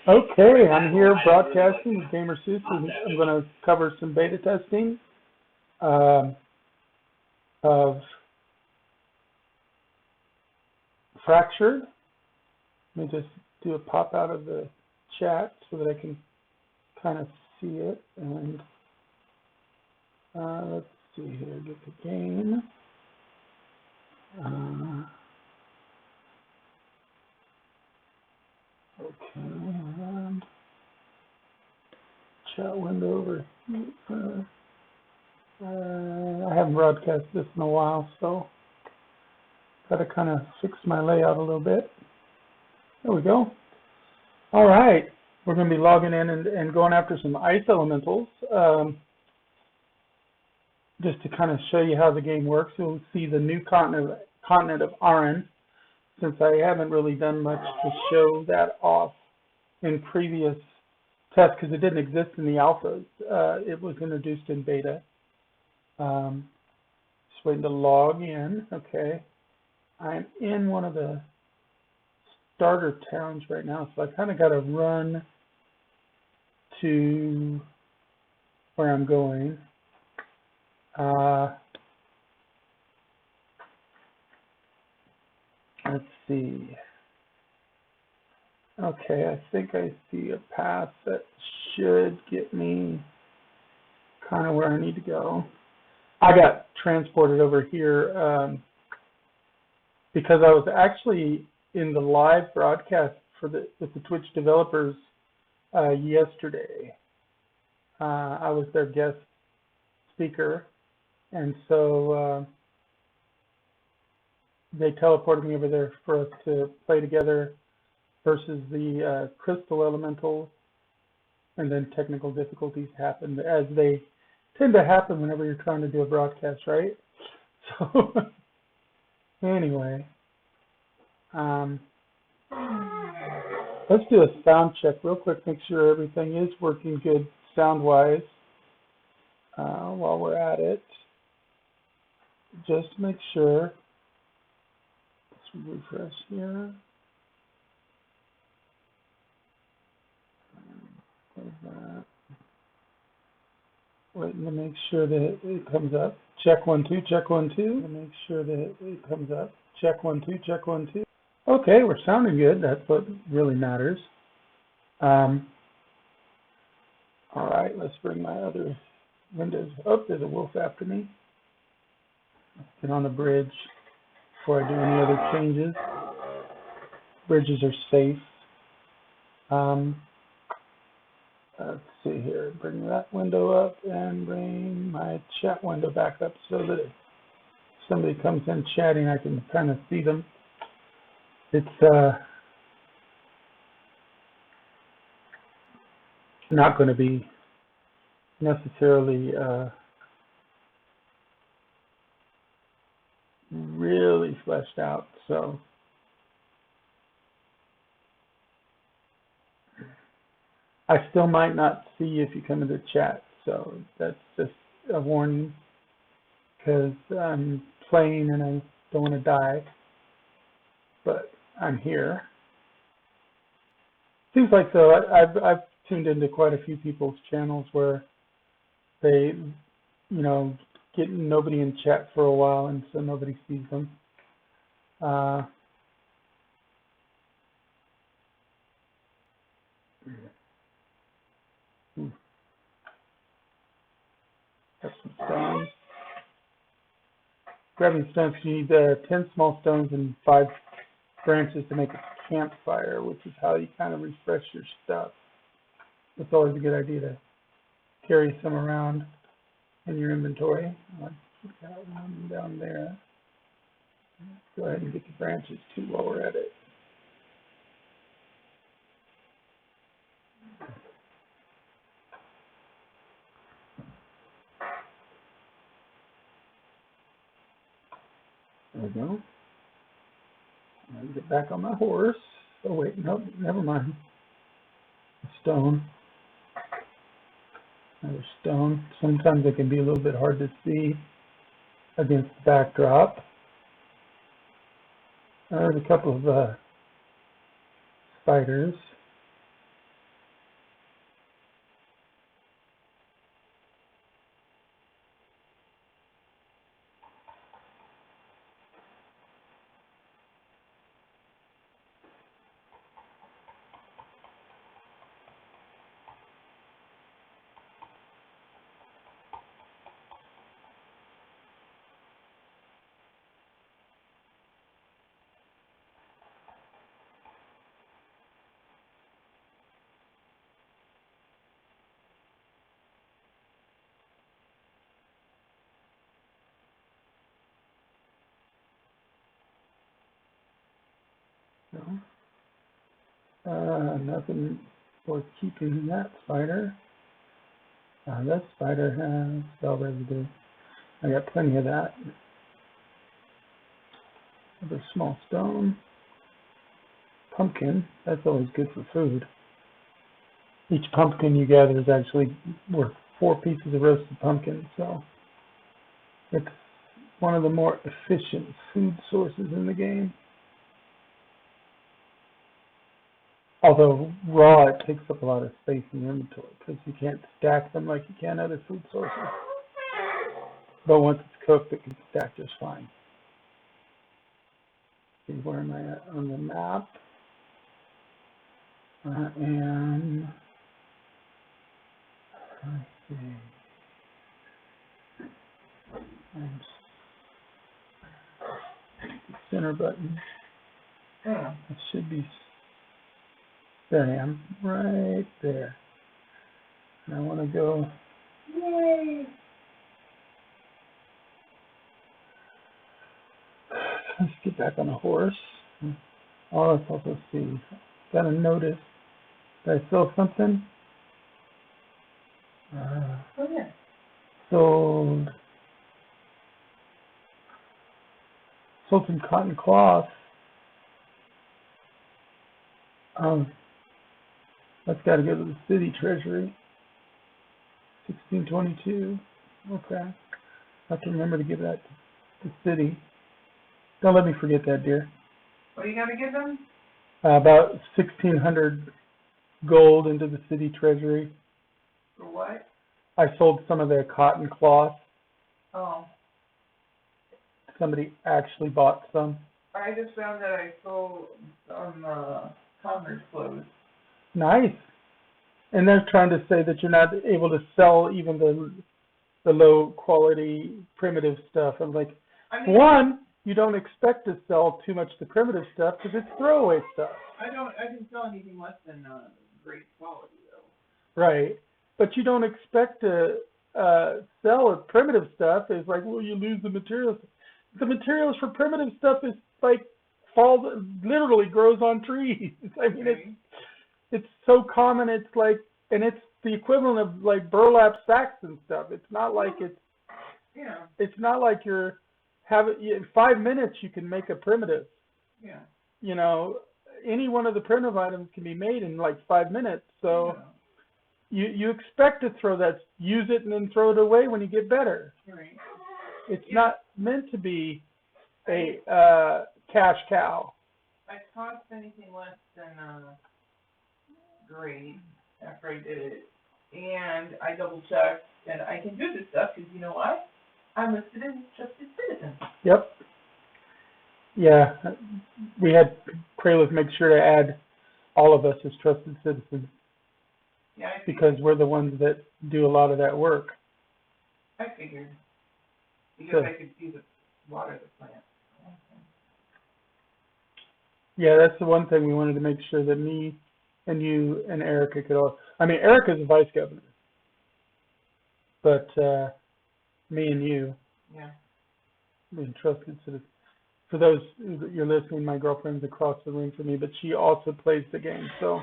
Okay, I'm here broadcasting with Gamer Suits, and I'm going to cover some beta testing of Fractured. Let me just do a pop out of the chat so that I can kind of see it. And let's see here, get the game. Okay, and chat window over here. I haven't broadcast this in a while, so got to kind of fix my layout a little bit. There we go. All right, we're going to be logging in and going after some ice elementals. Just to kind of show you how the game works, you'll see the new continent of Aran, since I haven't really done much to show that off in previous tests because it didn't exist in the alphas. It was introduced in beta. Just waiting to log in. Okay, I'm in one of the starter towns right now, so I kind of got to run to where I'm going. Let's see. Okay, I think I see a path that should get me kind of where I need to go. I got transported over here because I was actually in the live broadcast with the Twitch developers yesterday. I was their guest speaker, and so they teleported me over there for us to play together versus the crystal elemental, and then technical difficulties happened, as they tend to happen whenever you're trying to do a broadcast, right? So anyway, let's do a sound check real quick, make sure everything is working good sound-wise while we're at it. Just make sure. Let's refresh here. That. Waiting to make sure that it comes up. Check 1 2, check 1 2. To make sure that it comes up. Check 1 2, check 1 2. Okay, we're sounding good. That's what really matters. All right, let's bring my other windows up. There's a wolf after me. Let's get on the bridge before I do any other changes. Bridges are safe. Let's see here. Bring that window up and bring my chat window back up so that if somebody comes in chatting, I can kind of see them. It's not going to be necessarily really fleshed out, so I still might not see you if you come into chat, so that's just a warning because I'm playing and I don't want to die, but I'm here. Seems like so. I've tuned into quite a few people's channels where they, get nobody in chat for a while, and so nobody sees them. Have some stones. Grabbing stones, you need 10 small stones and 5 branches to make a campfire, which is how you kind of refresh your stuff. It's always a good idea to carry some around in your inventory. Let's put that one down there. Let's go ahead and get the branches too while we're at it. There we go. I'll get back on my horse. Oh wait, nope, never mind. Stone. Another stone. Sometimes it can be a little bit hard to see against the backdrop. There's a couple of spiders. go. Nothing worth keeping in that spider. That spider has cell residue. I got plenty of that. Another small stone. Pumpkin. That's always good for food. Each pumpkin you gather is actually worth 4 pieces of roasted pumpkin, so it's one of the more efficient food sources in the game. Although raw, it takes up a lot of space in your inventory because you can't stack them like you can other food sources. But once it's cooked, it can stack just fine. See, where am I at on the map? I am. Let's see. The center button. Yeah. It should be. There I am, right there. And I want to go. Yay! Let's get back on a horse. Oh, let's also see. Got a notice. Did I sell something? Oh, yeah. Sold some cotton cloth. That's got to go to the city treasury. 1622. Okay. I have to remember to give that to the city. Don't let me forget that, dear. What do you got to give them? About 1,600 gold into the city treasury. For what? I sold some of their cotton cloth. Oh. Somebody actually bought some. I just found that I sold some commerce clothes. Nice. And they're trying to say that you're not able to sell even the low quality primitive stuff. I'm like, I mean, one, you don't expect to sell too much of the primitive stuff because it's throwaway stuff. I didn't sell anything less than great quality though. Right. But you don't expect to sell primitive stuff. It's like, well, you lose the materials. The materials for primitive stuff is like literally grows on trees. I mean, Okay. it's so common. It's like, and it's the equivalent of like burlap sacks and stuff. It's not like Yeah. it's not like in 5 minutes you can make a primitive. Yeah. You know, any one of the primitive items can be made in like 5 minutes. So you expect to use it and then throw it away when you get better. Right. It's not meant to be a cash cow. I cost anything less than grade after I did it, and I double checked, and I can do this stuff because you know what? I'm listed as trusted citizen. Yep. Yeah, we had Kralis make sure to add all of us as trusted citizens Yeah, because we're the ones that do a lot of that work. I figured. Because Good. I could see the water the plant. Yeah, that's the one thing we wanted to make sure that me and you and Erica could all. I mean, Erica's a vice governor, but me and you, Yeah. being trusted citizens. For those that you're listening, my girlfriend's across the room from me, but she also plays the game, so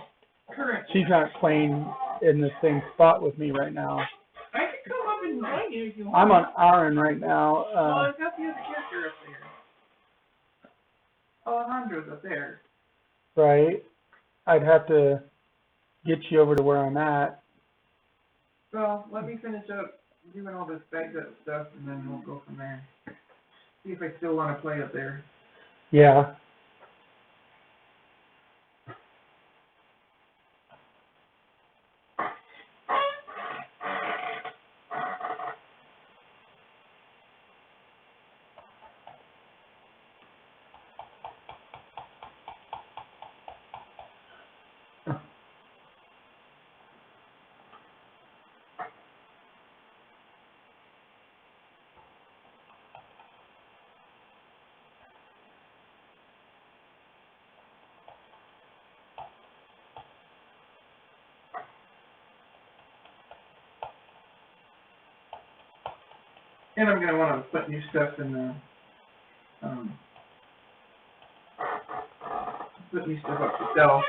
Correct. she's not playing in the same spot with me right now. I could come up and join you if you want. I'm on Aaron right now. Well, I've got the other character up there. Alejandro's up there. Right. I'd have to get you over to where I'm at. So let me finish up doing all this bagged up stuff, and then we'll go from there. See if I still want to play up there. Yeah. And I'm going to want to put new stuff in the put new stuff up to sell.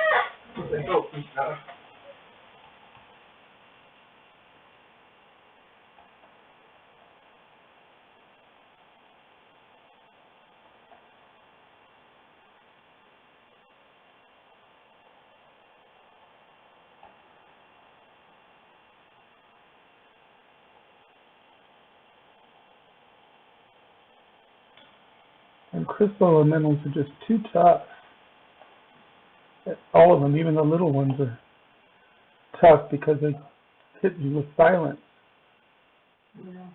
Since I built some stuff. And crystal elementals are just too tough. All of them, even the little ones, are tough because they hit you with silence. Yeah.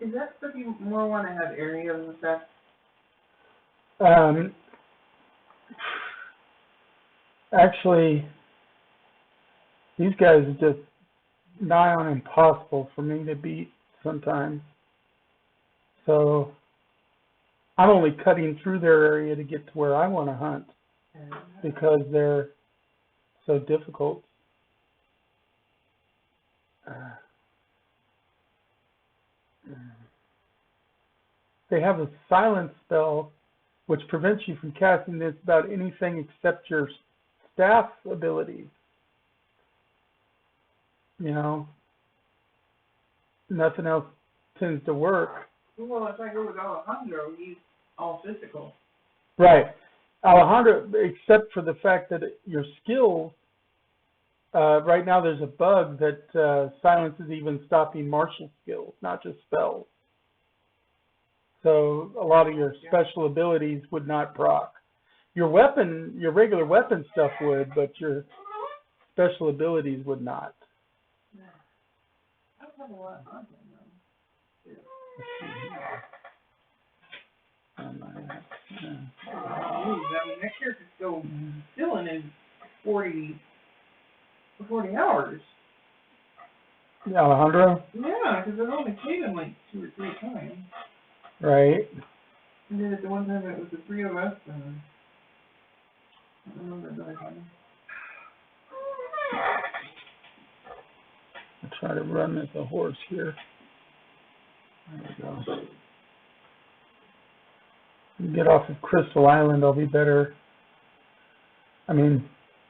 Is that stuff you more want to have areas and stuff? Actually, these guys are just nigh on impossible for me to beat sometimes. So I'm only cutting through their area to get to where I want to hunt because they're so difficult. They have a silence spell which prevents you from casting this about anything except your staff abilities. You know, nothing else tends to work. Well, if I go with Alejandro, he's all physical. Right. Alejandro, except for the fact that your skills, right now there's a bug that silence is even stopping martial skills, not just spells. So a lot of your special abilities would not proc. Your weapon, your regular weapon stuff would, but your special abilities would not. Yeah. I don't have a lot on him, though. I mean, that character's still in his 40 hours. Alejandro? Yeah, because I've only played him like 2 or 3 times. Right. And then at the one time it was the 3 of us, and I don't remember another time. I'll try to run as a horse here. There we go. Get off of Crystal Island, I'll be better. I mean,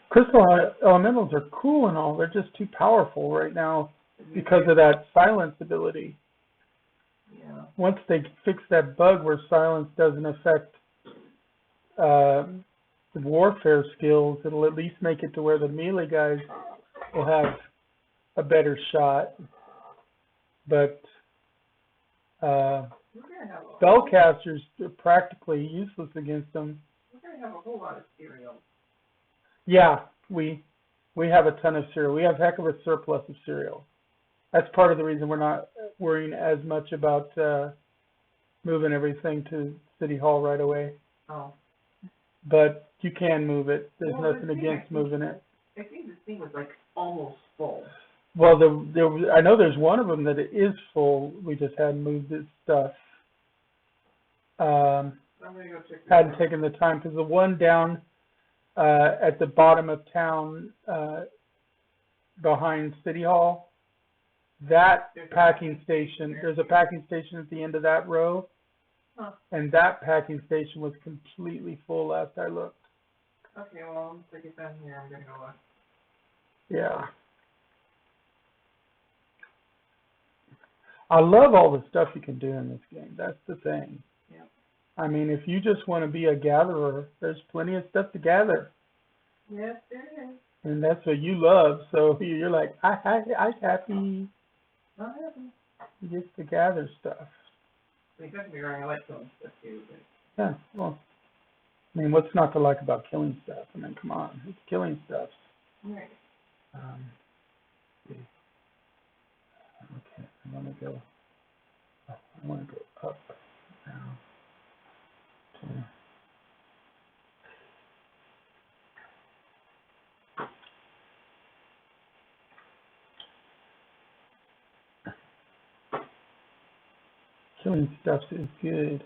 Crystal Elementals are cool and all, they're just too powerful right now because of that silence ability. Yeah. Once they fix that bug where silence doesn't affect the warfare skills, it'll at least make it to where the melee guys will have a better shot. But spellcasters are practically useless against them. We're going to have a whole lot of cereal. Yeah, we have a ton of cereal. We have a heck of a surplus of cereal. That's part of the reason we're not worrying as much about moving everything to City Hall right away. Oh. But you can move it. There's Well, nothing against moving it. I think this thing was like almost full. Well, I know there's one of them that it is full. We just hadn't moved this stuff. I'm gonna go check that Hadn't out. taken the time because the one down at the bottom of town behind City Hall, that packing station, there's a packing station at the end of that row, and that packing station was completely full last I looked. Okay, well, once I get down here, I'm gonna go look. Yeah. I love all the stuff you can do in this game. That's the thing. Yep. I mean, if you just want to be a gatherer, there's plenty of stuff to gather. Yes, there is. And that's what you love. So you're like, I'm happy. Not happy. You get to gather stuff. I mean, don't get me wrong, I like killing stuff too, but... Yeah, well, I mean, what's not to like about killing stuff? I mean, come on, it's killing stuff. Right. Okay, I want to go up now. Okay. Killing stuff is good.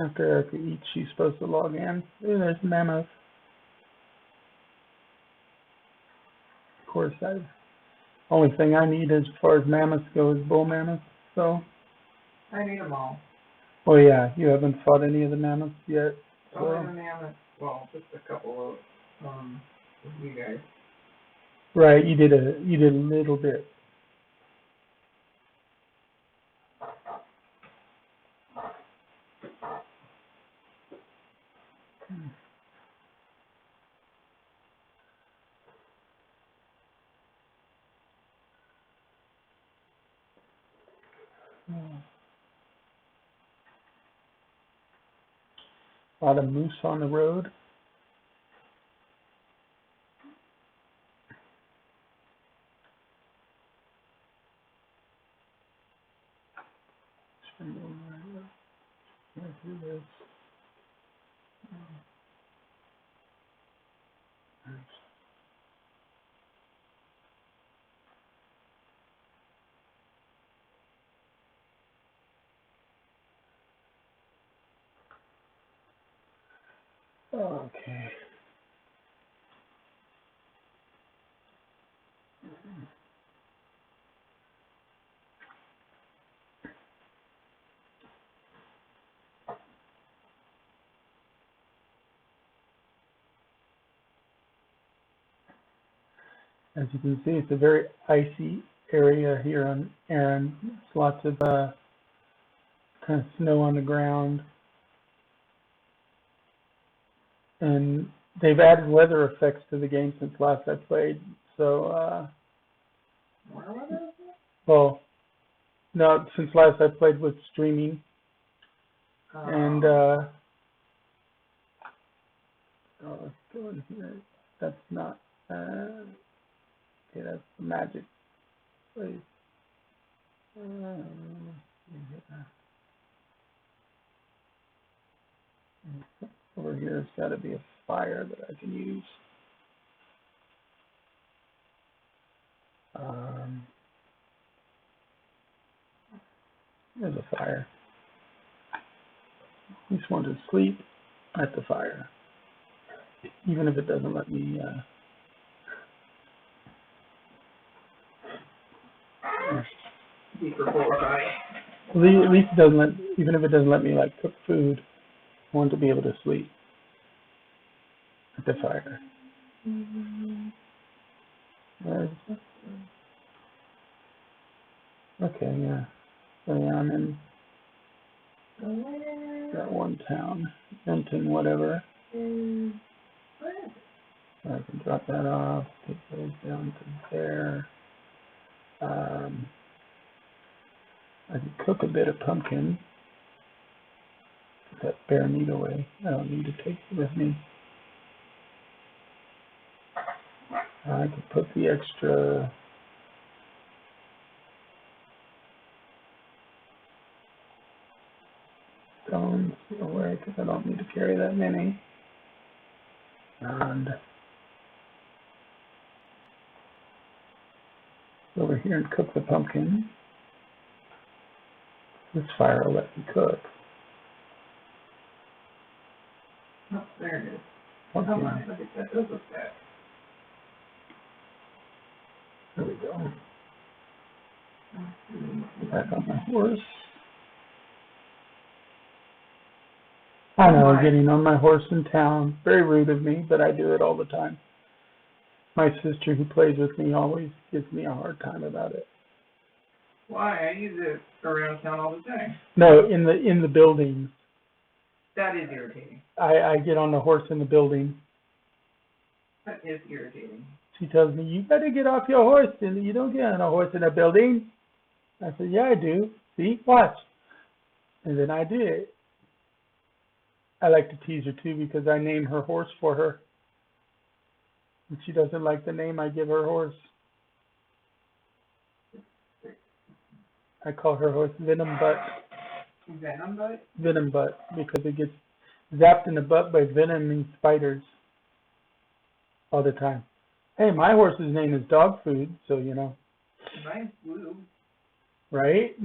After Erica eats, she's supposed to log in. Ooh, there's mammoth. Of course, only thing I need as far as mammoths go is bull mammoths. So, I need them all. oh yeah, you haven't fought any of the mammoths yet. Only So. the mammoth, well, just a couple of, with you guys. Right, you did a little bit. A lot of moose on the road. Okay. As you can see, it's a very icy area here on Erin. There's lots of kind of snow on the ground. And they've added weather effects to the game since last I played. So, More weather? well, no, since last I played with streaming. And, oh, let's go in here. That's not, okay, that's the magic place. Over here, there's got to be a fire that I can use. There's a fire. I just want to sleep at the fire, even if it doesn't let me. Deeper bullseye. At least it doesn't let, even if it doesn't let me like cook food, I want to be able to sleep at the fire. Okay, yeah. So yeah, I'm in that one town, Benton, whatever. So I can drop that off, take those down to there. I can cook a bit of pumpkin. Put that bare meat away. I don't need to take it with me. I can put the extra stones away because I don't need to carry that many. And over here and cook the pumpkin. This fire will let me cook. Oh, there it is. Pumpkin. Come on, look at that. Those look bad. There we go. Get back on my horse. I know, getting on my horse in town. Very rude of me, but I do it all the time. My sister who plays with me always gives me a hard time about it. Why? I use it around town all the time. No, in the buildings. That is irritating. I get on the horse in the building. That is irritating. She tells me, you better get off your horse, and you don't get on a horse in a building. I said, yeah, I do. See, watch. And then I do it. I like to tease her too because I name her horse for her. And she doesn't like the name I give her horse. I call her horse Venom Butt. Venom Butt? Venom Butt, because it gets zapped in the butt by venoming spiders all the time. Hey, my horse's name is Dog Food, so you know. Mine's blue. Right?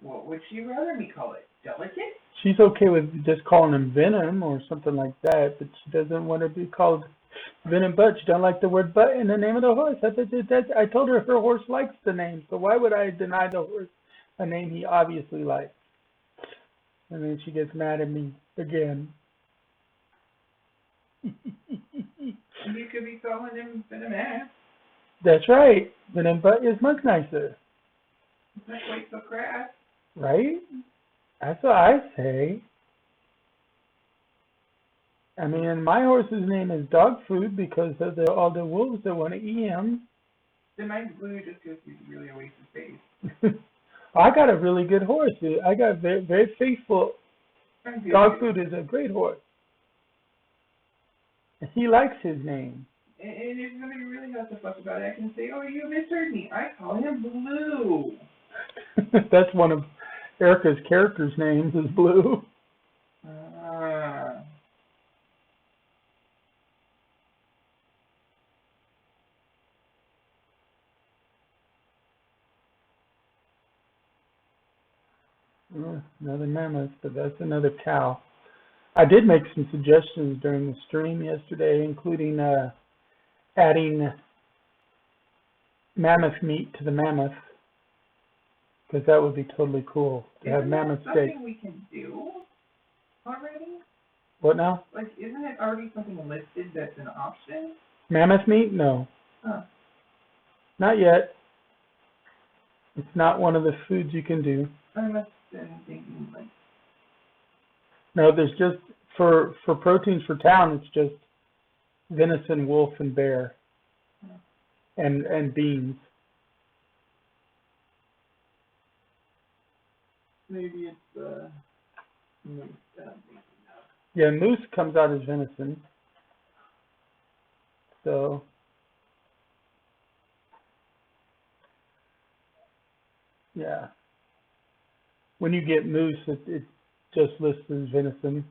What would she rather me call it? Delicate? She's okay with just calling him Venom or something like that, but she doesn't want to be called Venom Butt. She don't like the word butt in the name of the horse. I told her horse likes the name, so why would I deny the horse a name he obviously likes? And then she gets mad at me again. You could be calling him Venom Ass. That's right. Venom Butt is much nicer. It's not quite so crass. Right? That's what I say. I mean, my horse's name is Dog Food because of all the wolves that want to eat him. Then mine's blue just because he's really a waste of space. I got a really good horse. I got very, very faithful. Dog Food is a great horse. He likes his name. And if somebody really has to fuss about it, I can say, oh, you misheard me. I call him Blue. That's one of Erica's characters' names is Blue. Another mammoth, but that's another cow. I did make some suggestions during the stream yesterday, including adding mammoth meat to the mammoth, because that would be totally cool to have mammoth steak. Isn't that something we can do already? What now? Like, isn't it already something listed that's an option? Mammoth meat? No. Huh. Not yet. It's not one of the foods you can do. I must have been thinking, like... No, there's just, for proteins for town, it's just venison, wolf, and bear. And beans. Maybe it's, moose that I'm thinking of. Yeah, moose comes out as venison. So... yeah. When you get moose, it just lists as venison.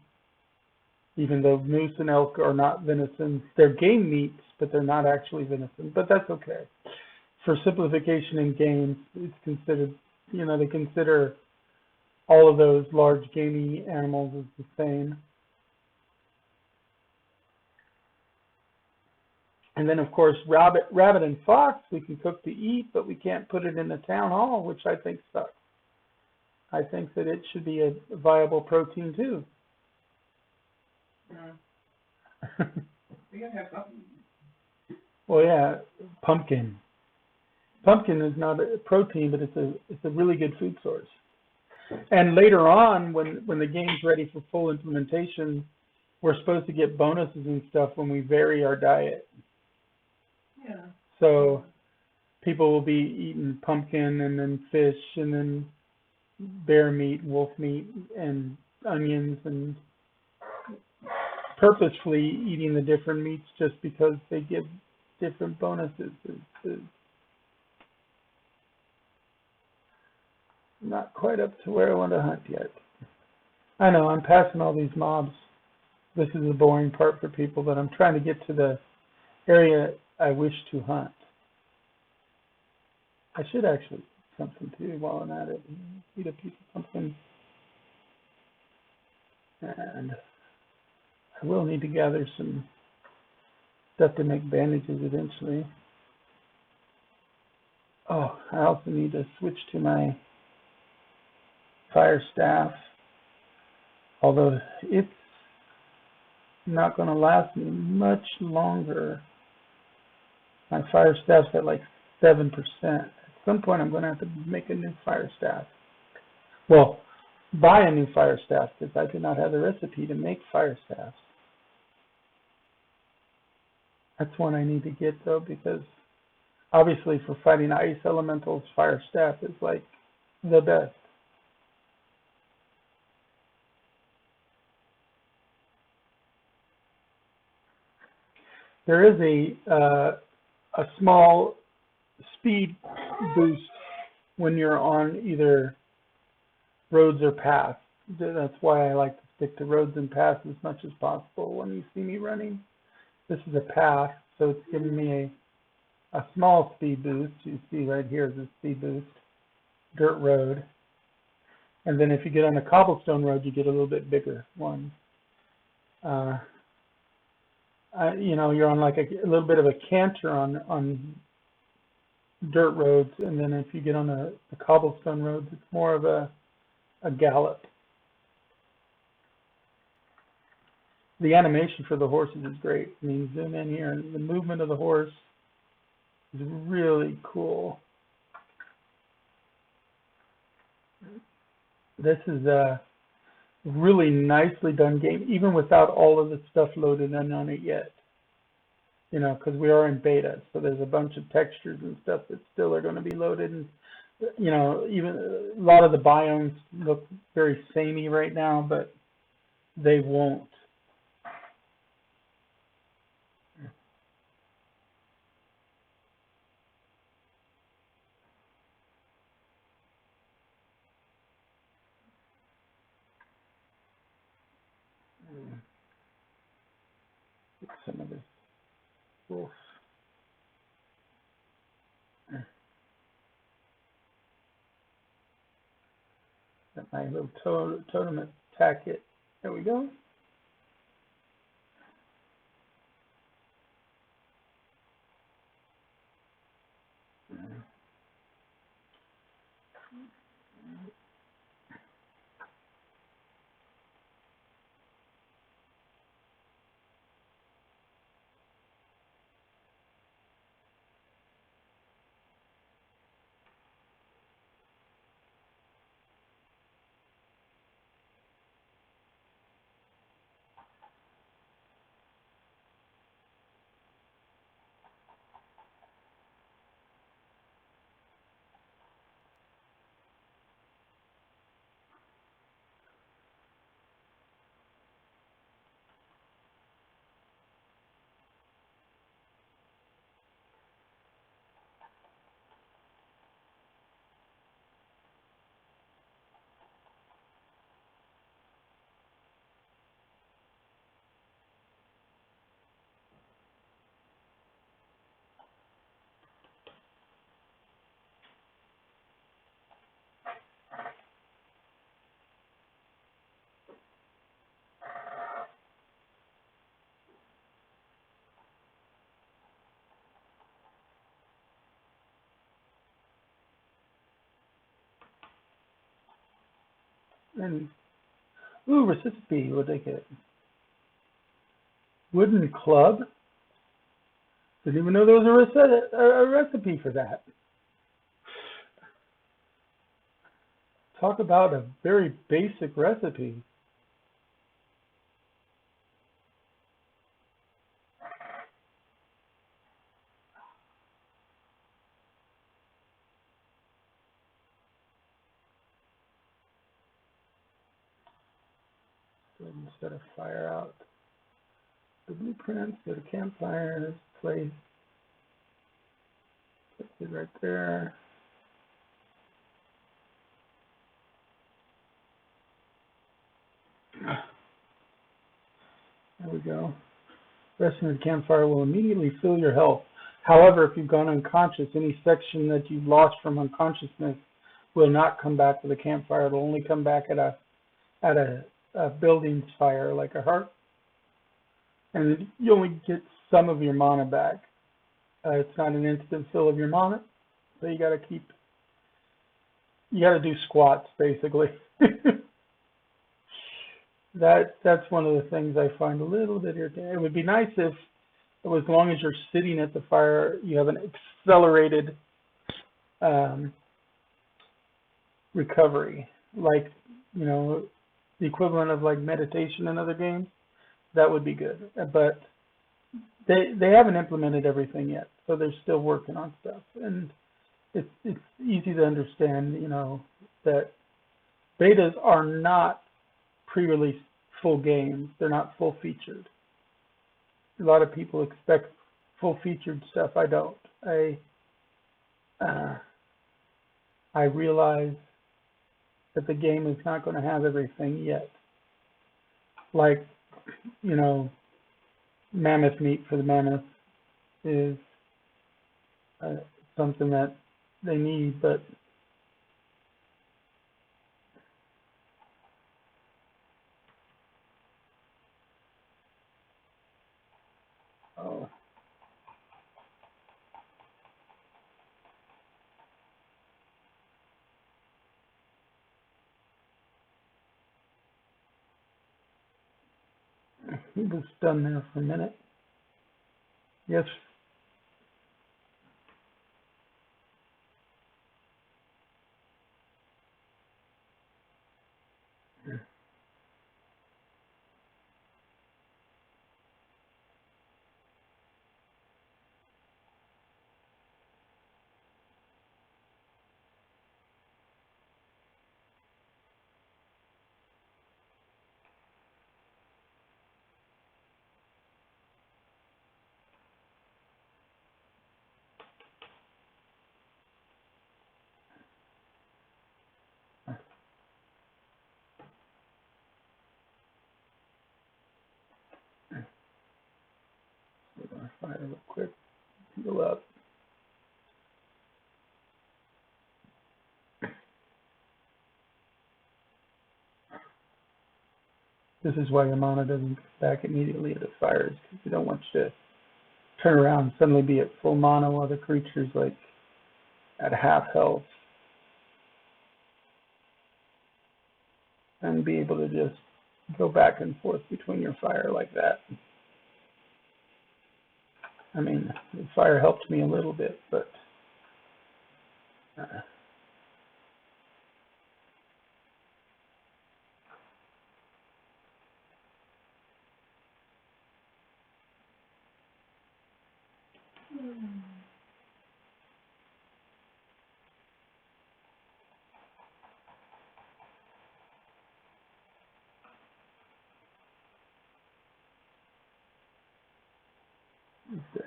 Even though moose and elk are not venison. They're game meats, but they're not actually venison. But that's okay. For simplification in games, it's considered, they consider all of those large gamey animals as the same. And then, of course, rabbit and fox, we can cook to eat, but we can't put it in the town hall, which I think sucks. I think that it should be a viable protein, too. We gotta have something. Well, yeah, pumpkin. Pumpkin is not a protein, but it's a really good food source. And later on, when the game's ready for full implementation, we're supposed to get bonuses and stuff when we vary our diet. Yeah. So people will be eating pumpkin and then fish and then bear meat, wolf meat, and onions, and purposefully eating the different meats just because they give different bonuses. Is not quite up to where I want to hunt yet. I know, I'm passing all these mobs. This is the boring part for people, but I'm trying to get to the area I wish to hunt. I should actually eat something too while I'm at it. Eat a piece of something. And I will need to gather some stuff to make bandages eventually. Oh, I also need to switch to my fire staff. Although it's not going to last me much longer. My fire staff's at like 7%. At some point I'm going to have to make a new fire staff. Well, buy a new fire staff because I do not have the recipe to make fire staffs. That's one I need to get though, because obviously for fighting ice elementals, fire staff is like the best. There is a small speed boost when you're on either roads or paths. That's why I like to stick to roads and paths as much as possible when you see me running. This is a path, so it's giving me a small speed boost. You see right here is a speed boost, dirt road. And then if you get on a cobblestone road, you get a little bit bigger one. You know, you're on like a little bit of a canter on dirt roads, and then if you get on the cobblestone roads, it's more of a gallop. The animation for the horses is great. I mean, zoom in here, and the movement of the horse is really cool. This is a really nicely done game, even without all of the stuff loaded in on it yet. You know, because we are in beta, so there's a bunch of textures and stuff that still are going to be loaded. And, you know, even a lot of the biomes look very samey right now, but they won't. Get some of this wolf. Got my little totem attack it. There we go. And ooh, recipe. What they get? Wooden club. Didn't even know there was a recipe for that. Talk about a very basic recipe. Go ahead and set a fire out. The blueprints, go to campfires, place it right there. There we go. Resting at the campfire will immediately fill your health. However, if you've gone unconscious, any section that you've lost from unconsciousness will not come back with a campfire. It'll only come back at a building's fire, like a heart. And you only get some of your mana back. It's not an instant fill of your mana, so you got to do squats basically. That's one of the things I find a little bit irritating. It would be nice if, as long as you're sitting at the fire, you have an accelerated recovery, like, you know, the equivalent of like meditation in other games. That would be good, but they haven't implemented everything yet, so they're still working on stuff, and it's easy to understand, you know, that betas are not pre-release full games. They're not full featured. A lot of people expect full featured stuff. I don't. I realize that the game is not going to have everything yet. Like, you know, mammoth meat for the mammoth is something that they need, but oh, he was stunned there for a minute. Yes. We're gonna fire real quick. Heal up. This is why your mana doesn't come back immediately at the fires, because you don't want you to turn around and suddenly be at full mana while the creature's like at half health, and be able to just go back and forth between your fire like that. I mean, the fire helped me a little bit, but it's good.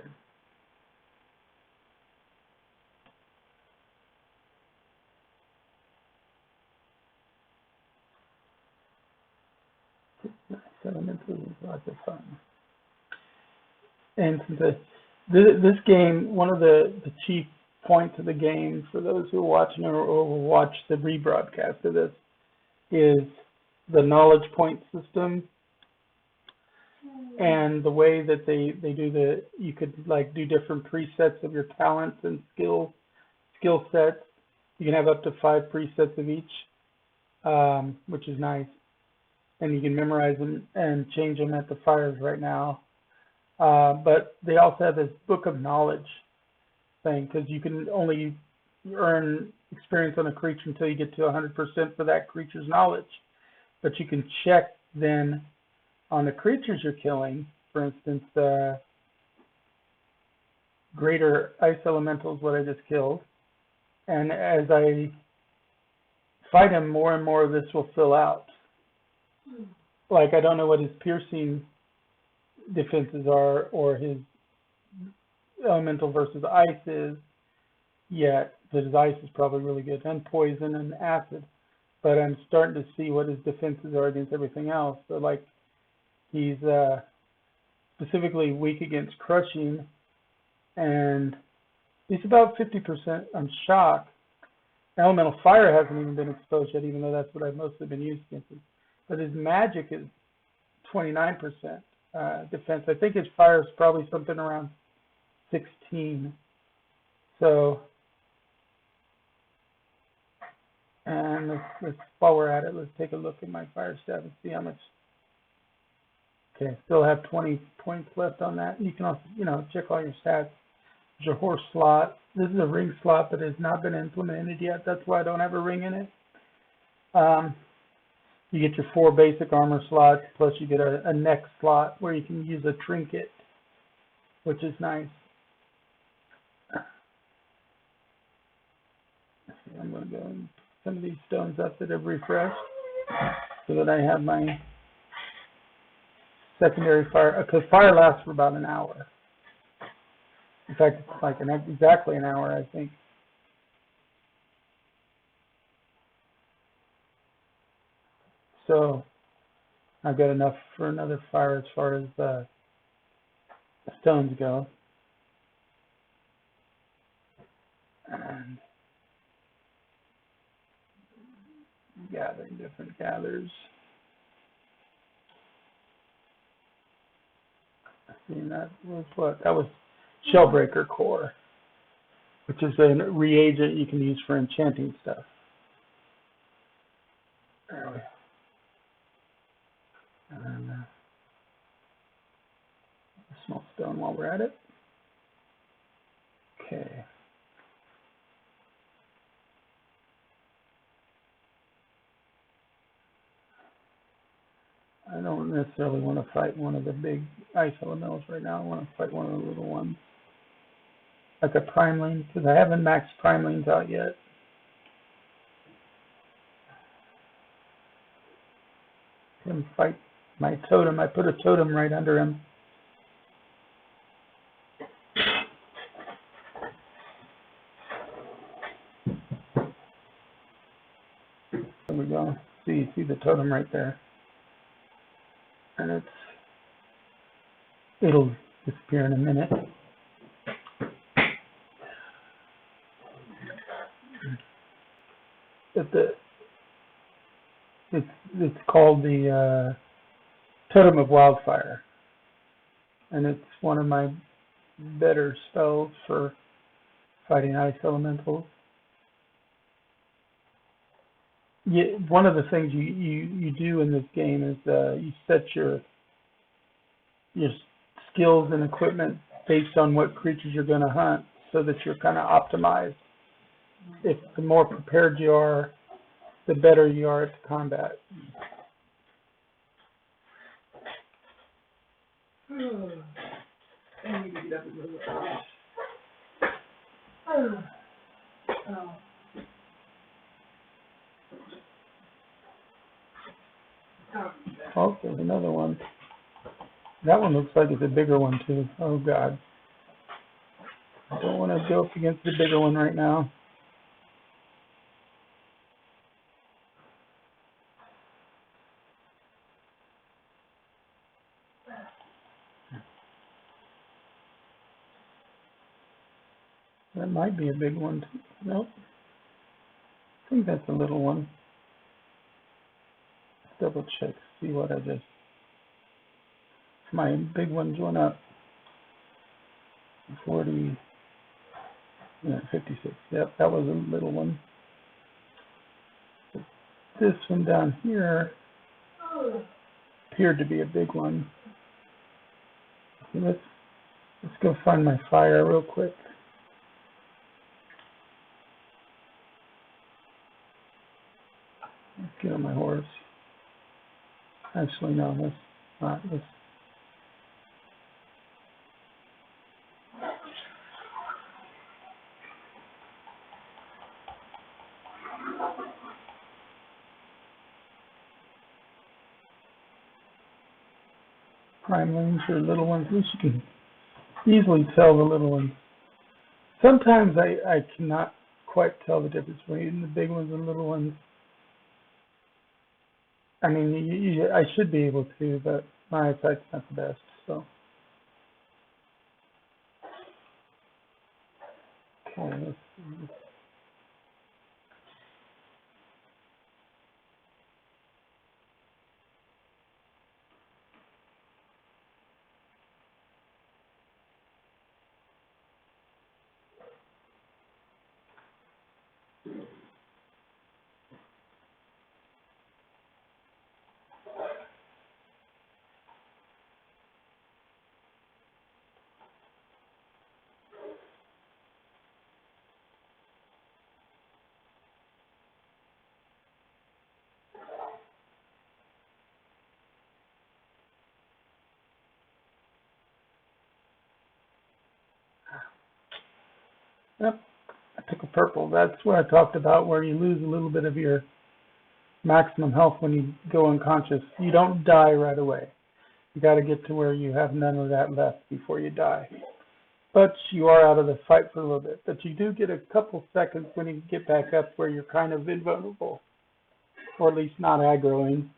Elemental is lots of fun. And this game, one of the chief points of the game for those who are watching or will watch the rebroadcast of this is the knowledge point system and the way that they do you could like do different presets of your talents and skill sets. You can have up to 5 presets of each, which is nice. And you can memorize them and change them at the fires right now. But they also have this book of knowledge thing, because you can only earn experience on a creature until you get to 100% for that creature's knowledge. But you can check then on the creatures you're killing, for instance, the greater ice elemental is what I just killed. And as I fight him, more and more of this will fill out. Like, I don't know what his piercing defenses are or his elemental versus ice is yet, but his ice is probably really good, and poison and acid. But I'm starting to see what his defenses are against everything else. So, like, he's specifically weak against crushing, and he's about 50% on shock. Elemental fire hasn't even been exposed yet, even though that's what I've mostly been used against him. But his magic is 29% defense. I think his fire is probably something around 16. So, and let's while we're at it, let's take a look at my fire stat and see how much. Okay, still have 20 points left on that. You can also, check all your stats. There's your horse slot. This is a ring slot, but it has not been implemented yet. That's why I don't have a ring in it. You get your 4 basic armor slots, plus you get a neck slot where you can use a trinket, which is nice. I'm going to go and put some of these stones up that have refreshed so that I have my secondary fire, because fire lasts for about an hour. In fact, it's like exactly an hour, I think. So I've got enough for another fire as far as stones go. And gathering different gathers. I mean, that was what? That was Shellbreaker Core, which is a reagent you can use for enchanting stuff. There we go. And a small stone while we're at it. Okay. I don't necessarily want to fight one of the big ice elementals right now. I want to fight one of the little ones. Like a primeling, because I haven't maxed primelings out yet. Him fight my totem. I put a totem right under him. There we go. See the totem right there. And it'll disappear in a minute. But it's called the Totem of Wildfire, and it's one of my better spells for fighting ice elementals. One of the things you do in this game is you set your skills and equipment based on what creatures you're going to hunt, so that you're kind of optimized. If the more prepared you are, the better you are at the combat. I need to get up and move it. Oh, there's another one. That one looks like it's a bigger one too. Oh God. I don't want to go up against the bigger one right now. That might be a big one too. Nope. I think that's a little one. Double check, see what I just... My big one's went up. 40, 56. Yep, that was a little one. This one down here appeared to be a big one. Okay, let's go find my fire real quick. Let's get on my horse. Actually, no, that's not this. Primelings or little ones. At least you can easily tell the little ones. Sometimes I cannot quite tell the difference between the big ones and little ones. I mean, I should be able to, but my eyesight's not the best, so. Okay, let's see. Yep, I took a purple. That's what I talked about, where you lose a little bit of your maximum health when you go unconscious. You don't die right away. You got to get to where you have none of that left before you die. But you are out of the fight for a little bit. But you do get a couple seconds when you get back up where you're kind of invulnerable, or at least not aggroing,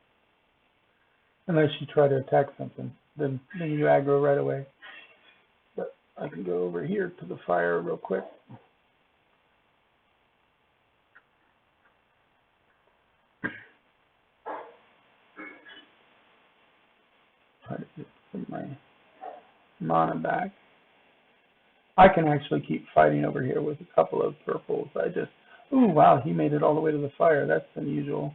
unless you try to attack something. Then you aggro right away. But I can go over here to the fire real quick. my mana back. I can actually keep fighting over here with a couple of purples. Ooh, wow, he made it all the way to the fire. That's unusual.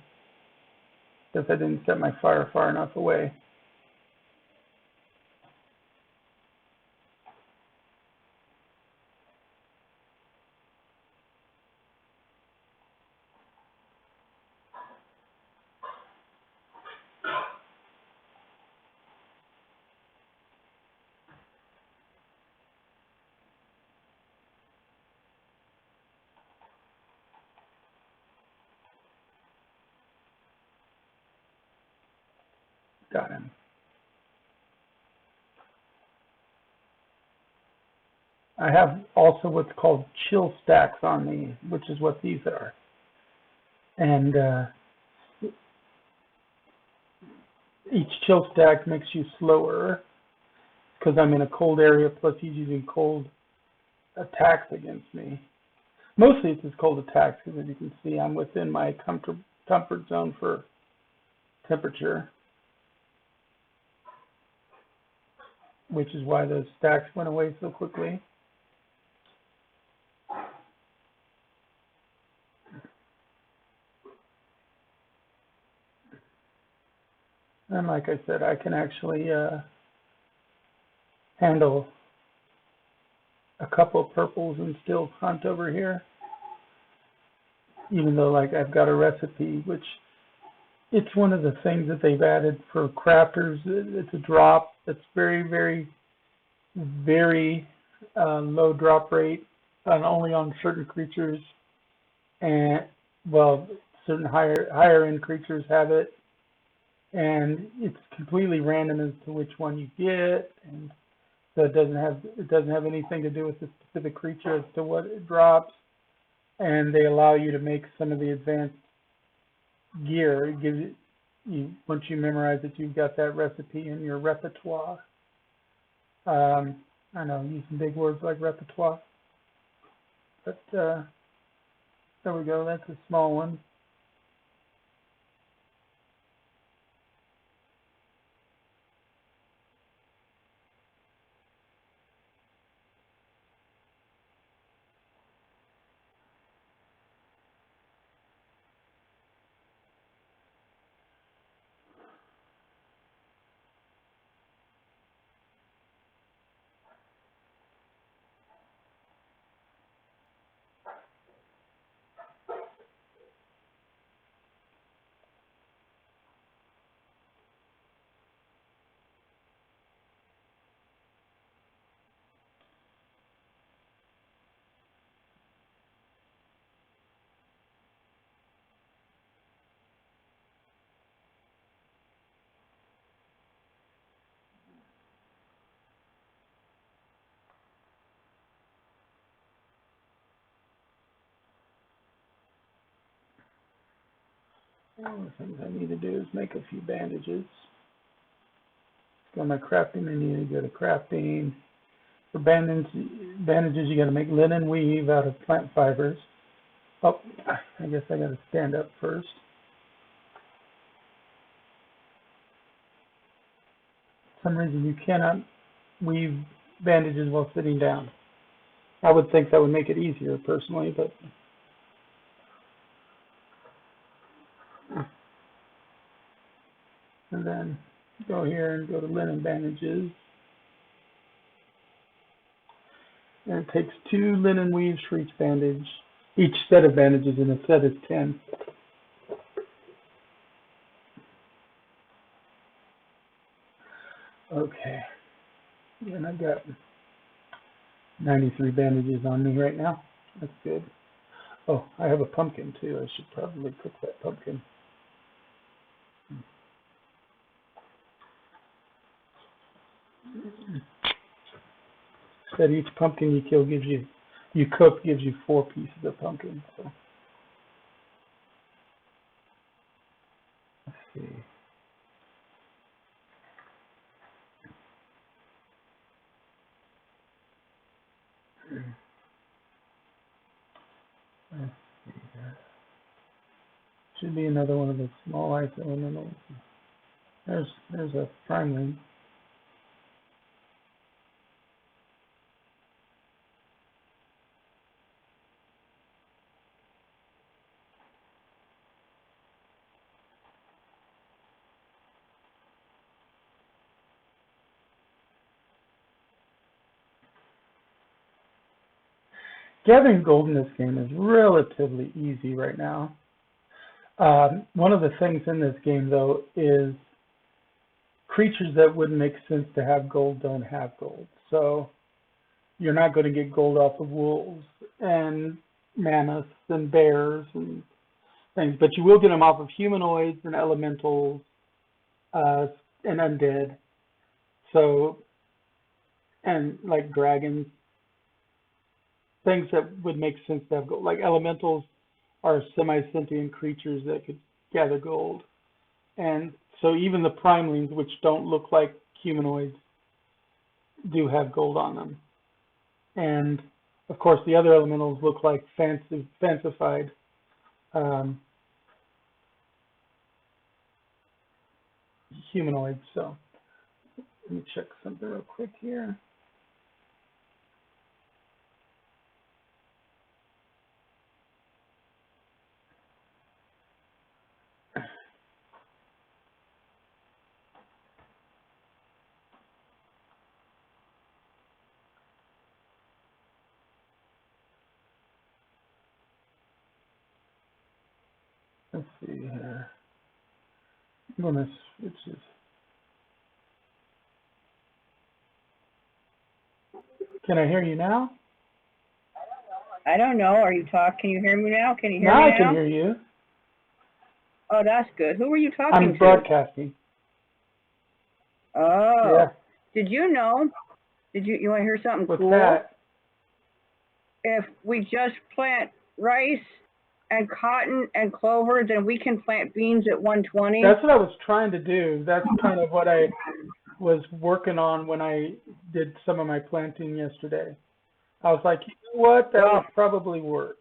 Guess I didn't set my fire far enough away. Got him. I have also what's called chill stacks on me, which is what these are. And each chill stack makes you slower because I'm in a cold area, plus he's using cold attacks against me. Mostly it's his cold attacks because, as you can see, I'm within my comfort zone for temperature, which is why those stacks went away so quickly. And like I said, I can actually handle a couple of purples and still hunt over here. Even though, like, I've got a recipe, which it's one of the things that they've added for crafters. It's a drop that's very, very, very low drop rate, and only on certain creatures. And, well, certain higher end creatures have it. And it's completely random as to which one you get, and so it doesn't have anything to do with the specific creature as to what it drops. And they allow you to make some of the advanced gear. It gives you, once you memorize it, you've got that recipe in your repertoire. I know I'm using big words like repertoire, but there we go. That's a small one. One of the things I need to do is make a few bandages. Go to my crafting, I need to go to crafting. For bandages, you got to make linen weave out of plant fibers. Oh, I guess I got to stand up first. For some reason, you cannot weave bandages while sitting down. I would think that would make it easier, personally, but and then go here and go to linen bandages. And it takes 2 linen weaves for each bandage, each set of bandages, and a set is 10. Okay, and I've got 93 bandages on me right now. That's good. Oh, I have a pumpkin too. I should probably cook that pumpkin. Said each pumpkin you kill you cook gives you 4 pieces of pumpkin. So let's see. Let's see here. Should be another one of the small ice elementals. There's a primary. gathering gold in this game is relatively easy right now. One of the things in this game, though, is creatures that wouldn't make sense to have gold don't have gold. So you're not going to get gold off of wolves and mammoths and bears and things, but you will get them off of humanoids and elementals and undead. So, and like dragons, things that would make sense to have gold. Like elementals are semi-sentient creatures that could gather gold. And so even the primelings, which don't look like humanoids, do have gold on them. And of course, the other elementals look like fancified humanoids. So let me check something real quick here. Let's see here. I'm going to switch this. Can I hear you now? I don't know. Are you talking? Can you hear me now? Can you hear Now me I now? can hear you. Oh, that's good. Who were you talking I'm to? broadcasting. Oh. Yeah. Did you know? You want to hear something What's cool? that? If we just plant rice and cotton and clover, then we can plant beans at 120. That's what I was trying to do. That's kind of what I was working on when I did some of my planting yesterday. I was like, you know what? That would probably work.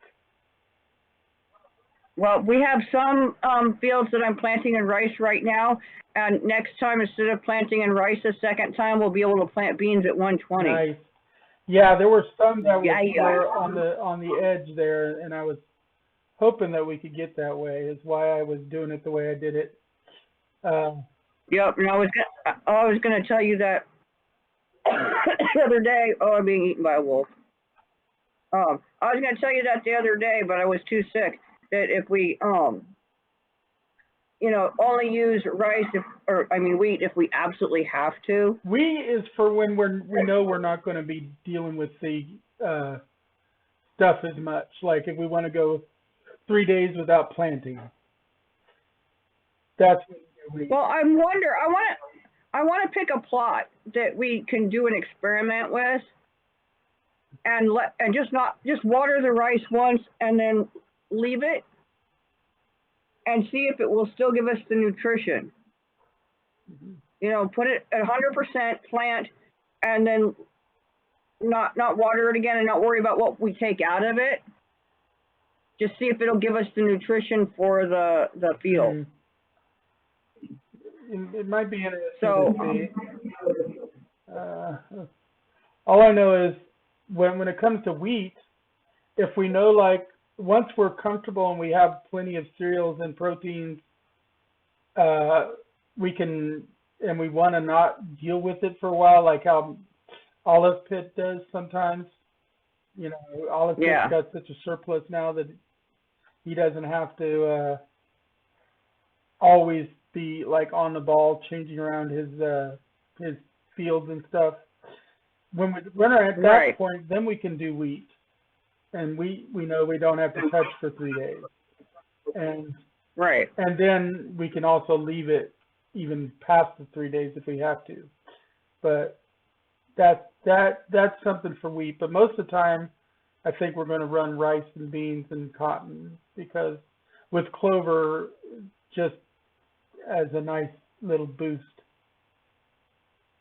Well, we have some fields that I'm planting in rice right now, and next time, instead of planting in rice a second time, we'll be able to plant beans at 120. Nice. Yeah, there were some that Yeah. were on the edge there, and I was hoping that we could get that way. Is why I was doing it the way I did it. Yep, and I was gonna tell you that the other day. Oh, I'm being eaten by a wolf. I was gonna tell you that the other day, but I was too sick. That if we only use rice wheat if we absolutely have to. Wheat is for when we know we're not going to be dealing with the stuff as much. Like if we want to go 3 days without planting. That's when we do wheat. Well, I want to pick a plot that we can do an experiment with, and just water the rice once and then leave it, and see if it will still give us the nutrition. Put it at 100% plant, and then not water it again, and not worry about what we take out of it. Just see if it'll give us the nutrition for the field. It might be interesting So, to see. All I know is when it comes to wheat, if we know, like, once we're comfortable and we have plenty of cereals and proteins, we want to not deal with it for a while, like how Olive Pit does sometimes. Olive Pit's got such a surplus now that he doesn't have to always be like on the ball, changing around his fields and stuff. When we're at that point, then we can do wheat. And we know we don't have to touch for 3 days, and then we can also leave it even past the 3 days if we have to. But that's something for wheat. But most of the time, I think we're going to run rice and beans and cotton, because with clover, just as a nice little boost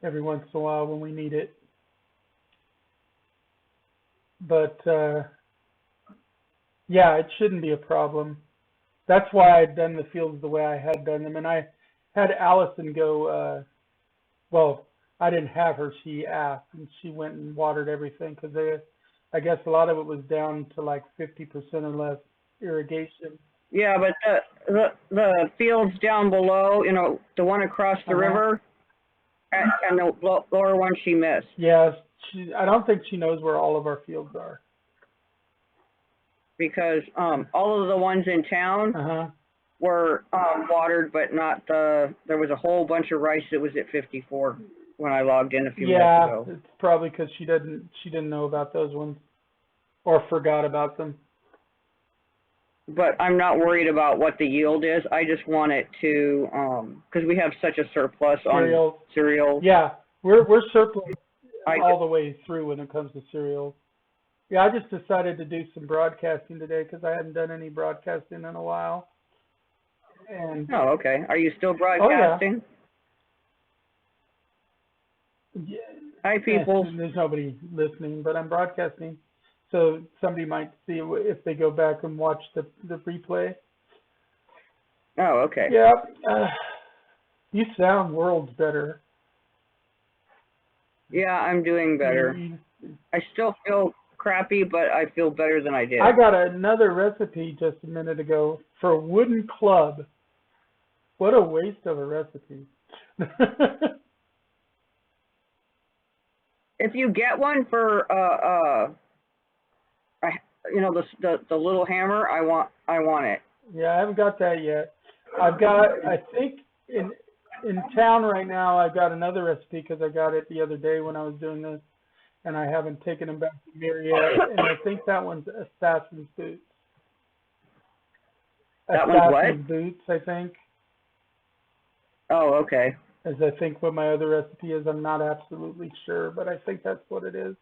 every once in a while when we need it. But yeah, it shouldn't be a problem. That's why I'd done the fields the way I had done them. And I had Allison go, well, I didn't have her. She asked, and she went and watered everything, because I guess a lot of it was down to like 50% or less irrigation. Yeah, but the fields down below, the one across the river, and the lower one she missed. Yeah, I don't think she knows where all of our fields are. because all of the ones in town Uh-huh. were watered, but not there was a whole bunch of rice that was at 54 when I logged in a few minutes Yeah, ago. it's probably because she didn't know about those ones or forgot about them. But I'm not worried about what the yield is. I just want it to, because we have such a surplus Cereals. on cereal. Yeah, we're surplus I all the way through when it comes to cereals. Yeah, I just decided to do some broadcasting today because I hadn't done any broadcasting in a while. And Oh, okay. Are you still broadcasting? yeah, Hi, people. there's nobody listening, but I'm broadcasting, so somebody might see if they go back and watch the replay. Oh, okay. Yeah, you sound worlds better. Yeah, I'm doing better. I still feel crappy, but I feel better than I did. I got another recipe just a minute ago for a wooden club. What a waste of a recipe. If you get one for the little hammer, I want it. Yeah, I haven't got that yet. I've got, I think in town right now, I've got another recipe because I got it the other day when I was doing this, and I haven't taken them back to Mir yet. And I think that one's Assassin's Boots. That one's what? Assassin's Boots, I think. Oh, okay. As I think what my other recipe is. I'm not absolutely sure, but I think that's what it is.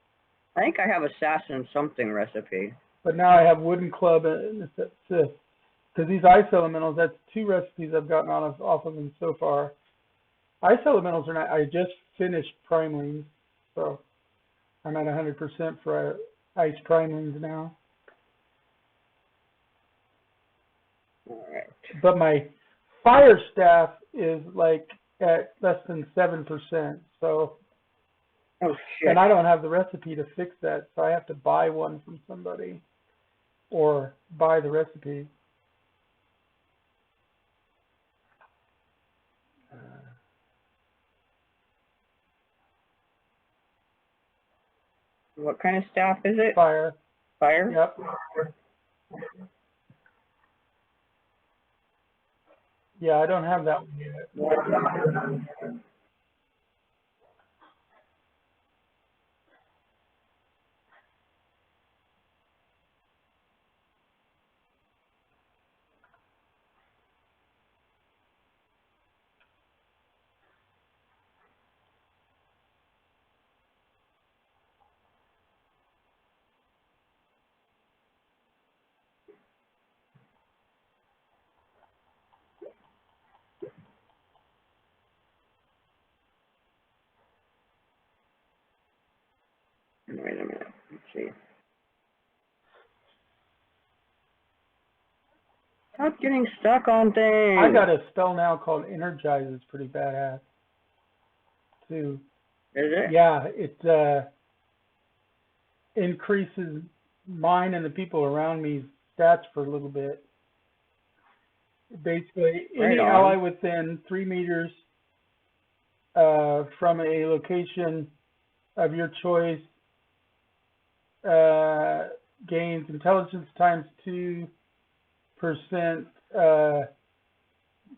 I think I have assassin something recipe. But now I have wooden club, and because these ice elementals, that's 2 recipes I've gotten off of them so far. Ice elementals are not, I just finished primelings, so I'm at 100% for ice primelings now. All right. But my fire staff is like at less than 7%, so. Oh, shit. And I don't have the recipe to fix that, so I have to buy one from somebody or buy the recipe. What kind of staff is it? Fire. Fire? Yep. Yeah, I don't have that one yet. Wait a minute. Let's see. Stop getting stuck on things. I got a spell now called Energize. It's pretty badass, too. Is it? Yeah, it increases mine and the people around me's stats for a little bit. Basically, any ally within 3 meters from a location of your choice gains intelligence times 2%,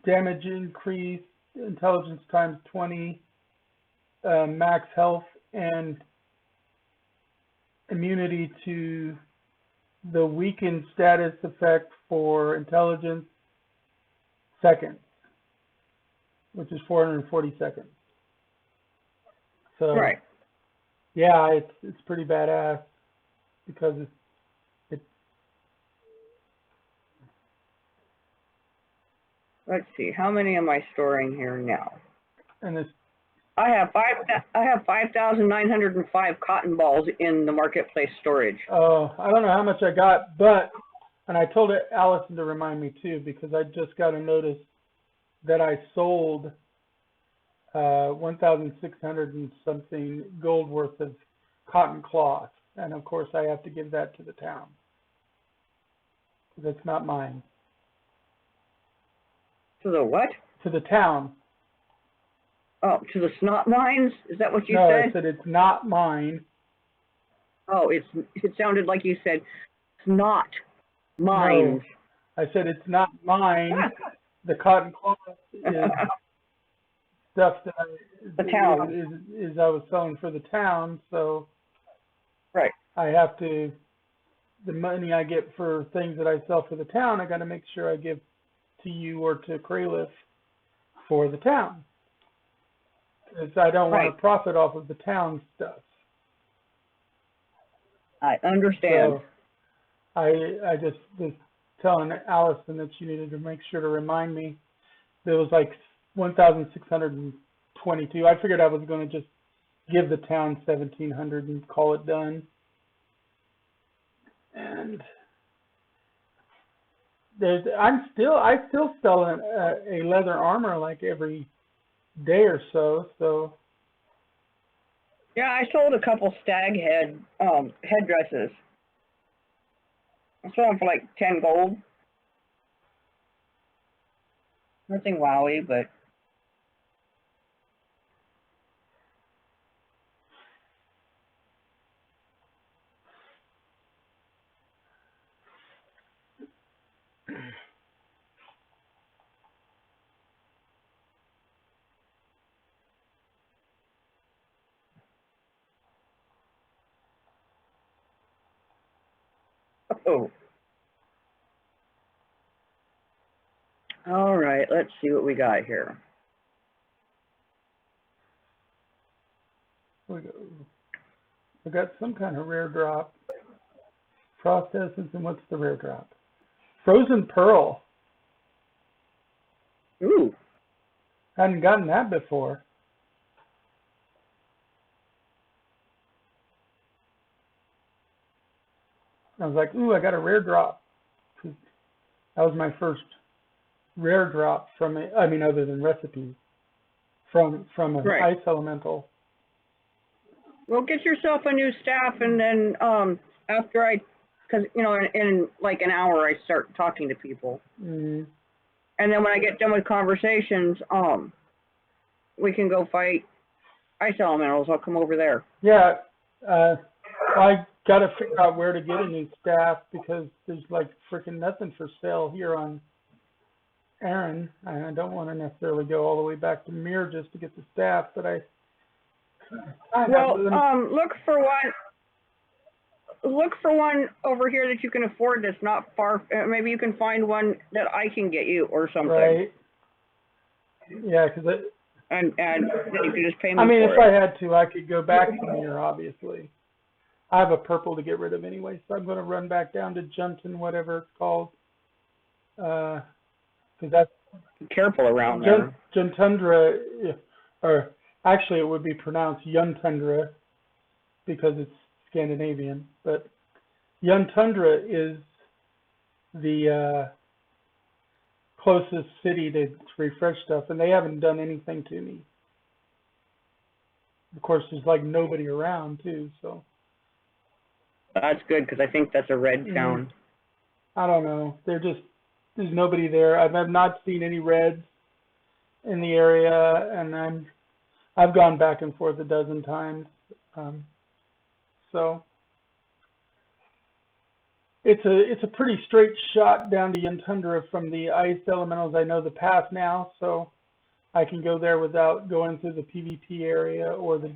damage increase, intelligence times 20, max health, and immunity to the weakened status effect for intelligence seconds, which is 440 seconds. So, right. Yeah, it's pretty badass because it's Let's see. How many am I storing here now? and this. I have 5,905 cotton balls in the marketplace storage. Oh, I don't know how much I got, but, and I told Allison to remind me too, because I just got a notice that I sold 1,600 and something gold worth of cotton cloth, and of course I have to give that to the town. That's not mine. To the what? To the town. Oh, to the snot mines? Is that what you No, said? I said it's not mine. Oh, it sounded like you said snot Mines. I said it's not mine. The cotton cloth is stuff that The town. is I was selling for the town, so Right. I have to, the money I get for things that I sell for the town, I got to make sure I give to you or to Craylift for the town. Because I don't want Right. to profit off of the town stuff. I understand. So I just was telling Allison that she needed to make sure to remind me. There was like 1,622. I figured I was going to just give the town 1,700 and call it done. And I still sell a leather armor like every day or so. So Yeah, I sold a couple stag headdresses. I sold them for like 10 gold. Nothing wowy, but oh. All right, let's see what we got here. we got some kind of rare drop. Frost Essence, and what's the rare drop? Frozen Pearl. Ooh. Hadn't gotten that before. I was like, ooh, I got a rare drop. That was my first rare drop from a, I mean, other than recipes, from an Right. ice elemental. Well, get yourself a new staff, and then after because in like an hour I start talking to people, Mm. and then when I get done with conversations, we can go fight ice elementals. I'll come over there. Yeah, I got to figure out where to get a new staff because there's like freaking nothing for sale here on Aaron. I don't want to necessarily go all the way back to Mir just to get the staff, but Well, look for one over here that you can afford that's not far. Maybe you can find one that I can get you or something. Right. Yeah, because And then you can just pay me I mean, for if it. I had to, I could go back to Mir, obviously. I have a purple to get rid of anyway, so I'm going to run back down to Junton, whatever it's called. Because that's Be careful around there. Juntundra, or actually it would be pronounced Yuntundra because it's Scandinavian, but Yuntundra is the closest city to refresh stuff, and they haven't done anything to me. Of course, there's like nobody around too, so. That's good because I think that's a red town. I don't know. There's nobody there. I've not seen any reds in the area, and I've gone back and forth a dozen times. So it's a pretty straight shot down to Yuntundra from the ice elementals. I know the path now, so I can go there without going through the PvP area or the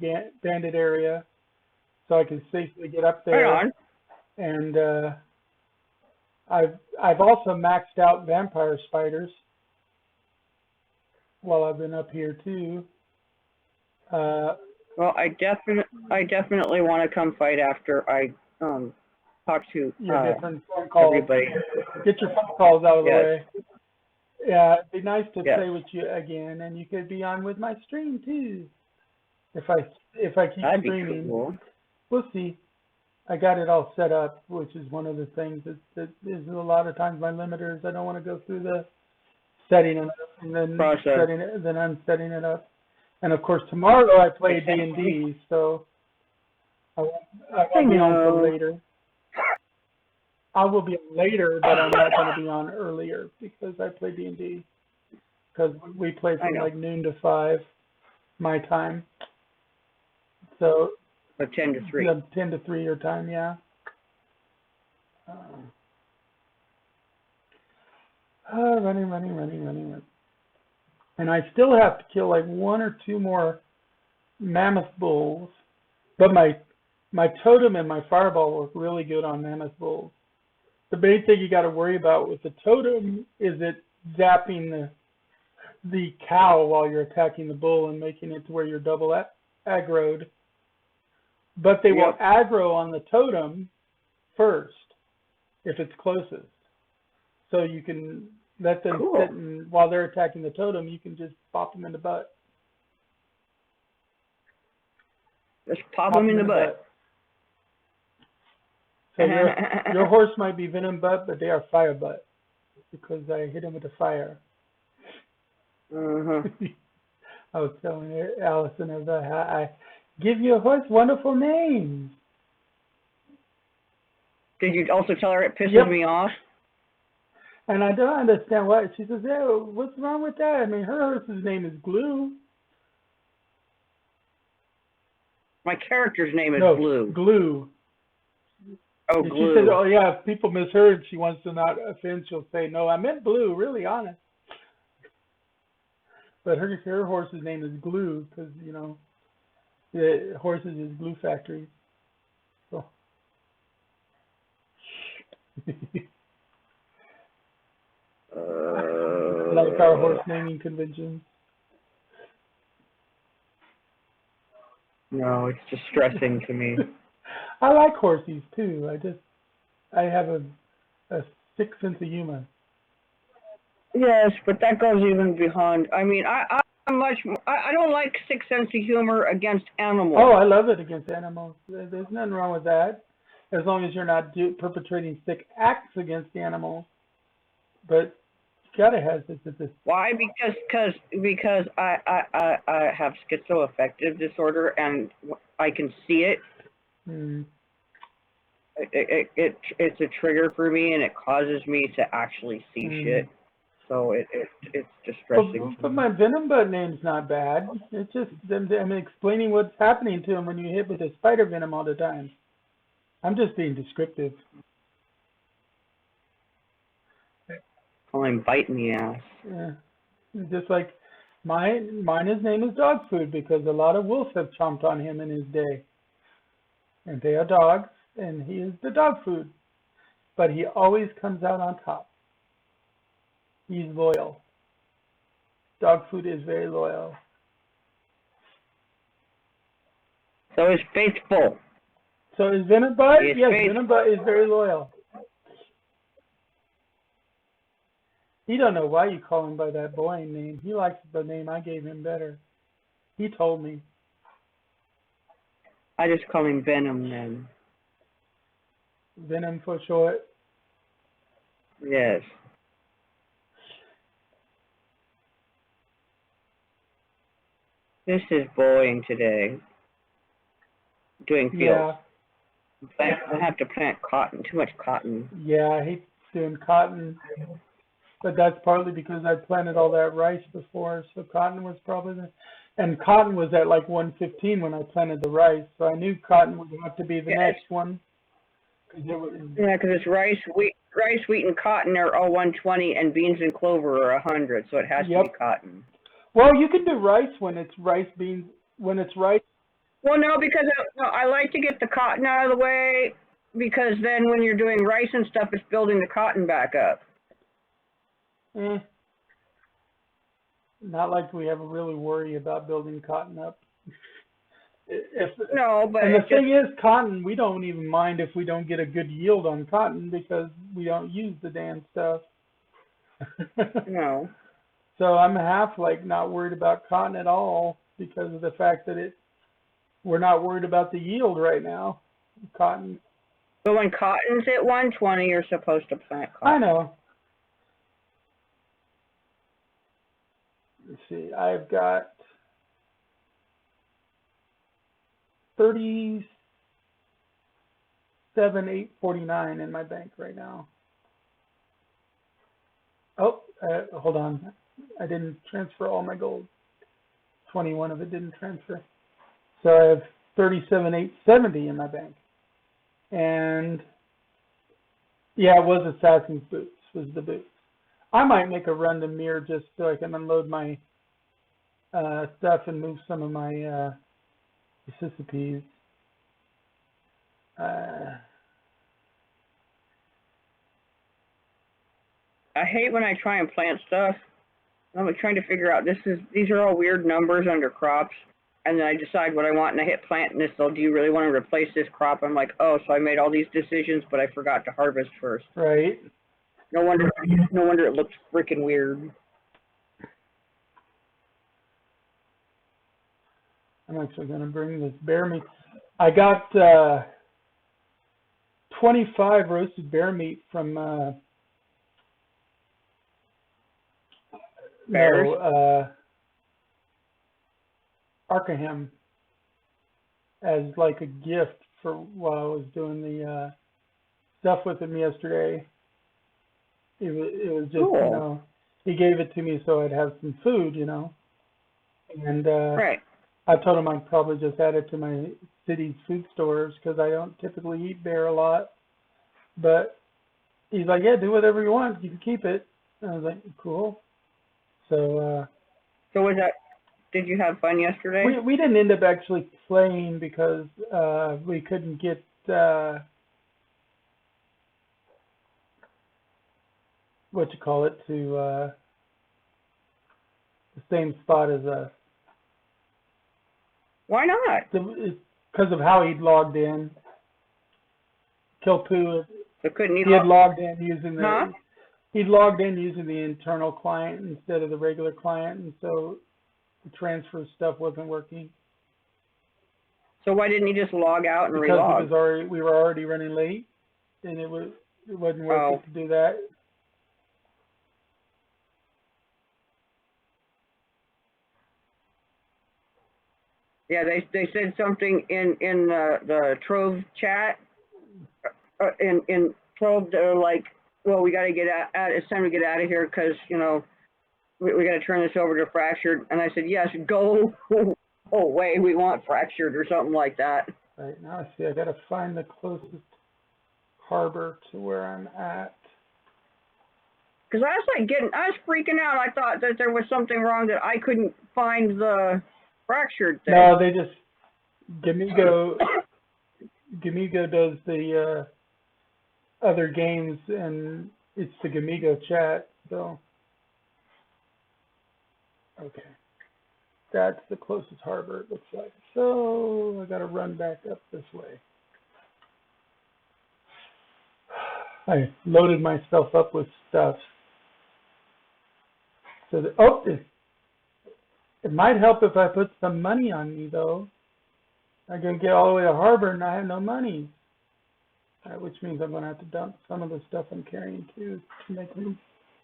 bandit area. So I can safely get up there. Right on. And I've also maxed out vampire spiders while I've been up here too. Well, I definitely want to come fight after I talk to Your different phone calls. everybody. Get your phone calls out of the Yes. way. Yeah, it'd be nice to Yes. play with you again, and you could be on with my stream too. If I keep That'd be streaming, cool. we'll see. I got it all set up, which is one of the things that is a lot of times my limiters. I don't want to go through the setting it up and then Process. then unsetting it up. And of course, tomorrow I play D&D, so I won't be on till later. I will be on later, but I'm not going to be on earlier because I play D&D. Because we play from like noon to 5 my time. So. So 10 to 3. 10 to 3 your time, yeah. Running. And I still have to kill like 1 or 2 more mammoth bulls. But my totem and my fireball work really good on mammoth bulls. The main thing you got to worry about with the totem is it zapping the cow while you're attacking the bull and making it to where you're double aggroed. But they will aggro on the totem first if it's closest. So you can let them sit, and while they're attacking the totem, you can just pop them in the butt. Just pop them in the butt. So your horse might be venom butt, but they are fire butt because I hit him with the fire. I was telling Allison about how I give your horse wonderful names. Did you also tell her it pisses me off? And I don't understand why. She says, "Yeah, what's wrong with that? I mean, her horse's name is Glue." My character's name is Glue. Glue. Oh, Glue. She says, "Oh yeah, if people misheard, she wants to not offend. She'll say, no, I meant Blue. Really honest." But her horse's name is Glue because the horses is glue factory. So. Like our horse naming convention. No, it's distressing to me. I like horses too. I have a sick sense of humor. Yes, but that goes even beyond. I mean, I don't like sick sense of humor against animals. Oh, I love it against animals. There's nothing wrong with that, as long as you're not perpetrating sick acts against the animals. But you gotta have this. Why? Because I have schizoaffective disorder and I can see it. It's a trigger for me and it causes me to actually see shit. So it's distressing. But my venom butt name's not bad. It's just I'm explaining what's happening to him when you hit with the spider venom all the time. I'm just being descriptive. Call him bite in the ass. Yeah, just like his name is Dog Food because a lot of wolves have chomped on him in his day, and they are dogs, and he is the dog food. But he always comes out on top. He's loyal. Dog Food is very loyal. So is faithful. So is Venom Butt? Yes, Venom Butt is very loyal. He don't know why you call him by that boring name. He likes the name I gave him better. He told me. I just call him Venom then. Venom for short? Yes. This is boring today. Doing fields. Yeah. I have to plant cotton, too much cotton. Yeah, I hate doing cotton. But that's partly because I planted all that rice before, so cotton was probably and cotton was at like 115 when I planted the rice, so I knew cotton would have to be the next one. Yeah, because it's rice, wheat, and cotton are all 120, and beans and clover are 100, so it has to be cotton. Well, you can do rice when it's rice, beans, when it's rice. Well, no, because I like to get the cotton out of the way, because then when you're doing rice and stuff, it's building the cotton back up. Not like we have to really worry about building cotton up. No, but and the thing is, cotton, we don't even mind if we don't get a good yield on cotton because we don't use the damn stuff. No. So I'm half like not worried about cotton at all because of the fact that we're not worried about the yield right now. Cotton. So when cotton's at 120, you're supposed to plant cotton. I know. Let's see, I've got 37,849 in my bank right now. Oh, hold on. I didn't transfer all my gold. 21 of it didn't transfer. So I have 37,870 in my bank. And yeah, it was Assassin's Boots, was the boots. I might make a run to Mirror just so I can unload my stuff and move some of my Mississippi's. I hate when I try and plant stuff. I'm like trying to figure out these are all weird numbers under crops, and then I decide what I want, and I hit plant, and so do you really want to replace this crop? I'm like, oh, so I made all these decisions, but I forgot to harvest first. Right. No wonder it looks freaking weird. I'm actually going to bring this bear meat. I got 25 roasted bear meat from Bears? Arkham as like a gift for while I was doing the stuff with him yesterday. It was just, cool. You know, he gave it to me so I'd have some food, you know. And Right. I told him I'd probably just add it to my city's food stores because I don't typically eat bear a lot. But he's like, yeah, do whatever you want. You can keep it. And I was like, cool. So was that? Did you have fun yesterday? we didn't end up actually playing because we couldn't get what you call it to the same spot as us. Why not? Because of how he'd logged in. Kilpoo, So couldn't he had logged in using the Huh? he'd logged in using the internal client instead of the regular client, and so the transfer stuff wasn't working. So why didn't he just log out and Because relog? we were already running late, and it wasn't worth it to do that. Yeah, they said something in the Trove chat. In Trove, they're like, well, we got to get out. It's time to get out of here because you know we got to turn this over to Fractured. And I said, yes, go away. We want Fractured or something like that. Right now, I see. I got to find the closest harbor to where I'm at. Because I was like I was freaking out. I thought that there was something wrong that I couldn't find the Fractured thing. No, they just Gamigo does the other games, and it's the Gamigo chat. So, okay, that's the closest harbor. It looks like. So I got to run back up this way. I loaded myself up with stuff. So it might help if I put some money on me, though. I'm going to get all the way to harbor and I have no money. Which means I'm going to have to dump some of the stuff I'm carrying, too, to make room.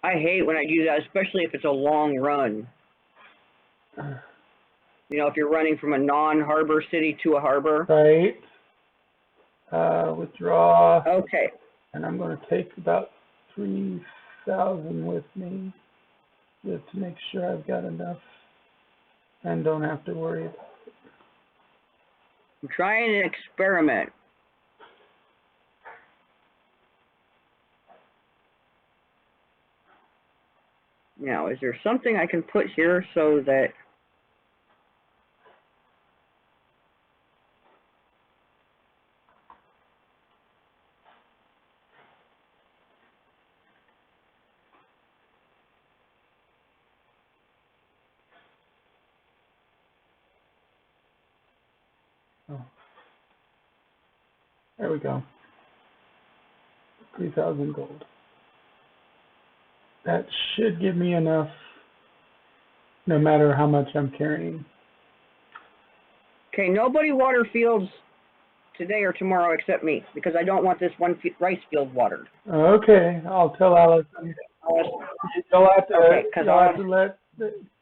I hate when I do that, especially if it's a long run. You know, if you're running from a non-harbor city to a harbor. Right. Withdraw. Okay. And I'm going to take about 3,000 with me just to make sure I've got enough and don't have to worry about it. I'm trying an experiment. Now, is there something I can put here so that There we go. 3,000 gold. That should give me enough, no matter how much I'm carrying. Okay, nobody water fields today or tomorrow except me, because I don't want this one rice field watered. Okay, I'll tell Allison. You'll have to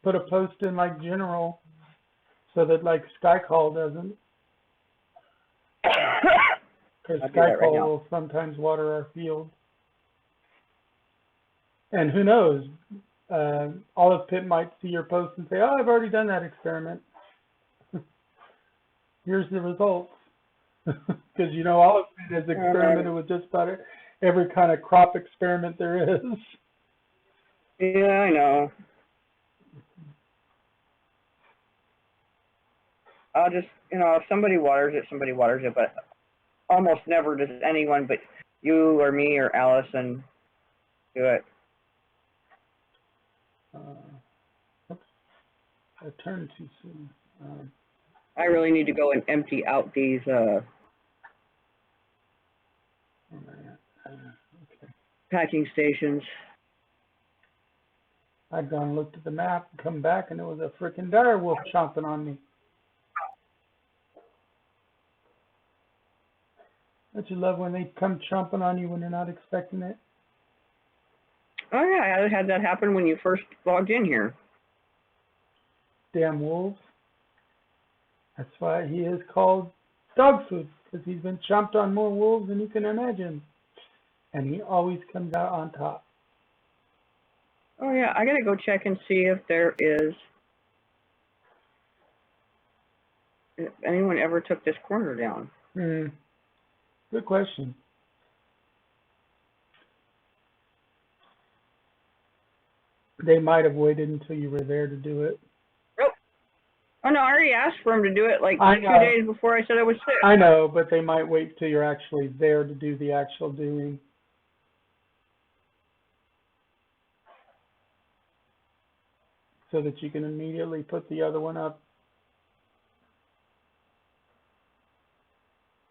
put a post in like general, so that like Skycall doesn't. Because Skycall will sometimes water our field. And who knows, Olive Pit might see your post and say, oh, I've already done that experiment. Here's the results. Because, you know, Olive Pit has experimented with just about every kind of crop experiment there is. Yeah, I know. I'll just, if somebody waters it, somebody waters it, but almost never does anyone but you or me or Allison do it. Oops, I turned too soon. I really need to go and empty out these Where am I at? Okay. packing stations. I'd gone and looked at the map and come back, and it was a freaking dire wolf chomping on me. Don't you love when they come chomping on you when you're not expecting it? Oh yeah, I had that happen when you first logged in here. Damn wolves. That's why he is called dog food, because he's been chomped on more wolves than you can imagine. And he always comes out on top. Oh yeah, I gotta go check and see if if anyone ever took this corner down. Good question. They might have waited until you were there to do it. Oh no, I already asked for him to do it like I 2 know. days before I said I was sick. I know, but they might wait till you're actually there to do the actual doing. So that you can immediately put the other one up,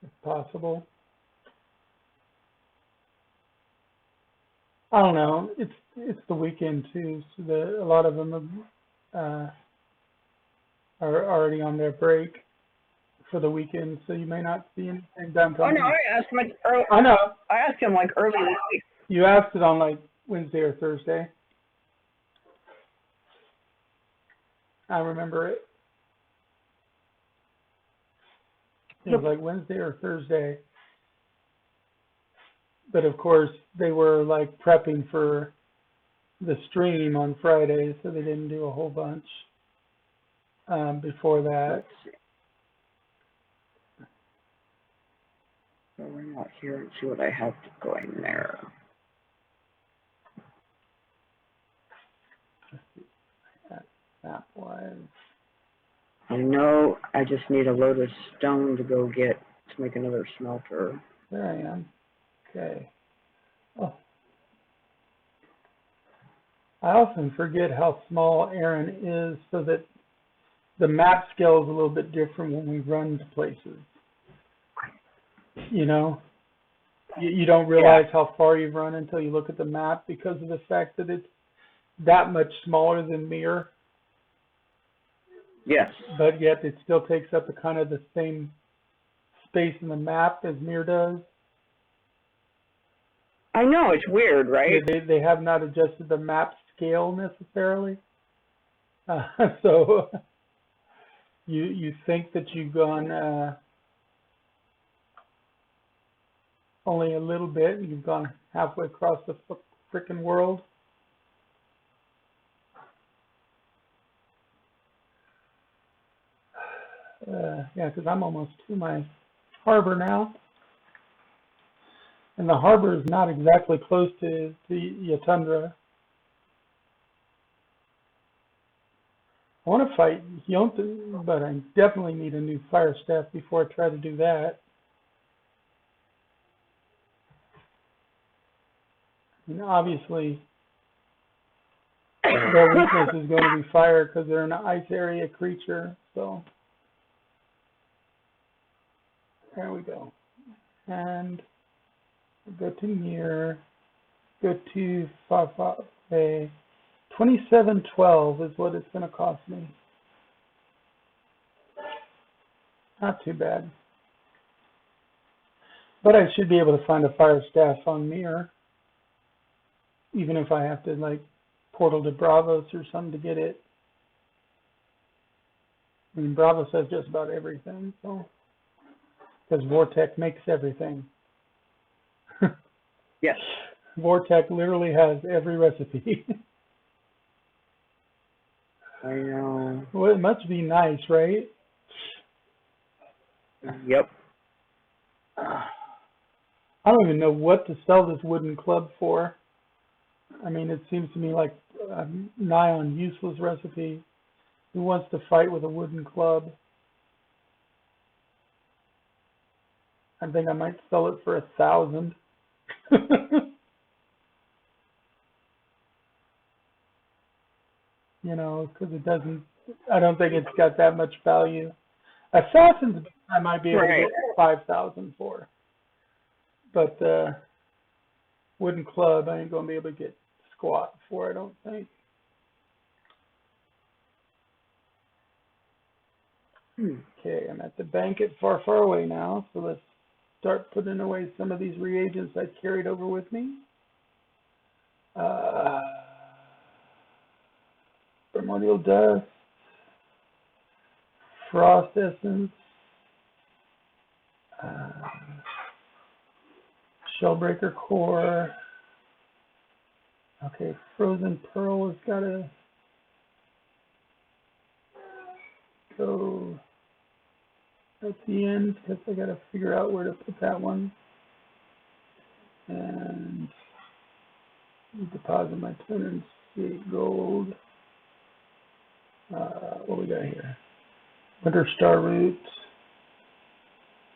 if possible. I don't know. It's the weekend too, so a lot of them are already on their break for the weekend, so you may not see anything done till Oh no, Monday. I asked him early. I know. I asked him like early this week. You asked it on like Wednesday or Thursday. I remember it. It was like Wednesday or Thursday. But of course, they were like prepping for the stream on Friday, so they didn't do a whole bunch before that. Let's see. So we're out here and see what I have going there. Map-wise. I know I just need a load of stone to go get to make another smelter. There I am. Okay. Oh. I often forget how small Aaron is, so that the map scale is a little bit different when we run to places. You know? You don't realize how far you've run until you look at the map, because of the fact that it's that much smaller than Mir. Yes. But yet it still takes up kind of the same space in the map as Mir does. I know, it's weird, right? They have not adjusted the map scale necessarily. So you think that you've gone only a little bit, and you've gone halfway across the frickin' world. Yeah, because I'm almost to my harbor now. And the harbor is not exactly close to Yatundra. I want to fight Yonta, but I definitely need a new fire staff before I try to do that. And obviously, their weakness is going to be fire because they're an ice area creature. So there we go. And go to near, go to 2712 is what it's going to cost me. Not too bad. But I should be able to find a fire staff on Mir, even if I have to like portal to Bravos or something to get it. I mean, Bravos has just about everything, so because Vortec makes everything. Yes. Vortec literally has every recipe. I know. Well, it must be nice, right? Yep. I don't even know what to sell this wooden club for. I mean, it seems to me like a nigh on useless recipe. Who wants to fight with a wooden club? I think I might sell it for 1,000. You know, because it doesn't. I don't think it's got that much value. Assassin's I might be able to get 5,000 for, but wooden club I ain't gonna be able to get squat for. I don't think. Okay, I'm at the bank at Far Far Away now, so let's start putting away some of these reagents I carried over with me. Primordial dust, frost essence, shellbreaker core. Okay, frozen pearl has got to go at the end because I got to figure out where to put that one. And deposit my 268 gold. What we got here? Winter Star Root,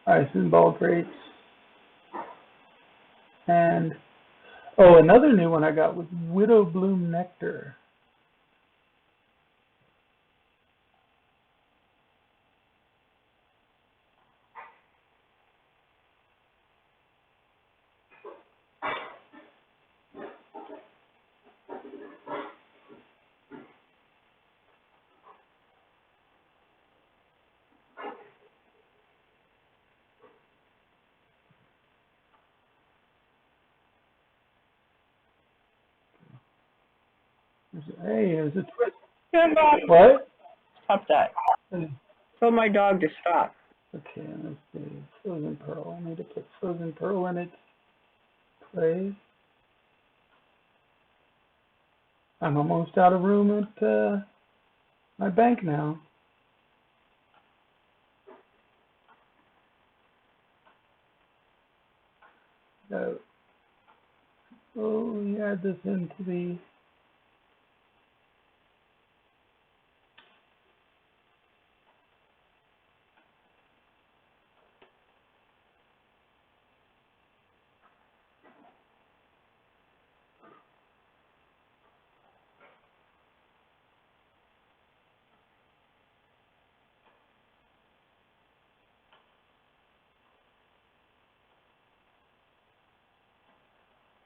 Ice and Ball Grapes, and another new one I got was Widow Bloom Nectar. Hey, there's a twist. Stand by. What? Stop that. Tell my dog to stop. Okay, let's see. Frozen Pearl. I need to put Frozen Pearl in its place. I'm almost out of room at my bank now. We add this into the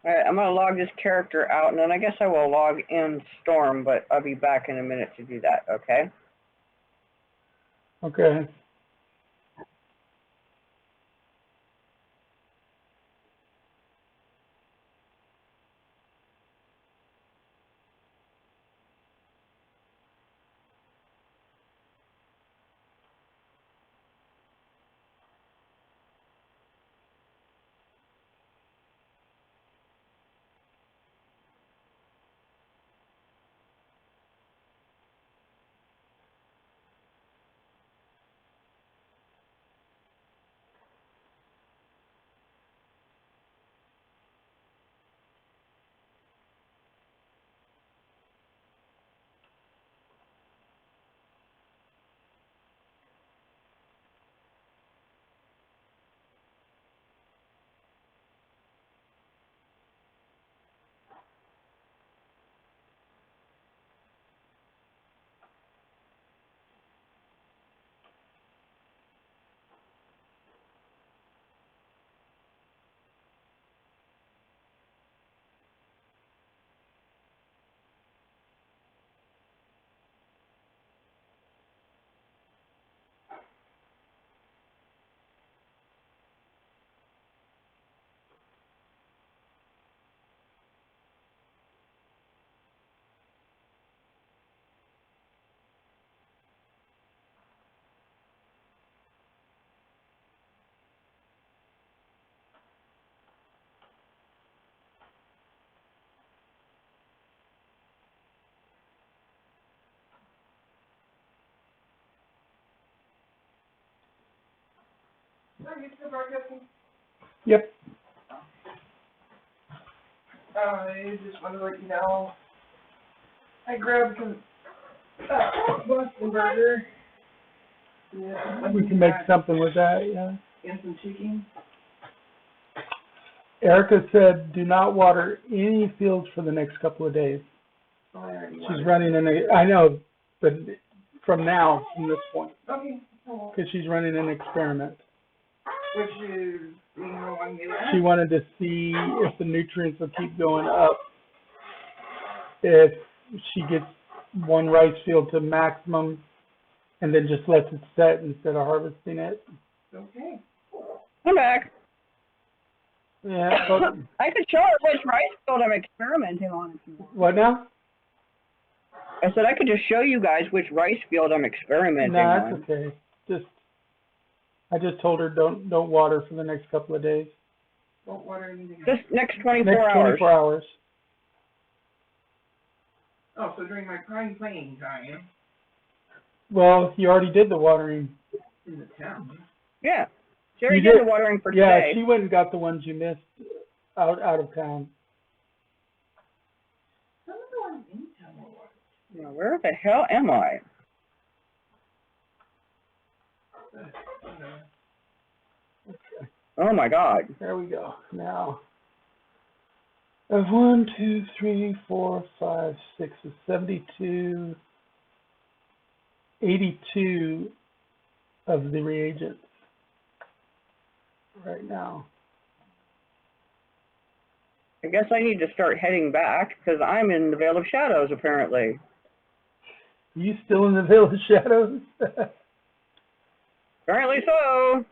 Alright, I'm gonna log this character out, and then I guess I will log in Storm, but I'll be back in a minute to do that, okay? Okay. Yep. I just wanted to let you know, I grabbed some, Boston burger. Yeah, We can make something with that, yeah. and some chicken. Erica said, do not water any fields for the next couple of days. Oh, I already She's watered. running I know, but from this point, Okay, cool. because she's running an experiment. Which is, you know, one you She wanted to see if the nutrients will keep going up if she gets one rice field to maximum and then just lets it set instead of harvesting it. Okay. I'm back. Yeah, but I could show her which rice field I'm experimenting on if you want. what now? I said I could just show you guys which rice field I'm experimenting No, on. that's okay. I just told her don't water for the next couple of days. Don't water anything else. Just next 24 Next hours. 24 hours. Oh, so during my prime playing time Well, you already did the watering. in the town. Yeah. She already You did did? the watering for Yeah, today. she went and got the ones you missed out of town. Some of the ones in town were watered. Now, where the hell am I? Oh my God. There we go. Now, of 1, 2, 3, 4, 5, 6, 72, 82 of the reagents right now. I guess I need to start heading back because I'm in the Vale of Shadows apparently. You still in the Vale of Shadows? Apparently so.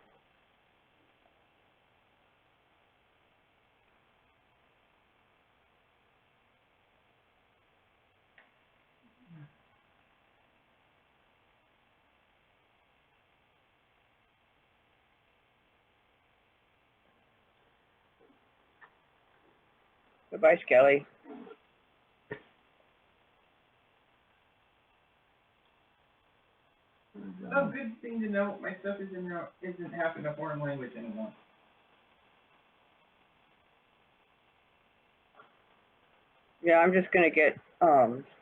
Goodbye, Skelly. Oh, good thing to note, my stuff isn't half in a foreign language anymore. Yeah, I'm just gonna get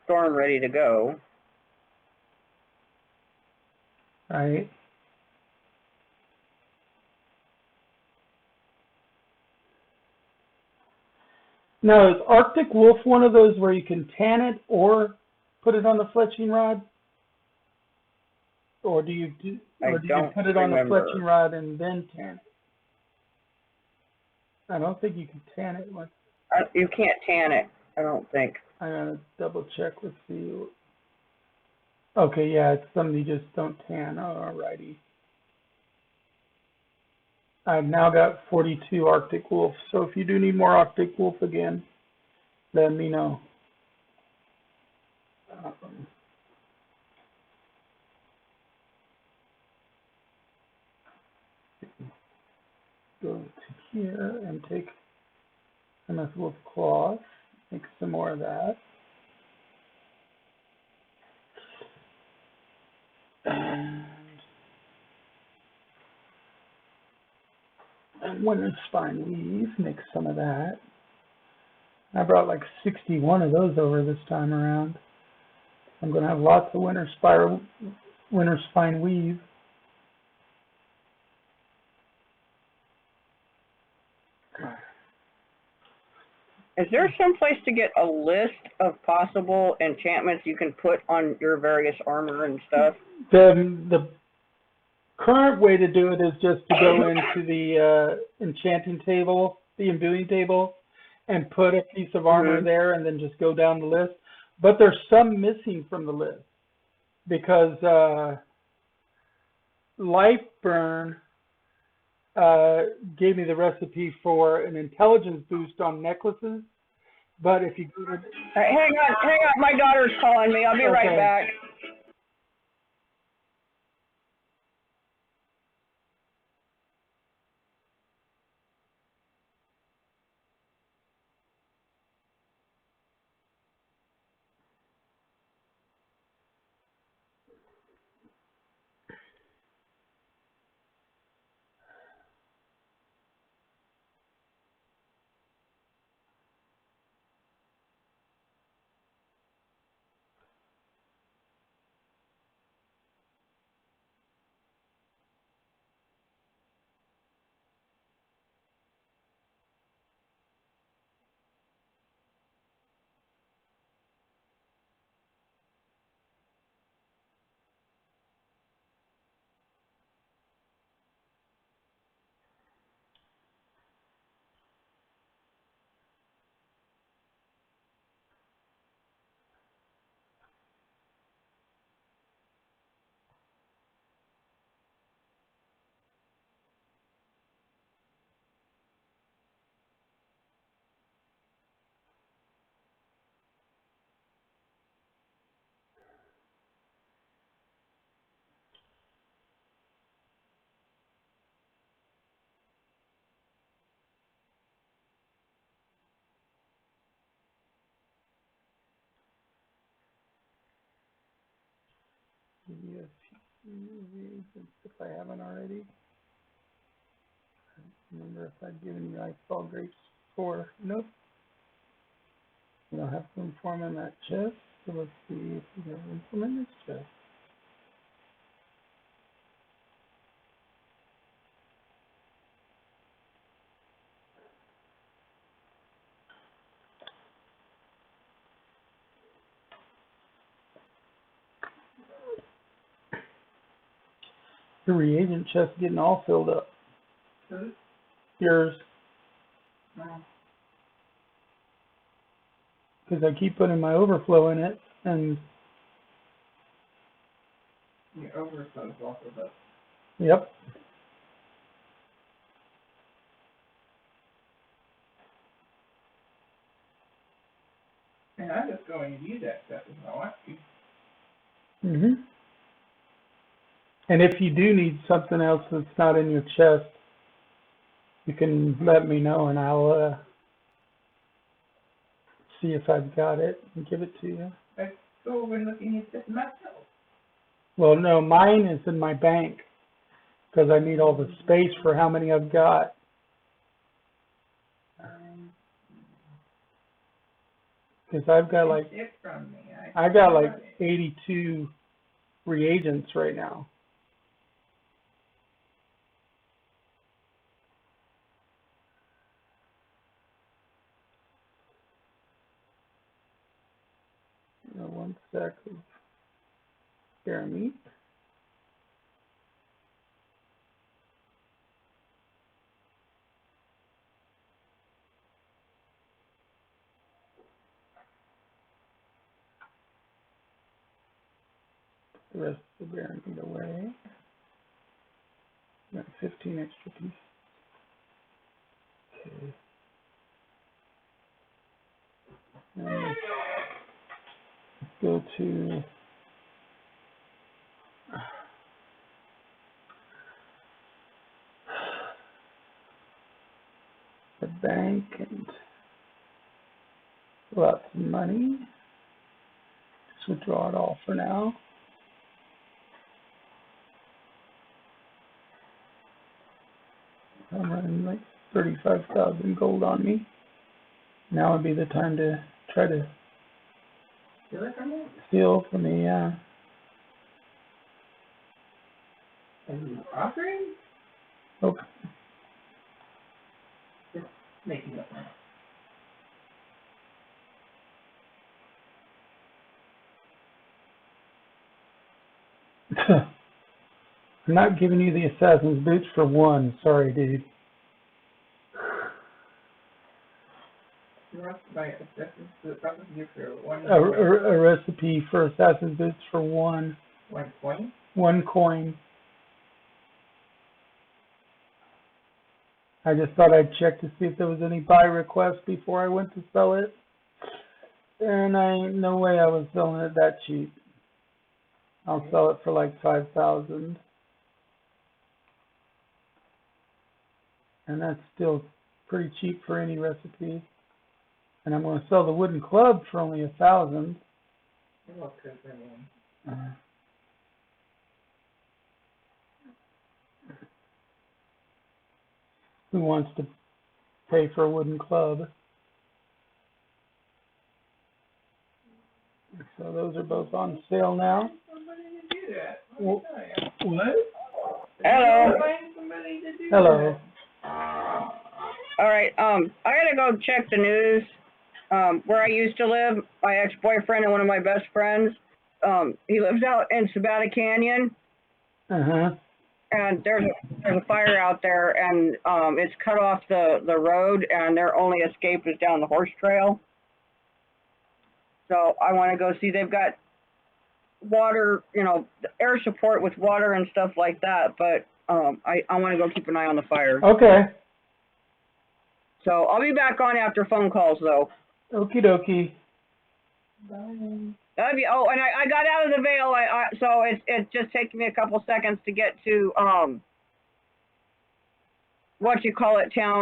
Storm ready to go. Right. Now, is Arctic Wolf one of those where you can tan it or put it on the fletching rod? Or do you don't put it on the remember. fletching rod and then tan it? I don't think you can tan it. You can't tan it, I don't think. I'm gonna double check. Let's see. Okay, yeah, it's something you just don't tan. Alrighty. I've now got 42 Arctic Wolf, so if you do need more Arctic Wolf again, let me know. Go to here and take MS Wolf cloth, make some more of that. And winter spine weave, make some of that. I brought like 61 of those over this time around. I'm going to have lots of winter spine weave. Is there some place to get a list of possible enchantments you can put on your various armor and stuff? The current way to do it is just to go into the enchanting table, the imbuing table, and put a piece of armor there and then just go down the list. But there's some missing from the list because Lifeburn gave me the recipe for an intelligence boost on necklaces. But if you go to... Hang on, my daughter's calling me. I'll be right back. Yes, if I haven't already. I don't remember if I'd given you ice ball grapes before. Nope. We don't have room for them in that chest. So let's see if we have room for them in this chest. The reagent chest getting all filled up. Who's? Yours. No. Because I keep putting my overflow in it, and Your overflow's off of it. yep. And I'm just going to use that stuff if I want to. Mhm. And if you do need something else that's not in your chest, you can let me know, and I'll see if I've got it and give it to you. Let's go over and look in your stuff myself. Well, no, mine is in my bank because I need all the space for how many I've got. Because I've got like It from me. I got like 82 reagents right now. One sec of bear meat. The rest of the bear meat away. Got 15 extra pieces. Okay. And let's go to the bank and pull out some money. Just withdraw it all for now. I'm running like 35,000 gold on me. Now would be the time to try to Steal it from you? steal from me, yeah. Are you offering? Nope. Just making it now. I'm not giving you the assassin's boots for one. Sorry, dude. You want to buy a second gift for one A recipe for assassin's boots for one coin? one coin. I just thought I'd check to see if there was any buy request before I went to sell it. And no way I was selling it that cheap. I'll sell it for like 5,000. And that's still pretty cheap for any recipe. And I'm going to sell the wooden club for only 1,000. Who wants to pay for a wooden club? So those are both on sale now. Somebody to do that. Well, what? Hello. Find somebody to do Hello. that. All right. I gotta go check the news. Where I used to live, my ex-boyfriend and one of my best friends, he lives out in Sabata Canyon, Uh-huh. and there's a fire out there, and it's cut off the road, and their only escape is down the horse trail. So I want to go see. They've got water, air support with water and stuff like that, but I want to go keep an eye on the fire. Okay. So I'll be back on after phone calls, though. Okie dokie. Bye. That'd be, oh, and I got out of the Vale, so it's just taking me a couple seconds to get to town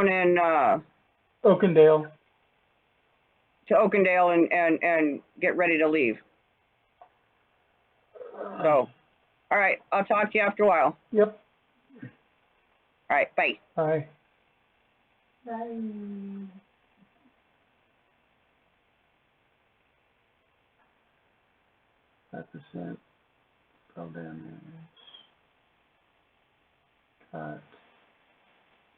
in Oakendale. to Oakendale and get ready to leave. So All right, I'll talk to you after a while. Yep. All right, bye. Bye. Bye. 5%. Fell damage. Cut.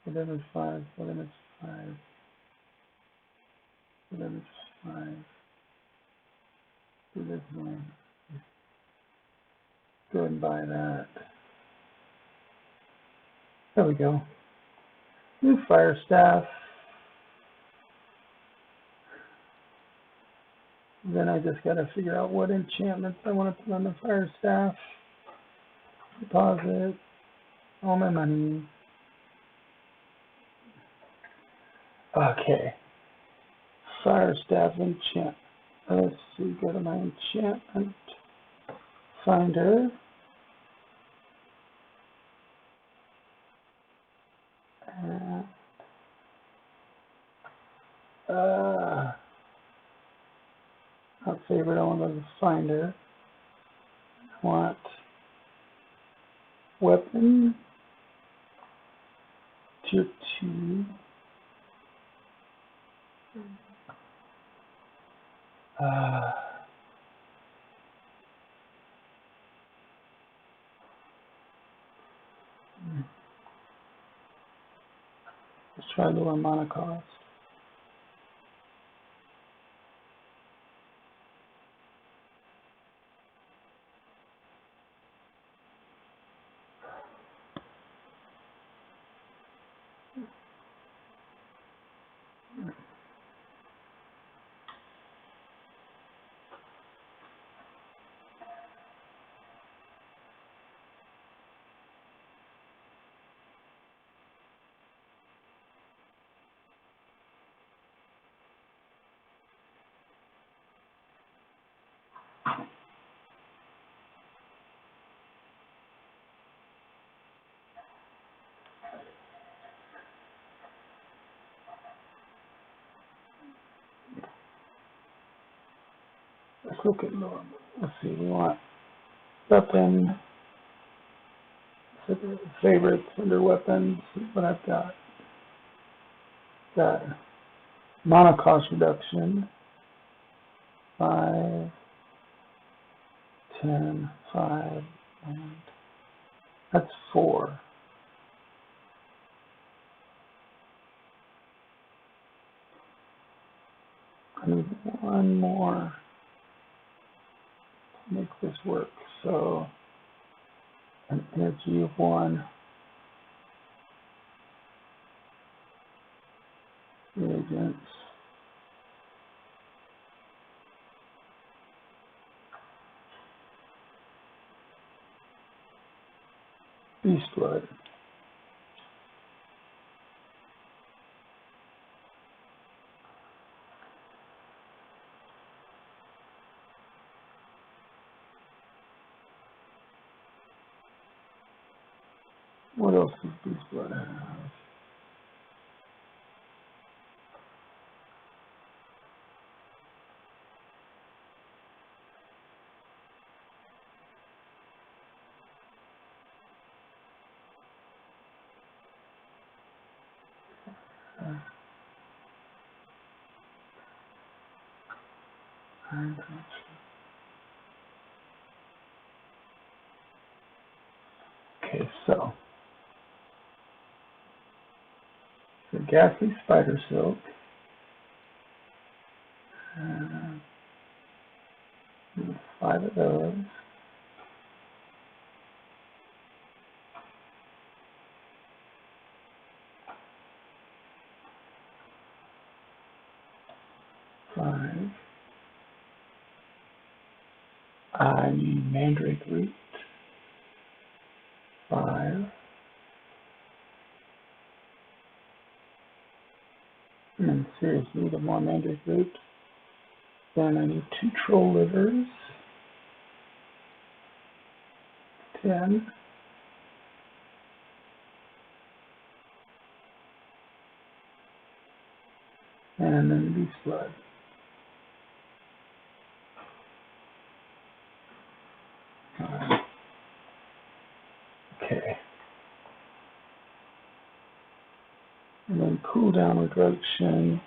Full damage 5. Full damage 5. Full damage 5. Do this one. Go ahead and buy that. There we go. New fire staff. Then I just gotta figure out what enchantments I want to put on the fire staff. Deposit all my money. Okay. Fire staff enchant. Let's see, go to my enchantment finder. Not favorite, I want the finder. I want weapon, tier 2. Let's try lower mana cost. Let's look at lower. Let's see, we want weapon, favorites under weapons, what I've got. Got mana cost reduction, 5, 10, 5, and that's 4. I need one more to make this work. So an energy of 1. Reagents. Beast blood. What else does beast blood have? Okay, so the ghastly spider silk. 5 of those. Five. I need mandrake root. 5. And seriously, need more mandrake root. Then I need 2 troll livers. 10. And then beast blood. And then cooldown reduction.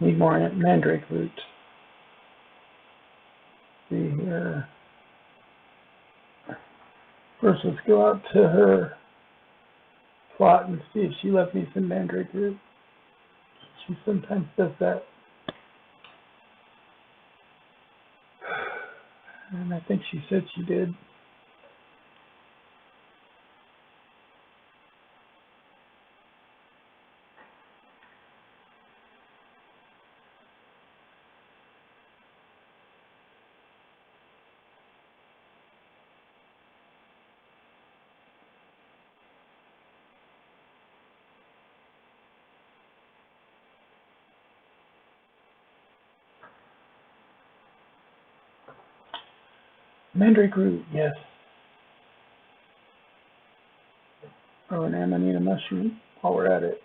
Need more mandrake root. See here. First, let's go out to her plot and see if she left me some mandrake root. She sometimes does that. And I think she said she did. Mandrake root, yes. Oh, an amanita mushroom while we're at it.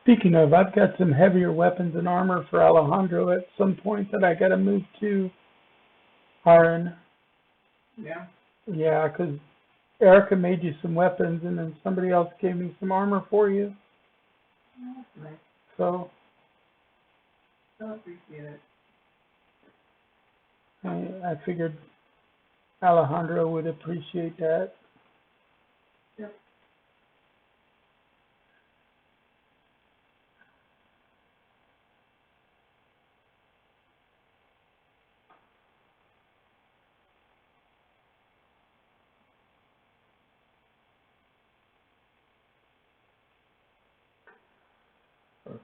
Speaking of, I've got some heavier weapons and armor for Alejandro at some point that I gotta move to Iron. Yeah. Yeah, 'cause Erica made you some weapons and then somebody else gave me some armor for you. Oh, that's nice. So I appreciate it. I figured Alejandro would appreciate that. Yep. Okay.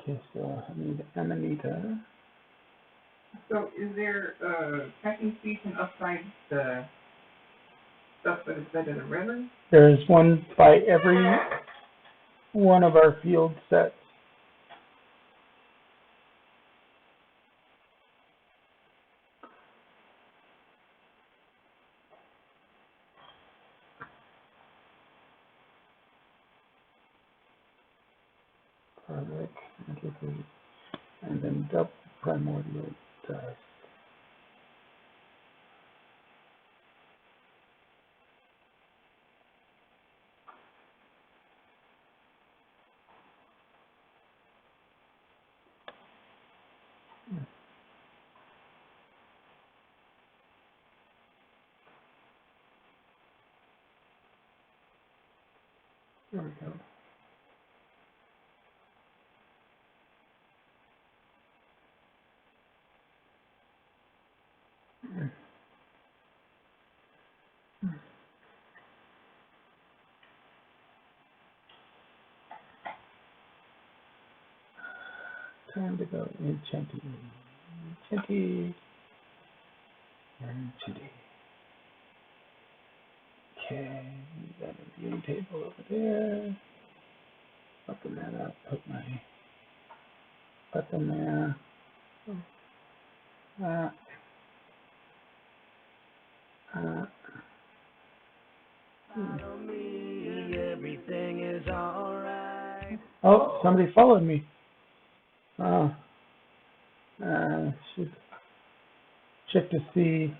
Okay, so I need amanita. So is there a catching station upside the stuff that is said in the river? There's one by every one of our field sets. Garlic, and then double primordial dust. There we go. Time to go enchanting. Enchanting. Enchanting. Okay, got a viewing table over there. Open that up, put my button there. Uh, uh, Everything is alright. oh, somebody followed me. Should check to see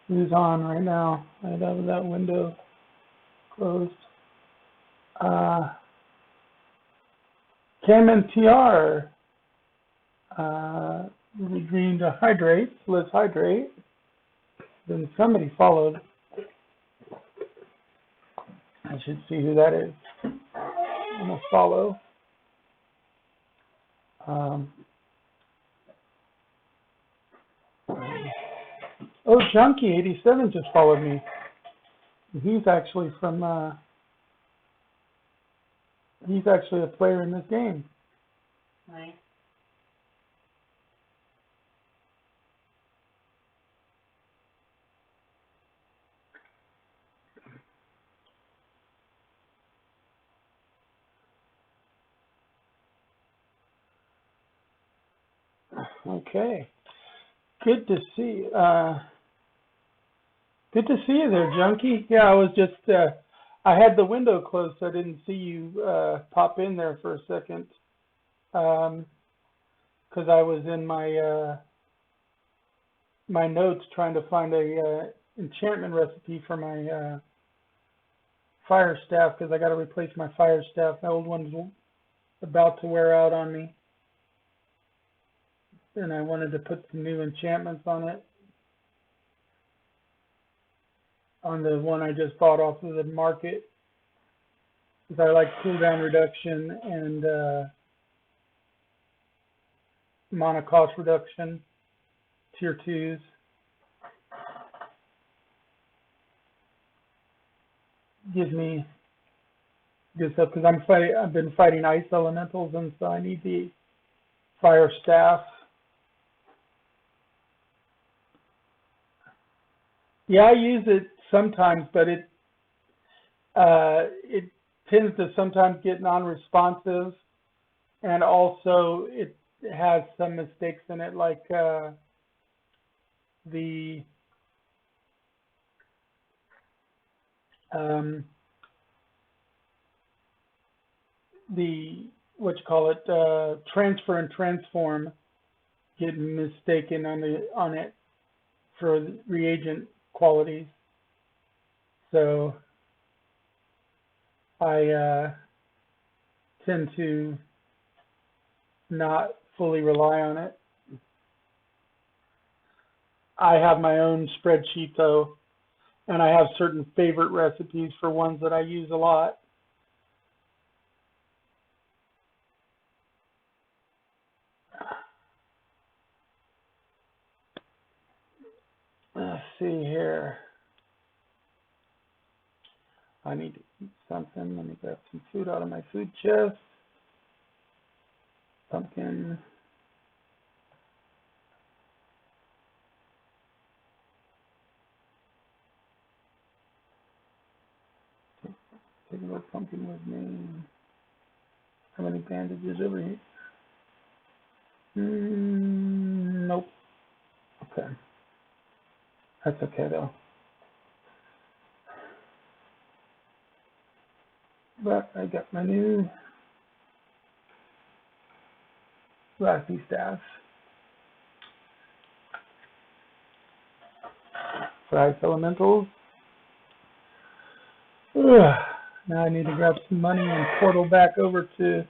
who's on right now. I have that window closed. Cam and TR. We agreeing to hydrate. So let's hydrate. Then somebody followed. I should see who that is. I'm gonna follow. Oh, Junkie87 just followed me. He's actually from, he's actually a player in this game. Right. Okay. Good to see. Good to see you there, Junkie. Yeah, I was just. I had the window closed, so I didn't see you pop in there for a second. Because I was in my my notes trying to find a enchantment recipe for my fire staff, because I got to replace my fire staff. My old one's about to wear out on me, and I wanted to put some new enchantments on it. On the one I just bought off of the market, because I like cooldown reduction and mana cost reduction, tier 2s. Gives me good stuff, because I've been fighting ice elementals, and so I need the fire staff. Yeah, I use it sometimes, but it tends to sometimes get non-responsive, and also it has some mistakes in it, like the what you call it, transfer and transform get mistaken on it for the reagent qualities. So I tend to not fully rely on it. I have my own spreadsheet though, and I have certain favorite recipes for ones that I use a lot. Let's see here. I need to eat something. Let me grab some food out of my food chest. Pumpkin. Take a little pumpkin with me. How many bandages over here? Nope. Okay. That's okay though. But I got my new glassy staff. For ice elementals. Ugh. Now I need to grab some money and portal back over to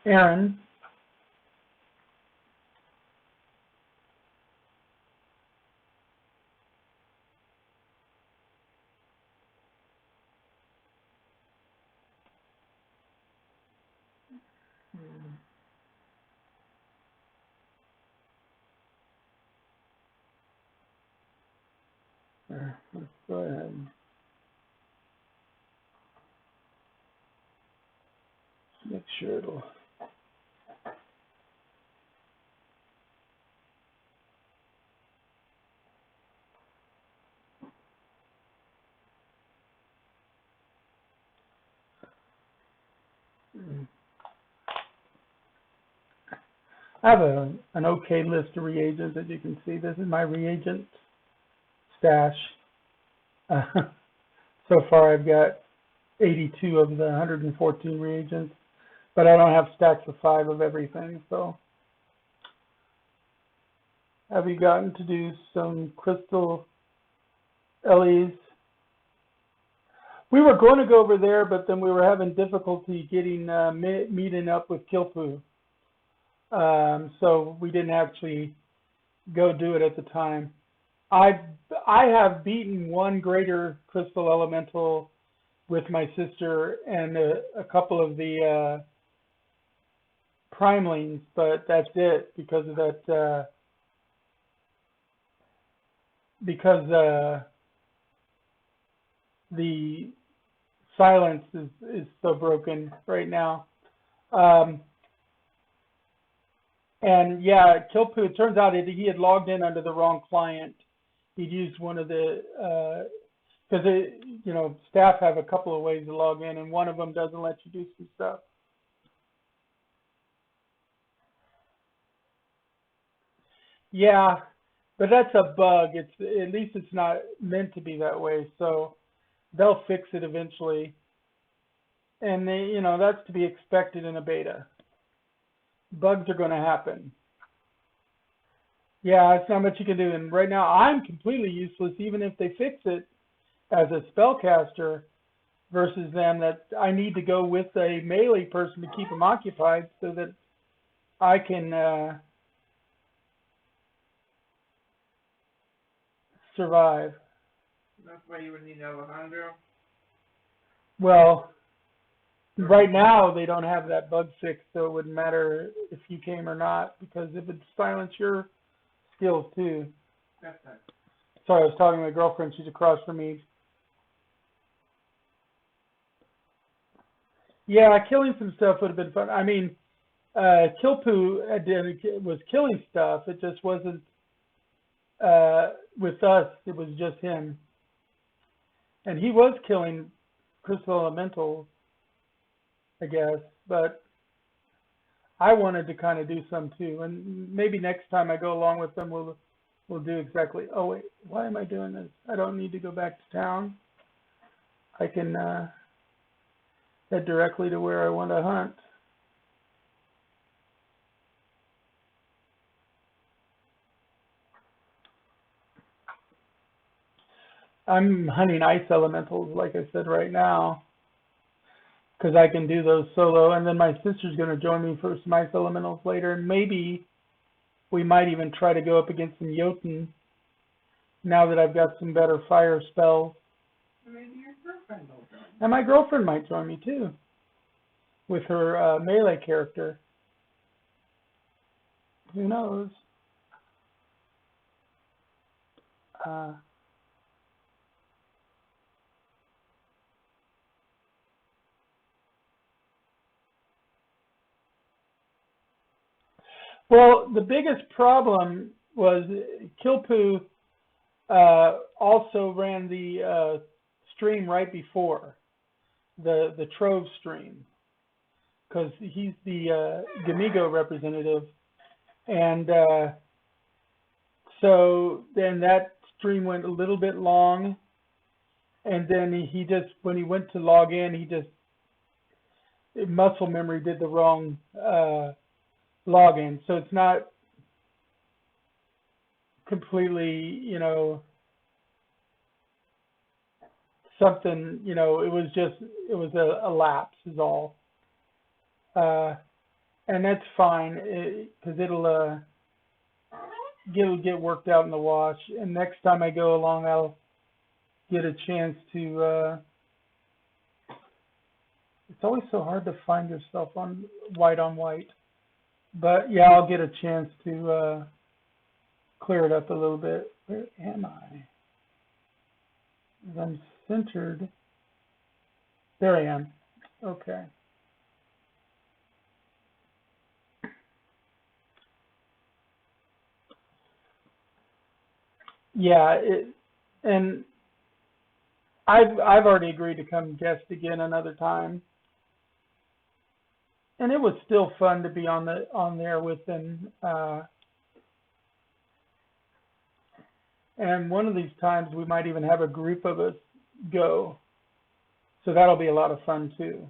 Aaron. Let's go ahead. Make sure it'll. I have an okay list of reagents, as you can see. This is my reagent stash. So far I've got 82 of the 114 reagents, but I don't have stacks of 5 of everything. So have you gotten to do some crystal LEs? We were going to go over there, but then we were having difficulty getting meeting up with Kilpu. So we didn't actually go do it at the time. I have beaten one greater crystal elemental with my sister and a couple of the primelings, but that's it because of that. Because the silence is so broken right now. And yeah, Kilpu, it turns out he had logged in under the wrong client. He'd used one of the, because staff have a couple of ways to log in, and one of them doesn't let you do some stuff. Yeah, but that's a bug. It's at least it's not meant to be that way. So they'll fix it eventually, and that's to be expected in a beta. Bugs are going to happen. Yeah, it's not much you can do. And right now, I'm completely useless, even if they fix it as a spellcaster, versus them that I need to go with a melee person to keep them occupied so that I can survive. That's why you would need Alejandro. Well, right now they don't have that bug fixed, so it wouldn't matter if you came or not, because it would silence your skills too. That's it. Sorry, I was talking to my girlfriend. She's across from me. Yeah, killing some stuff would have been fun. I mean, Kilpoo was killing stuff. It just wasn't with us. It was just him. And he was killing crystal elementals, I guess. But I wanted to kind of do some too. And maybe next time I go along with them, we'll do exactly. Oh, wait, why am I doing this? I don't need to go back to town. I can head directly to where I want to hunt. I'm hunting ice elementals, like I said, right now, because I can do those solo, and then my sister's going to join me for some ice elementals later, and maybe we might even try to go up against some Jotun now that I've got some better fire spells. Maybe your girlfriend will join. And my girlfriend might join me too, with her melee character. Who knows? Well, the biggest problem was Kilpoo also ran the stream right before the Trove stream, because he's the Gamigo representative, and so then that stream went a little bit long, and then he just, when he went to log in, he just, muscle memory did the wrong login, so it's not completely, something, it was a lapse is all. And that's fine, because it'll get worked out in the wash, and next time I go along, I'll get a chance to, it's always so hard to find yourself on white. But yeah, I'll get a chance to clear it up a little bit. Where am I? I'm centered. There I am. Okay. Yeah, and I've already agreed to come guest again another time. And it was still fun to be on there with them. And one of these times we might even have a group of us go. So that'll be a lot of fun too.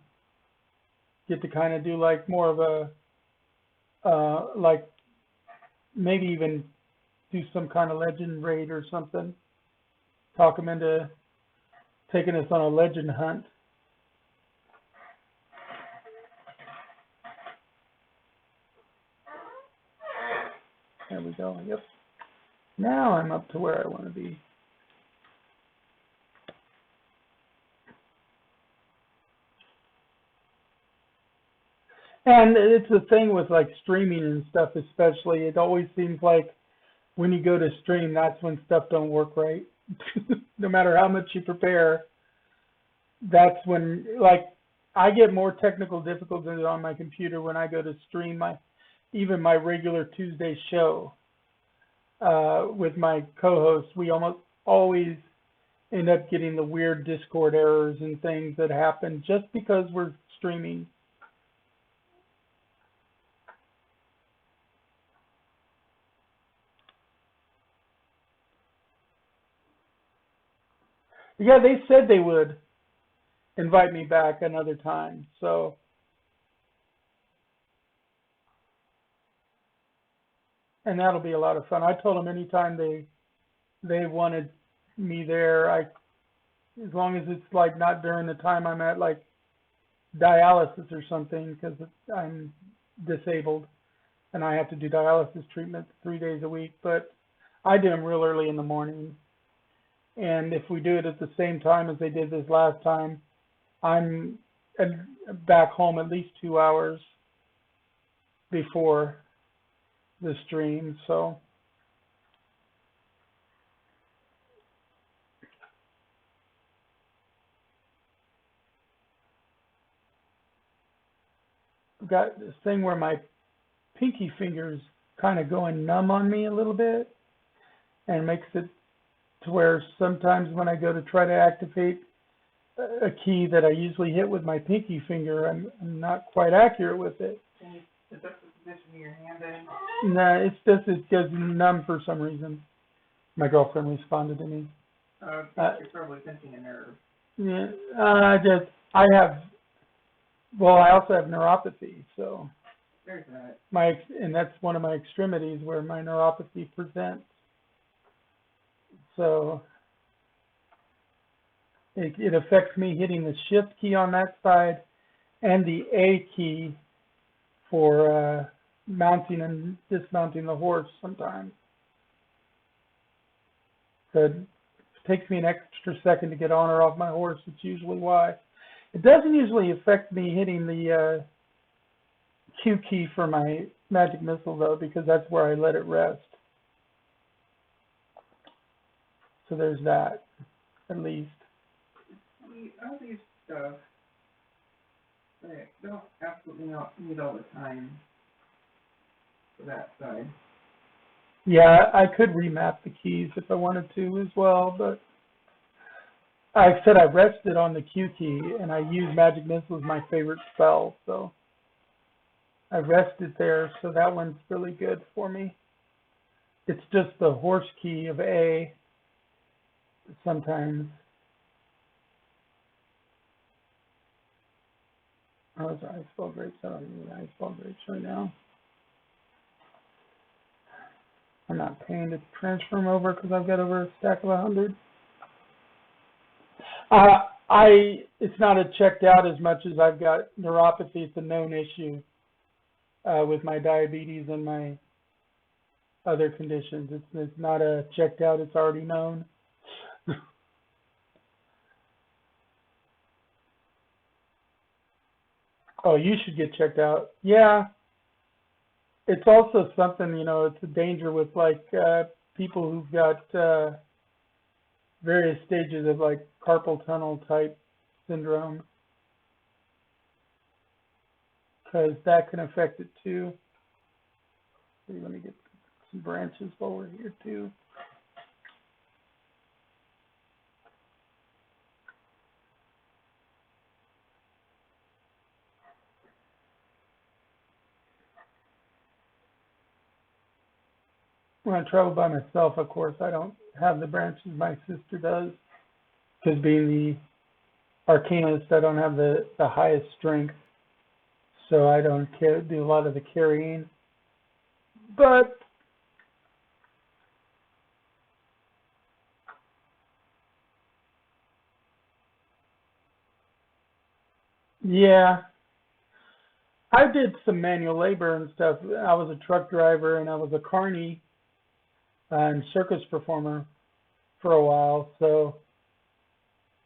Get to kind of do like more of a, like maybe even do some kind of legend raid or something. Talk them into taking us on a legend hunt. There we go. Yep. Now I'm up to where I want to be. And it's the thing with like streaming and stuff, especially. It always seems like when you go to stream, that's when stuff don't work right. No matter how much you prepare, that's when, like, I get more technical difficulties on my computer when I go to stream even my regular Tuesday show with my co-host. We almost always end up getting the weird Discord errors and things that happen just because we're streaming. Yeah, they said they would invite me back another time. So, and that'll be a lot of fun. I told them anytime they wanted me there, as long as it's like not during the time I'm at like dialysis or something, because I'm disabled and I have to do dialysis treatment 3 days a week. But I do them real early in the morning, and if we do it at the same time as they did this last time, I'm back home at least 2 hours before the stream. So I've got this thing where my pinky fingers kind of going numb on me a little bit, and makes it to where sometimes when I go to try to activate a key that I usually hit with my pinky finger, I'm not quite accurate with it. Is that the position of your hand in? No, it's just it goes numb for some reason. My girlfriend responded to me. You're probably thinking a nerve. Yeah, I have. Well, I also have neuropathy, so There's that. and that's one of my extremities where my neuropathy presents. So it affects me hitting the shift key on that side and the A key for mounting and dismounting the horse sometimes. So it takes me an extra second to get on or off my horse. It's usually why. It doesn't usually affect me hitting the Q key for my magic missile, though, because that's where I let it rest. So there's that, at least. All these stuff, they don't absolutely not need all the time for that side. Yeah, I could remap the keys if I wanted to as well, but I said I rested on the Q key, and I use Magic Missile as my favorite spell, so I rested there, so that one's really good for me. It's just the horse key of A sometimes. Oh, it's ice ball grapes. I don't need ice ball grapes right now. I'm not paying to transfer them over because I've got over a stack of 100. It's not a checked out as much as I've got neuropathy. It's a known issue with my diabetes and my other conditions. It's not a checked out. It's already known. Oh, you should get checked out. Yeah. It's also something, it's a danger with like people who've got various stages of like carpal tunnel type syndrome, because that can affect it too. Let me get some branches while we're here too. When I travel by myself, of course, I don't have the branches my sister does, because being the arcanist, I don't have the highest strength, so I don't do a lot of the carrying. But yeah, I did some manual labor and stuff. I was a truck driver and I was a carny and circus performer for a while, so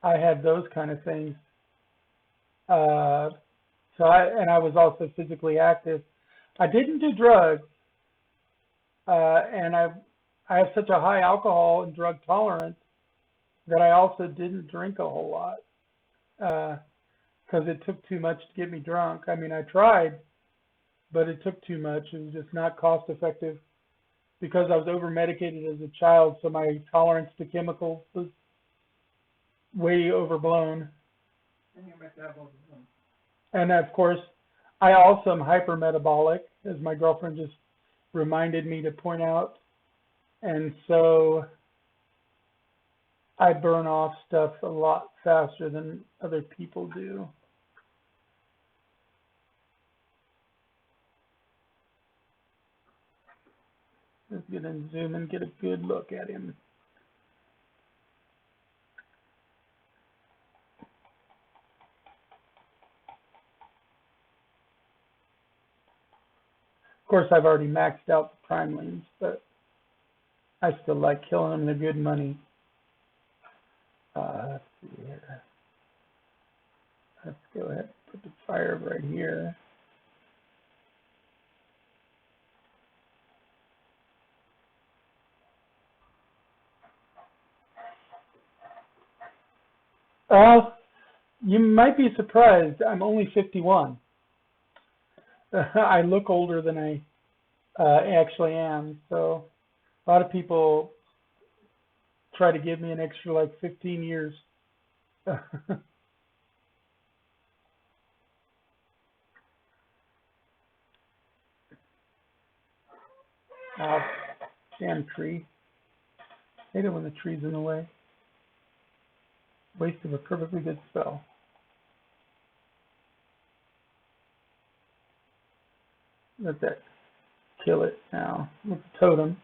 I had those kind of things. I was also physically active. I didn't do drugs, and I have such a high alcohol and drug tolerance that I also didn't drink a whole lot because it took too much to get me drunk. I mean, I tried, but it took too much. It was just not cost effective because I was over medicated as a child, so my tolerance to chemicals was way overblown. And of course, I also am hypermetabolic, as my girlfriend just reminded me to point out. And so I burn off stuff a lot faster than other people do. Let's get in zoom and get a good look at him. Of course, I've already maxed out the primelings, but I still like killing them. They're good money. Let's see here. Let's go ahead and put the fire right here. You might be surprised. I'm only 51. I look older than I actually am. So a lot of people try to give me an extra like 15 years. Damn tree. Hate it when the tree's in the way. Waste of a perfectly good spell. Let that kill it now with the totem.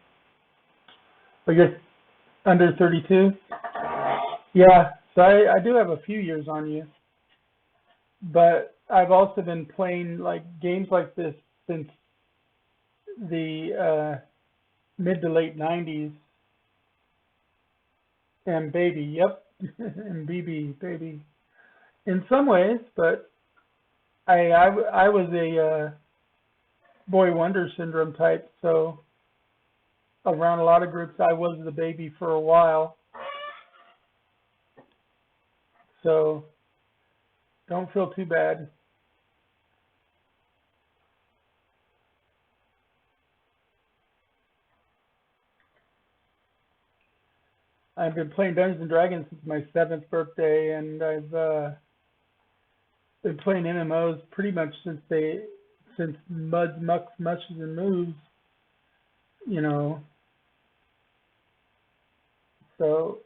Oh, you're under 32? Yeah, so I do have a few years on you. But I've also been playing like games like this since the mid to late 90s. And baby, yep, and BB, baby. In some ways, but I was a boy wonder syndrome type, so around a lot of groups I was the baby for a while. So don't feel too bad. I've been playing Dungeons and Dragons since my 7th birthday, and I've been playing MMOs pretty much since Muds, Mucks, Mushes, and Moves, you know. So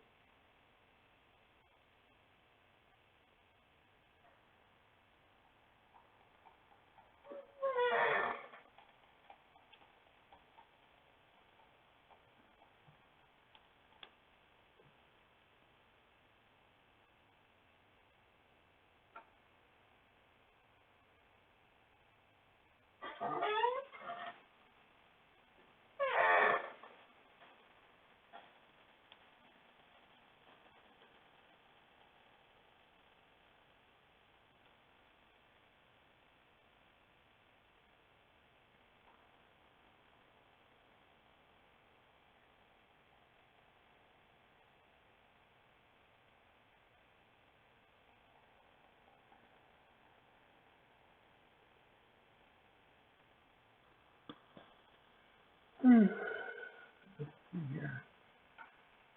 let's see here.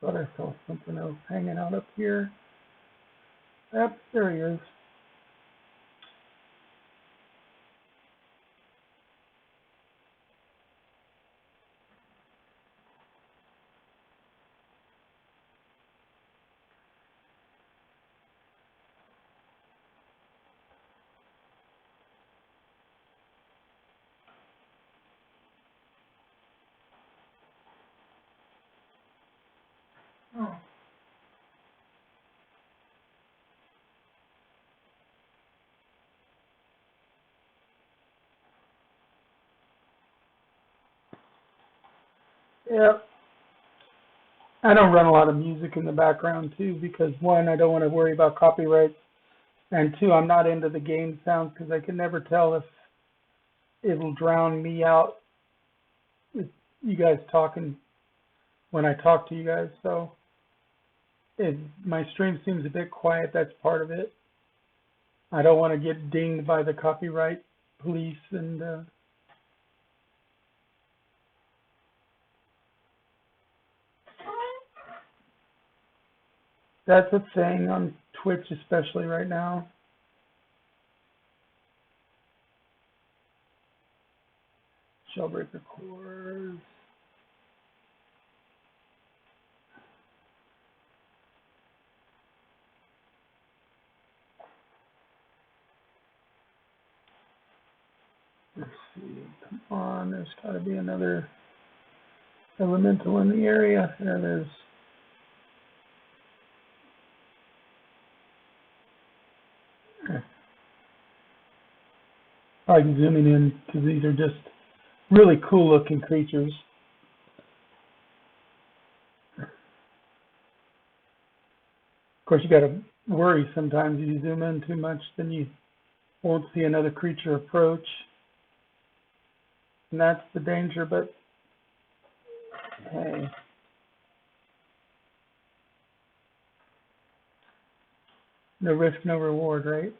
Thought I saw something else hanging out up here. Yep, there he is. Oh. Yep. I don't run a lot of music in the background too because one, I don't want to worry about copyrights, and two, I'm not into the game sounds because I can never tell if it'll drown me out with you guys talking when I talk to you guys. So if my stream seems a bit quiet, that's part of it. I don't want to get dinged by the copyright police, and that's a thing on Twitch, especially right now. Shellbreaker cores. Come on, there's got to be another elemental in the area. There it is. I'm zooming in because these are just really cool looking creatures. Of course, you got to worry sometimes if you zoom in too much, then you won't see another creature approach. And that's the danger, but hey. No risk, no reward, right?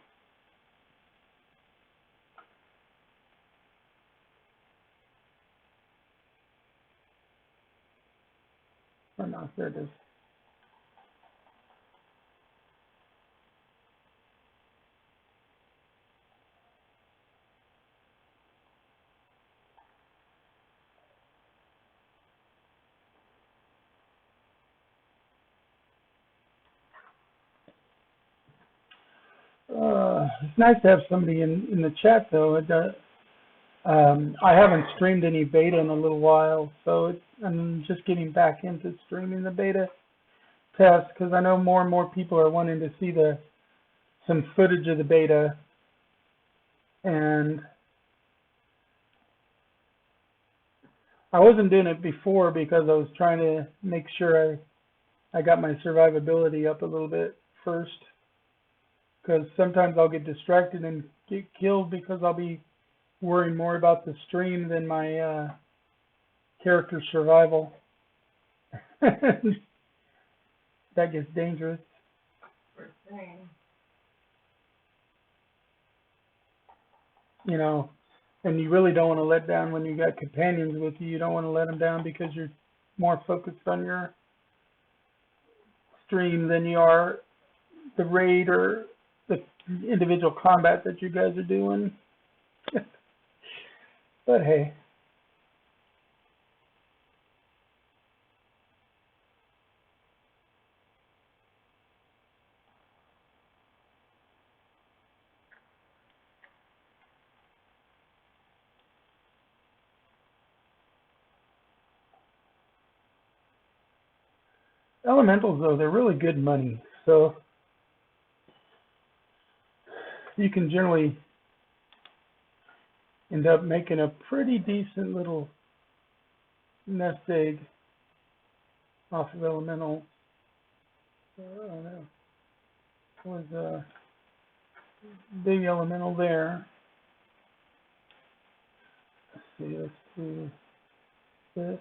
Oh no, there it is. It's nice to have somebody in the chat though. I haven't streamed any beta in a little while, so I'm just getting back into streaming the beta test because I know more and more people are wanting to see some footage of the beta, and I wasn't doing it before because I was trying to make sure I got my survivability up a little bit first, because sometimes I'll get distracted and get killed because I'll be worrying more about the stream than my character survival. That gets dangerous. You know, and you really don't want to let down when you got companions with you. You don't want to let them down because you're more focused on your stream than you are the raid or the individual combat that you guys are doing. But hey. Elementals, though, they're really good money. So you can generally end up making a pretty decent little nest egg off of elemental. Was a big elemental there. Let's see, let's do this.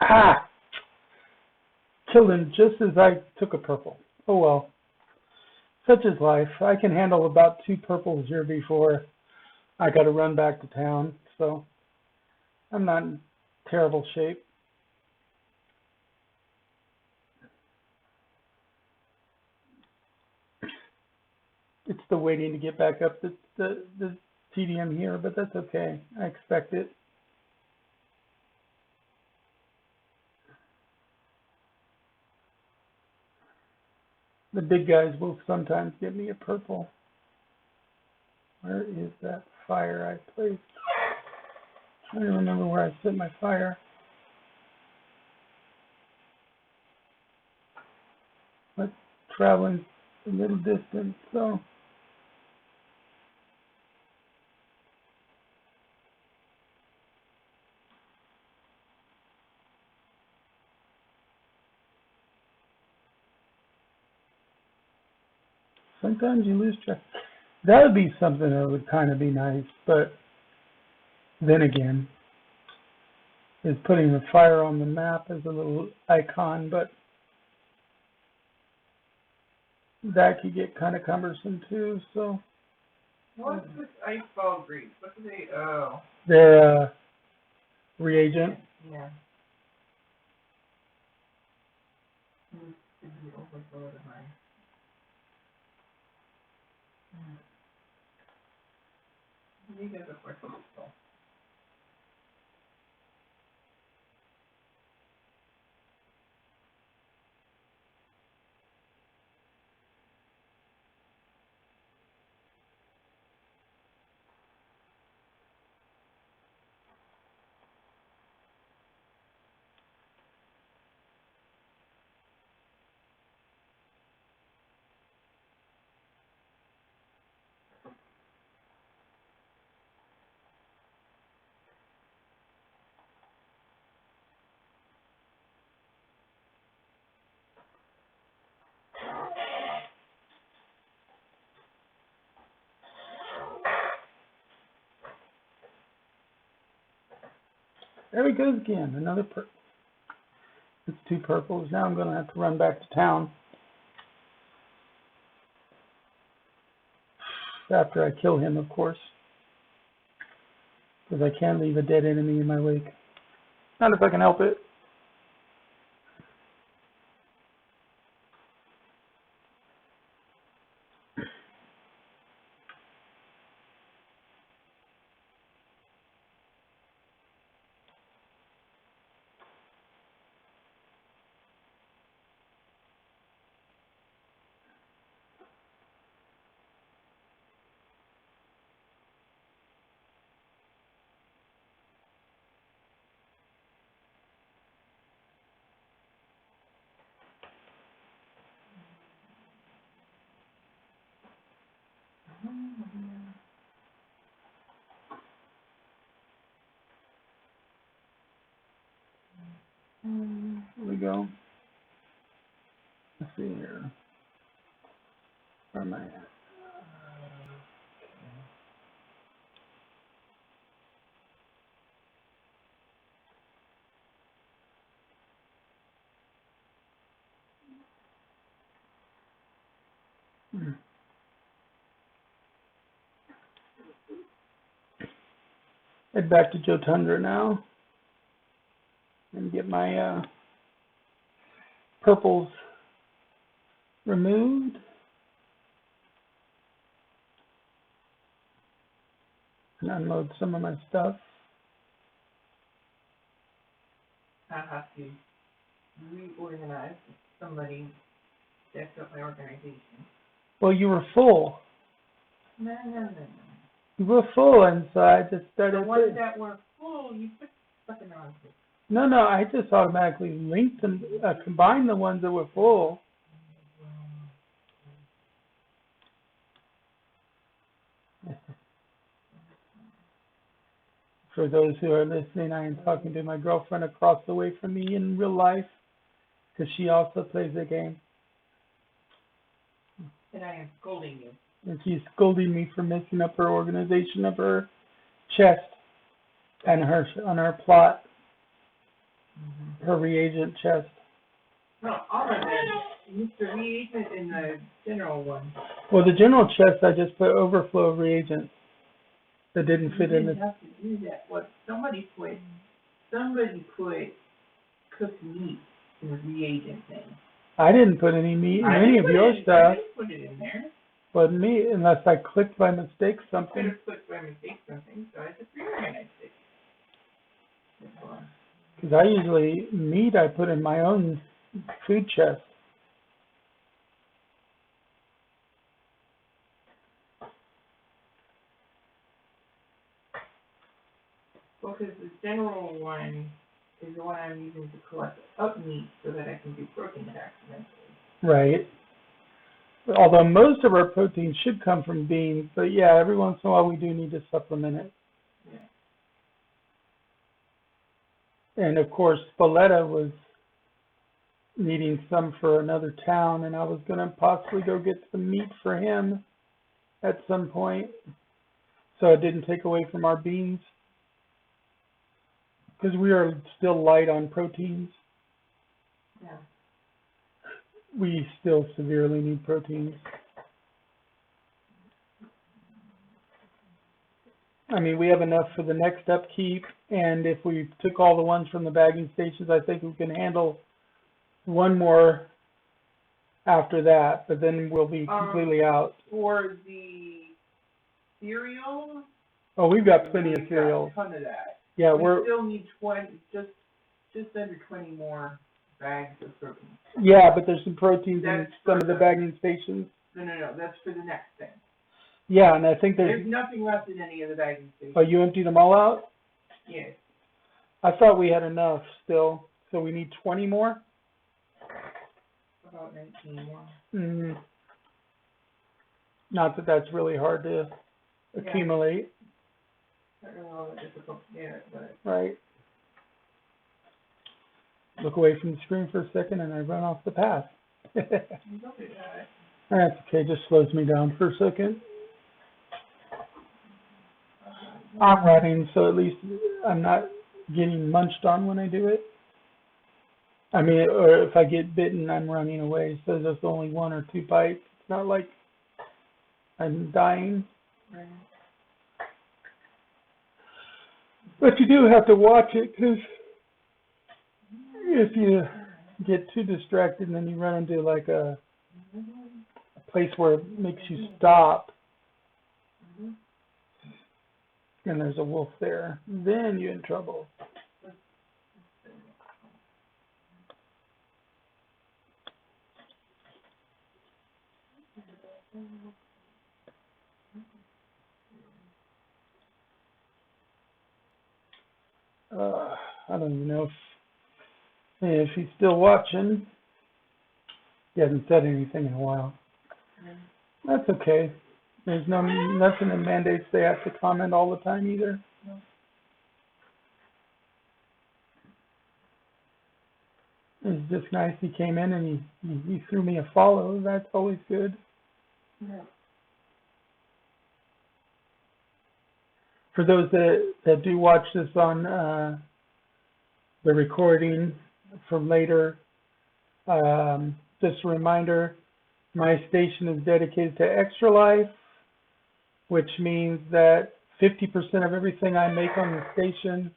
Ah! Killed him just as I took a purple. Oh well. Such is life. I can handle about 2 purples here before I got to run back to town, so I'm not in terrible shape. It's the waiting to get back up the TDM here, but that's okay. I expect it. The big guys will sometimes give me a purple. Where is that fire I placed? I'm trying to remember where I set my fire. But traveling a little distance, so. Sometimes you lose track. That would be something that would kind of be nice, but then again, is putting the fire on the map as a little icon, but that could get kind of cumbersome too, so. What's this ice ball grease? What do they, oh. They're reagent. Yeah. This is the overflow of mine. You guys are working so. There he goes again, another purple. It's 2 purples. Now I'm going to have to run back to town after I kill him, of course, because I can't leave a dead enemy in my wake. Not if I can help it. Here we go. Let's see here. Where am I at? Head back to Jotundra now and get my purples removed. And unload some of my stuff. I have to reorganize. Somebody jacked up my organization. Well, you were full. No. You were full, and so I just started. The ones that were full, you put fucking on to. No, I just automatically linked them, combined the ones that were full. For those who are listening, I am talking to my girlfriend across the way from me in real life, because she also plays the game. And I am scolding you. And she's scolding me for messing up her organization of her chest and on her plot, her reagent chest. No, all of them. Mr. Reagent in the general one. Well, the general chest, I just put overflow of reagents that didn't fit in You the. didn't have to do that. What somebody put cooked meat in the reagent thing. I didn't put any meat in any of your stuff. I didn't put it in there. But me, unless I clicked by mistake I could something. have clicked by mistake something, so I just reorganized it. Because I usually, meat I put in my own food chest. Well, because the general one is the one I'm using to collect up meat so that I can do protein attacks eventually. Right. Although most of our protein should come from beans, but yeah, every once in a while we do need to supplement it. Yeah. And of course, Spalletta was needing some for another town, and I was going to possibly go get some meat for him at some point, so it didn't take away from our beans. because we are still light on proteins. Yeah. We still severely need proteins. I mean, we have enough for the next upkeep, and if we took all the ones from the bagging stations, I think we can handle one more after that, but then we'll be completely out. For the cereal. Oh, we've got plenty of we've cereals. got a ton of that. Yeah, We we're, still need 20, just under 20 more bags of protein. yeah, but there's some proteins in That's some for of the the- bagging stations. No, that's for the next thing. Yeah, and I think There's nothing left in any of the bagging stations. oh, you emptied them all out? Yes. I thought we had enough still, so we need 20 more? About 19 more. Mm. Not that that's really hard to accumulate, Not really all that difficult to get, but. right? Look away from the screen for a second and I run off the path. Don't do that. That's okay, just slows me down for a second. I'm running, so at least I'm not getting munched on when I do it. I mean, or if I get bitten, I'm running away, so there's only one or two bites. It's not like I'm dying. Right. But you do have to watch it, because if you get too distracted and then you run into like a place where it makes you stop, and there's a wolf there, then you're in trouble. I don't even know if he's still watching. He hasn't said anything in a while. That's okay. There's nothing that mandates they have to comment all the time either. It's just nice he came in and he threw me a follow. That's always good. Yeah. For those that do watch this on the recording from later, just a reminder, my station is dedicated to Extra Life, which means that 50% of everything I make on the station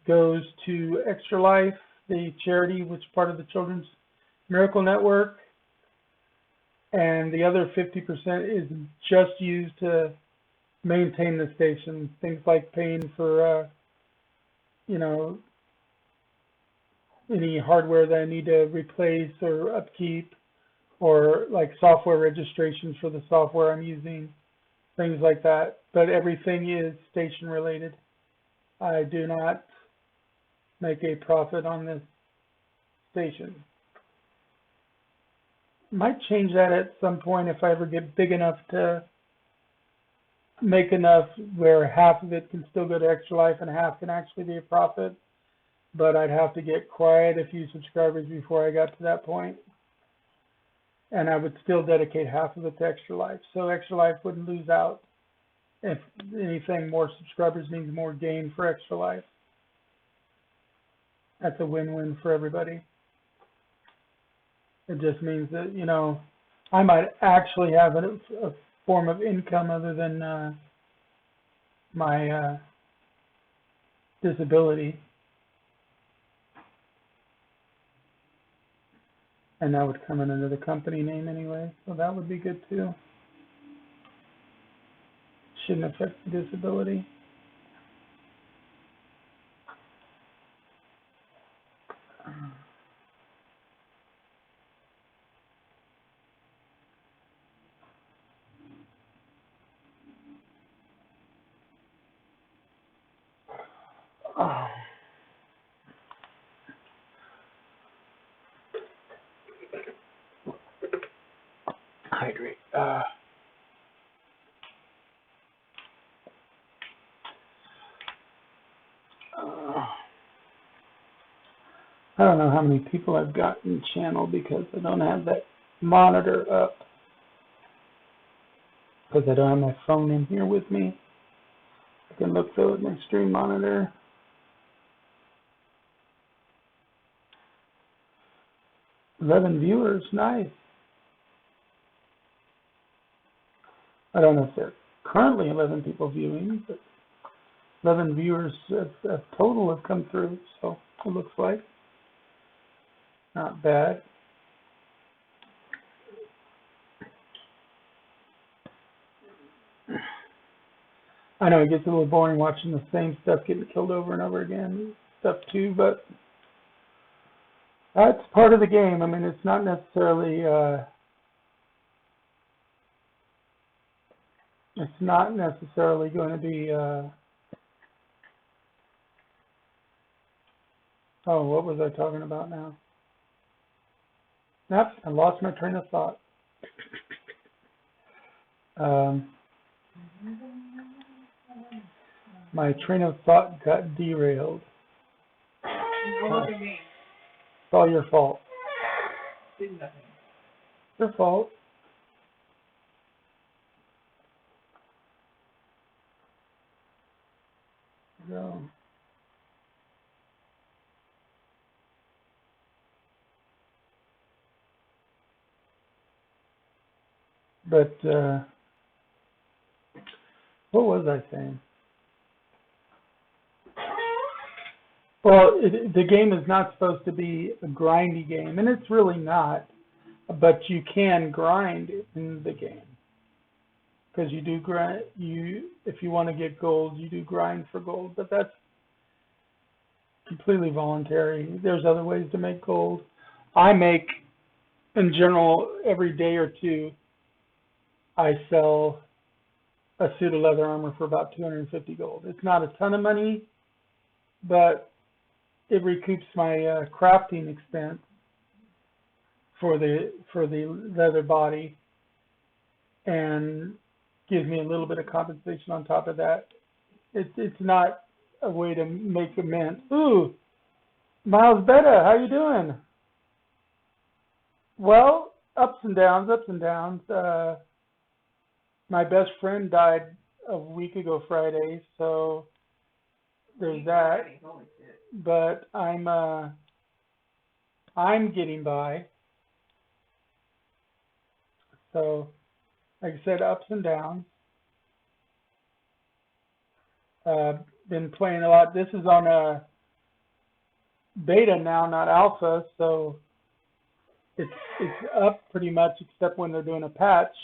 goes to Extra Life, the charity, which is part of the Children's Miracle Network, and the other 50% is just used to maintain the station, things like paying for, any hardware that I need to replace or upkeep, or like software registrations for the software I'm using, things like that. But everything is station related. I do not make a profit on this station. Might change that at some point if I ever get big enough to make enough where half of it can still go to Extra Life and half can actually be a profit. But I'd have to get quite a few subscribers before I got to that point. And I would still dedicate half of it to Extra Life. So Extra Life wouldn't lose out. If anything, more subscribers means more gain for Extra Life. That's a win-win for everybody. It just means that, I might actually have a form of income other than my disability. And that would come in under the company name anyway, so that would be good too. Shouldn't affect the disability. Oh. Hydrate. I don't know how many people I've got in the channel because I don't have that monitor up. Because I don't have my phone in here with me. I can look though at my stream monitor. 11 viewers, nice. I don't know if there are currently 11 people viewing, but 11 viewers of total have come through, so it looks like not bad. I know it gets a little boring watching the same stuff getting killed over and over again, stuff too, but that's part of the game. I mean, it's not necessarily going to be oh, what was I talking about now? Nope, I lost my train of thought. My train of thought got derailed. Don't look at me. It's all your fault. Did nothing. Your fault. So. But, what was I saying? Well, the game is not supposed to be a grindy game, and it's really not. But you can grind in the game, because you do grind. If you want to get gold, you do grind for gold, but that's completely voluntary. There's other ways to make gold. I make, in general, every day or two, I sell a suit of leather armor for about 250 gold. It's not a ton of money, but it recoups my crafting expense for the leather body, and gives me a little bit of compensation on top of that. It's not a way to make amends. Ooh, Miles Betta, how you doing? Well, ups and downs, ups and downs. My best friend died a week ago Friday, so there's that. But I'm getting by. So, like I said, ups and downs. Been playing a lot. This is on a beta now, not alpha, so it's up pretty much, except when they're doing a patch.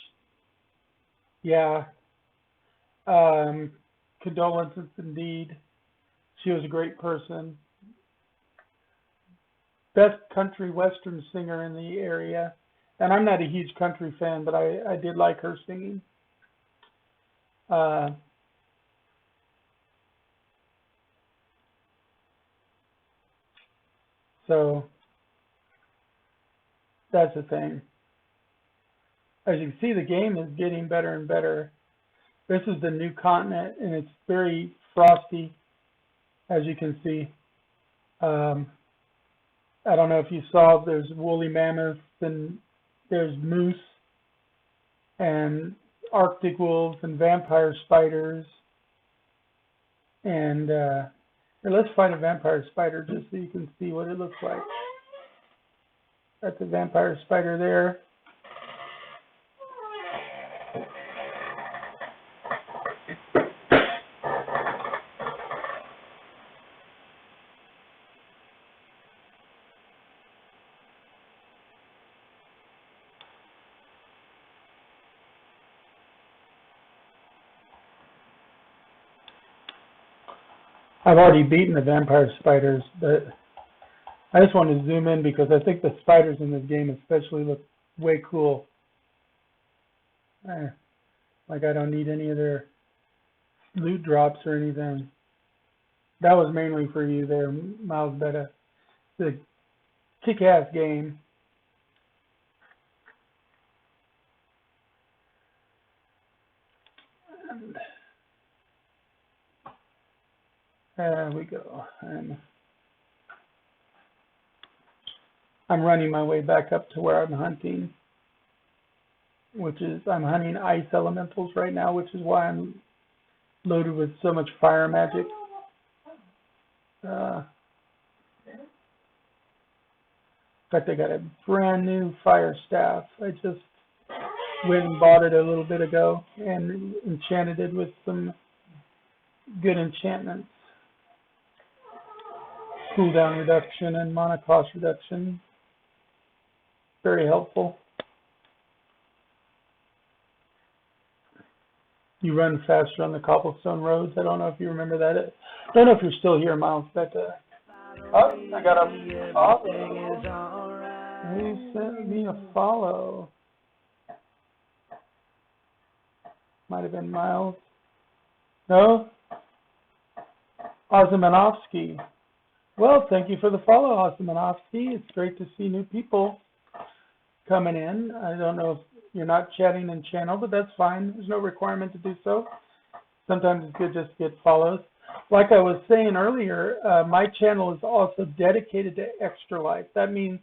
Yeah. Condolences indeed. She was a great person. Best country western singer in the area. And I'm not a huge country fan, but I did like her singing. So that's the thing. As you can see, the game is getting better and better. This is the new continent, and it's very frosty, as you can see. I don't know if you saw, there's woolly mammoths, and there's moose, and Arctic wolves, and vampire spiders. And here, let's find a vampire spider just so you can see what it looks like. That's a vampire spider there. I've already beaten the vampire spiders, but I just want to zoom in because I think the spiders in this game especially look way cool. Like I don't need any of their loot drops or anything. That was mainly for you there, Miles Betta. It's a kick-ass game. And there we go. I'm running my way back up to where I'm hunting, which is, I'm hunting ice elementals right now, which is why I'm loaded with so much fire magic. fact, I got a brand new fire staff. I just went and bought it a little bit ago and enchanted it with some good enchantments. Cooldown reduction and mana cost reduction. Very helpful. You run faster on the cobblestone roads. I don't know if you remember that. I don't know if you're still here, Miles, but oh, I got a follow. Who sent me a follow? Might have been Miles. No? Ozymanowski. Well, thank you for the follow, Ozymanowski. It's great to see new people coming in. I don't know if you're not chatting in channel, but that's fine. There's no requirement to do so. Sometimes it's good just to get follows. Like I was saying earlier, my channel is also dedicated to Extra Life. That means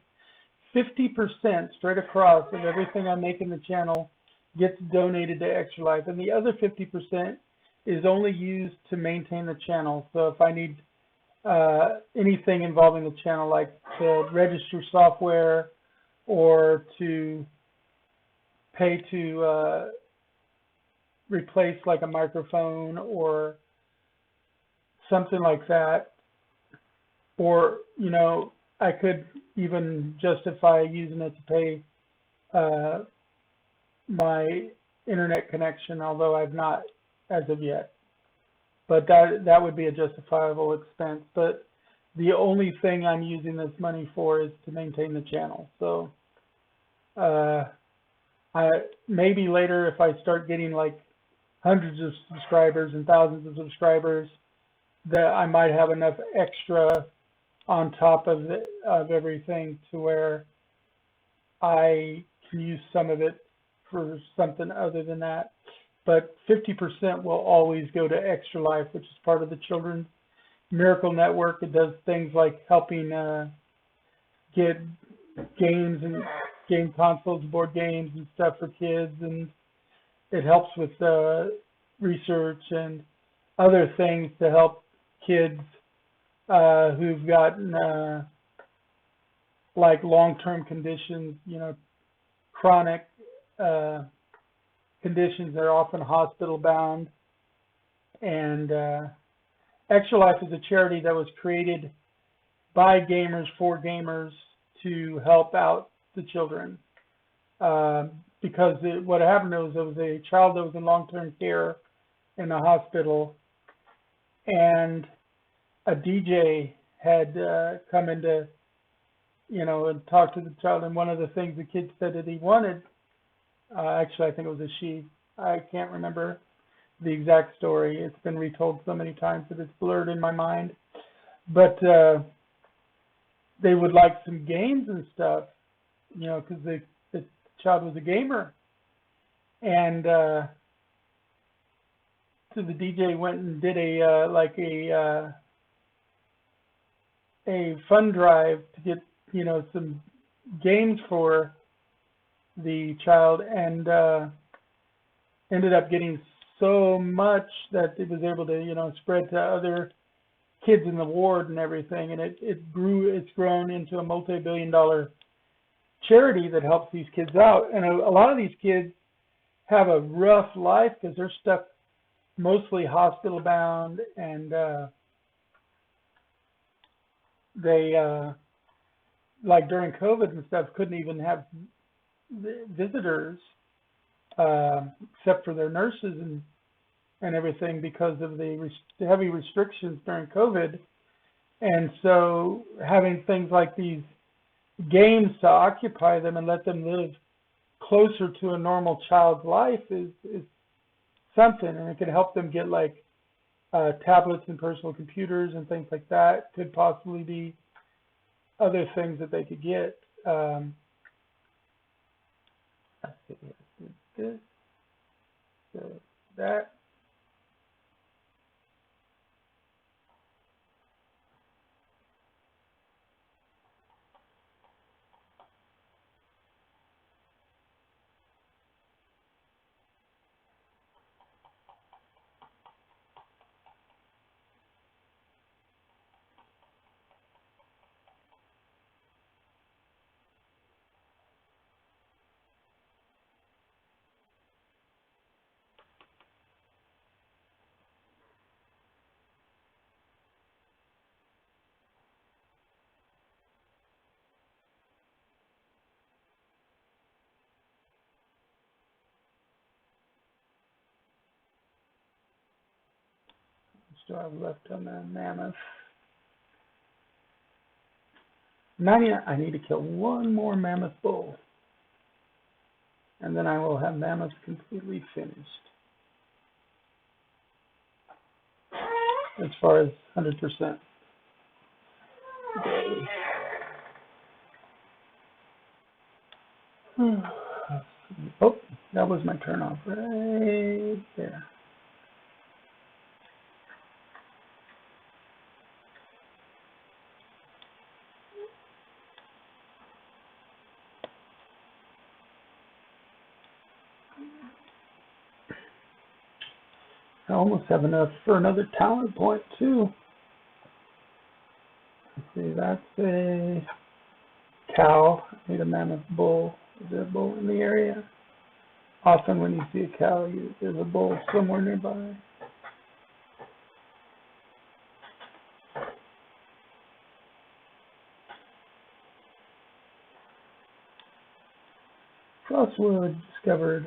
50% straight across of everything I make in the channel gets donated to Extra Life, and the other 50% is only used to maintain the channel. So if I need anything involving the channel, like to register software or to pay to replace like a microphone or something like that, or I could even justify using it to pay my internet connection, although I've not as of yet. But that would be a justifiable expense. But the only thing I'm using this money for is to maintain the channel. So maybe later, if I start getting like hundreds of subscribers and thousands of subscribers, that I might have enough extra on top of everything to where I can use some of it for something other than that. But 50% will always go to Extra Life, which is part of the Children's Miracle Network. It does things like helping get games and game consoles, board games and stuff for kids, and it helps with research and other things to help kids who've gotten like long-term conditions, chronic conditions that are often hospital-bound. And Extra Life is a charity that was created by gamers for gamers to help out the children. Because what happened was there was a child that was in long-term care in a hospital, and a DJ had come in to, and talk to the child. And one of the things the kid said that he wanted, actually, I think it was a she. I can't remember the exact story. It's been retold so many times that it's blurred in my mind. But they would like some games and stuff, because the child was a gamer. And so the DJ went and did a fund drive to get, some games for the child, and ended up getting so much that it was able to, spread to other kids in the ward and everything. And it's grown into a multi-billion-dollar charity that helps these kids out. And a lot of these kids have a rough life because they're stuck mostly hospital bound, and they like during COVID and stuff couldn't even have visitors except for their nurses and everything because of the heavy restrictions during COVID. And so having things like these games to occupy them and let them live closer to a normal child's life is something, and it can help them get like tablets and personal computers and things like that. Could possibly be other things that they could get. Let's see, this, so that. do I have left on the mammoth? 90, I need to kill one more mammoth bull. And then I will have mammoth completely finished. As far as 100% goes. Oh, that was my turn off right there. I almost have enough for another talent point too. Let's see, that's a cow. I need a mammoth bull. Is there a bull in the area? Often when you see a cow, there's a bull somewhere nearby. Frostwood discovered.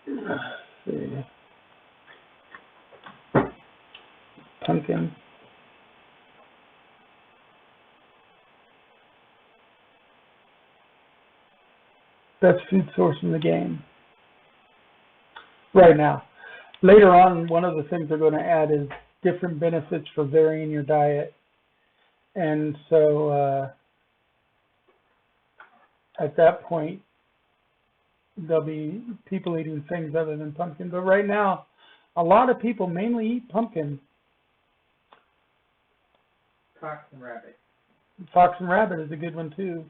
Let's see. Pumpkin. Best food source in the game right now. Later on, one of the things they're going to add is different benefits for varying your diet. And so at that point, there'll be people eating things other than pumpkin. But right now, a lot of people mainly eat pumpkin. Fox and rabbit. Fox and rabbit is a good one too.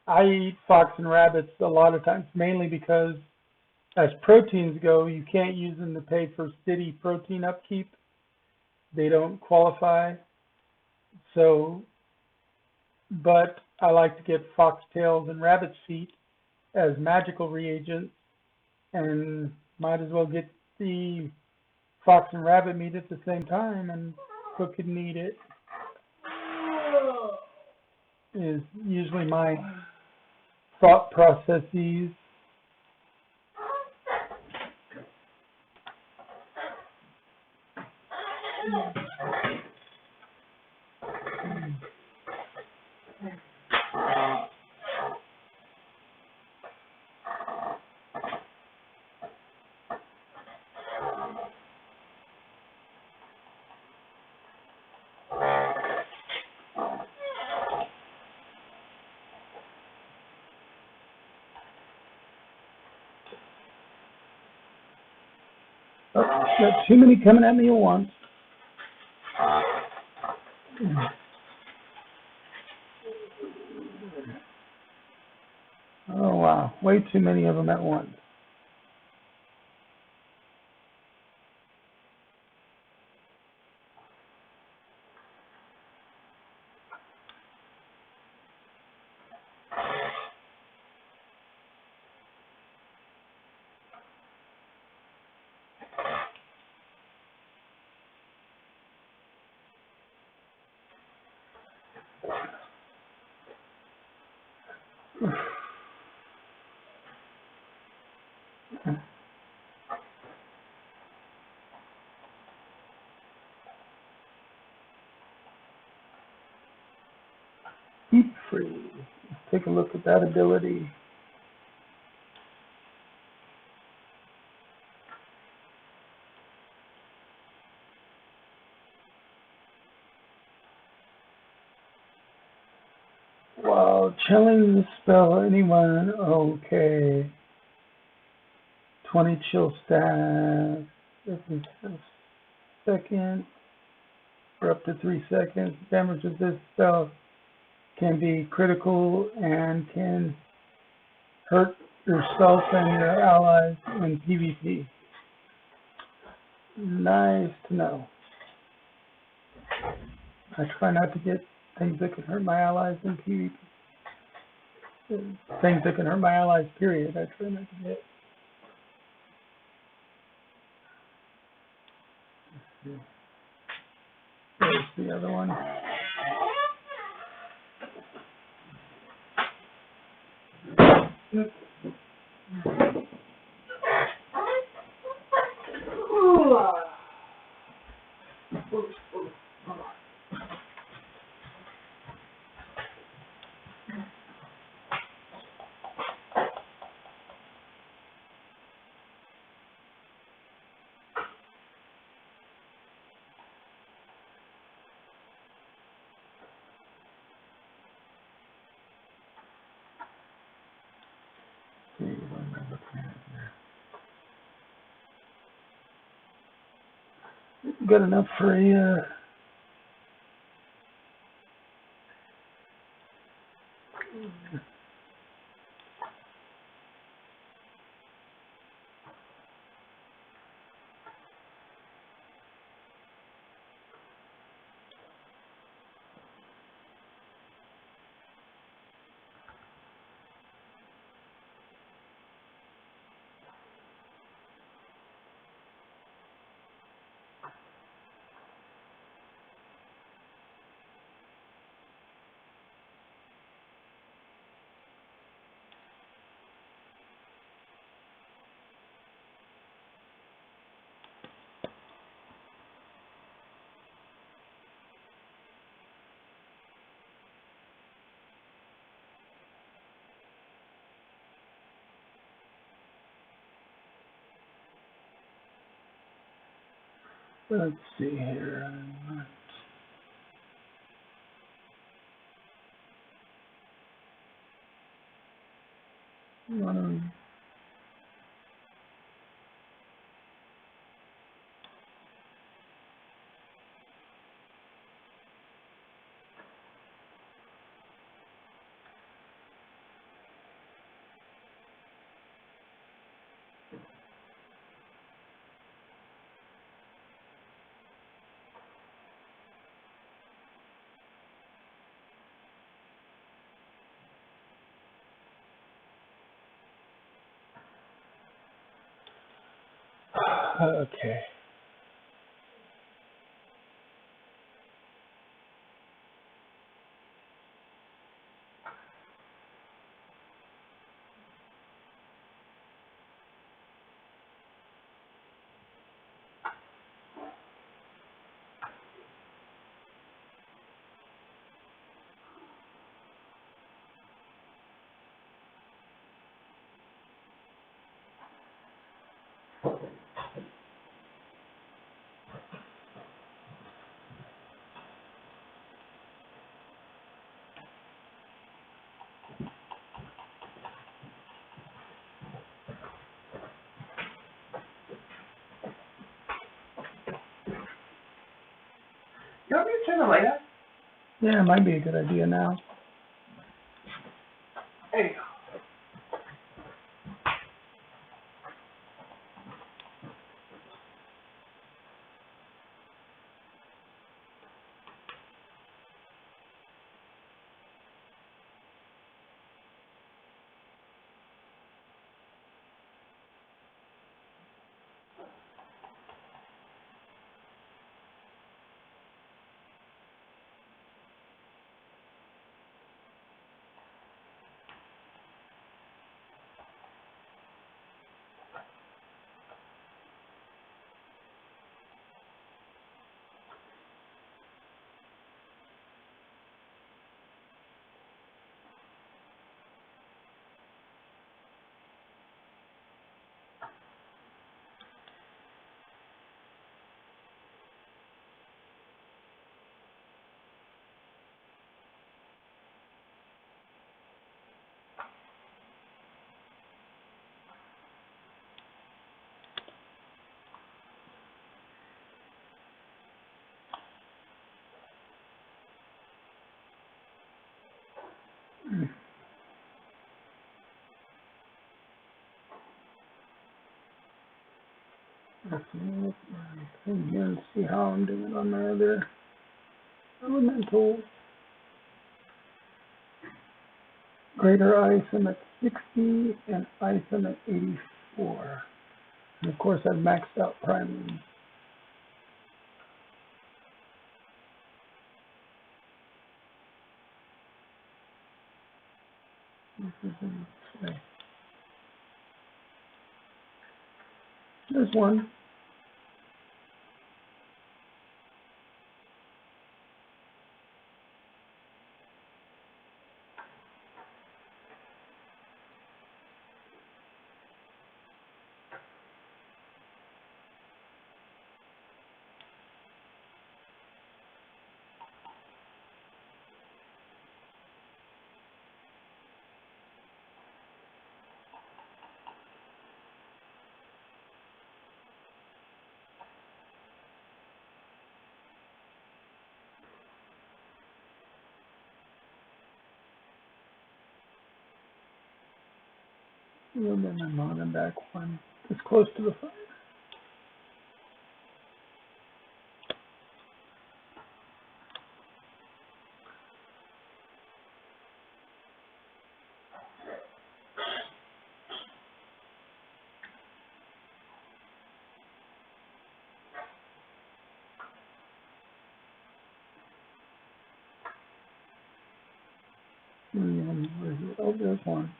I eat fox and rabbits a lot of times, mainly because as proteins go, you can't use them to pay for steady protein upkeep. They don't qualify. So, but I like to get foxtails and rabbit's feet as magical reagents, and might as well get the fox and rabbit meat at the same time and cook it and eat it. Is usually my thought processes. Oh, got too many coming at me at once. Oh wow, way too many of them at once. Deep freeze. Let's take a look at that ability. While chilling the spell, anyone, okay. 20 chill staff, every second, for up to 3 seconds. Damage of this spell can be critical and can hurt yourself and your allies in PvP. Nice to know. I try not to get things that can hurt my allies in PvP. Things that can hurt my allies, period. I try not to get. There's the other one. See, what am I looking at here? Good enough for a let's see here. Um, okay. You want me to turn the light on? Yeah, it might be a good idea now. There you go. Let's look in here and see how I'm doing on my other elemental. Greater ice, I'm at 60, and ice, I'm at 84. And of course, I've maxed out priming. There's one. A little bit of on and back one. It's close to the fire. Oh, there's one.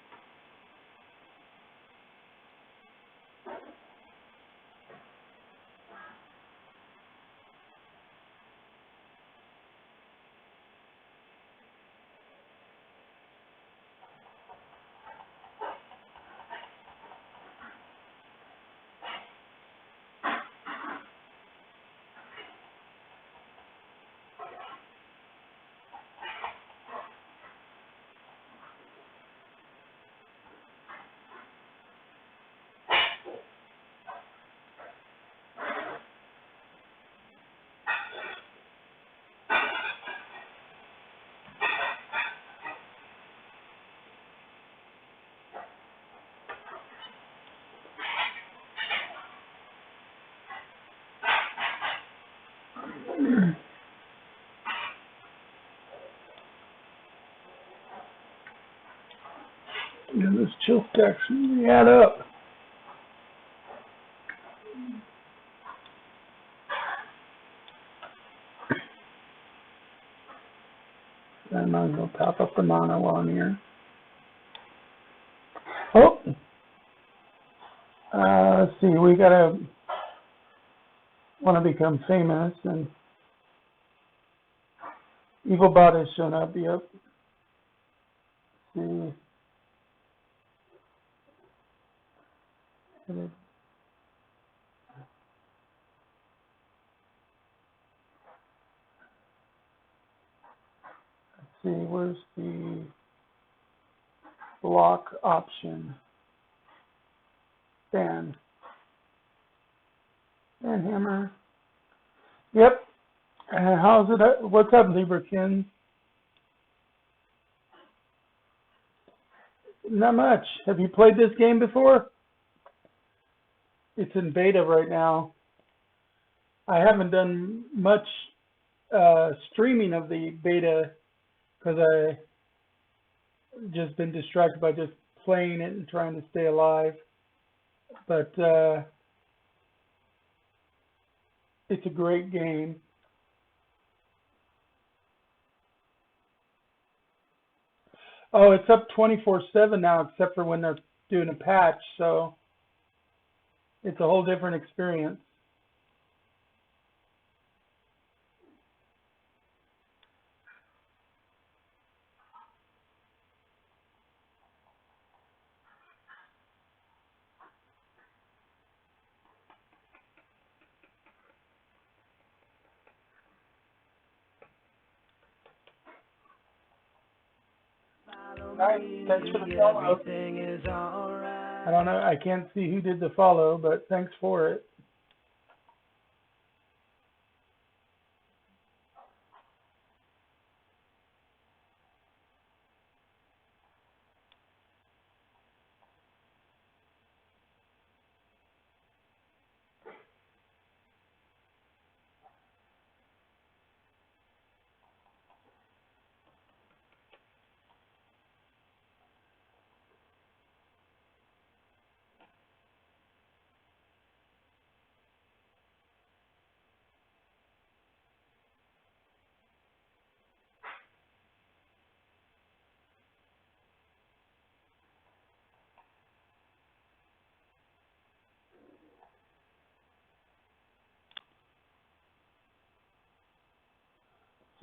Yeah, those chill stacks really add up. I might as well top up the mono while I'm here. Oh! Let's see, we gotta want to become famous, and EvilBot has shown up. Yep. Let's see. Let's see, where's the block option? Dan Hammer. Yep. How's it? What's up, Lieberkin? Not much. Have you played this game before? It's in beta right now. I haven't done much streaming of the beta because I just been distracted by just playing it and trying to stay alive. But it's a great game. Oh, it's up 24/7 now, except for when they're doing a patch, so it's a whole different experience. Alright, thanks for the follow. Everything is alright. I don't know, I can't see who did the follow, but thanks for it.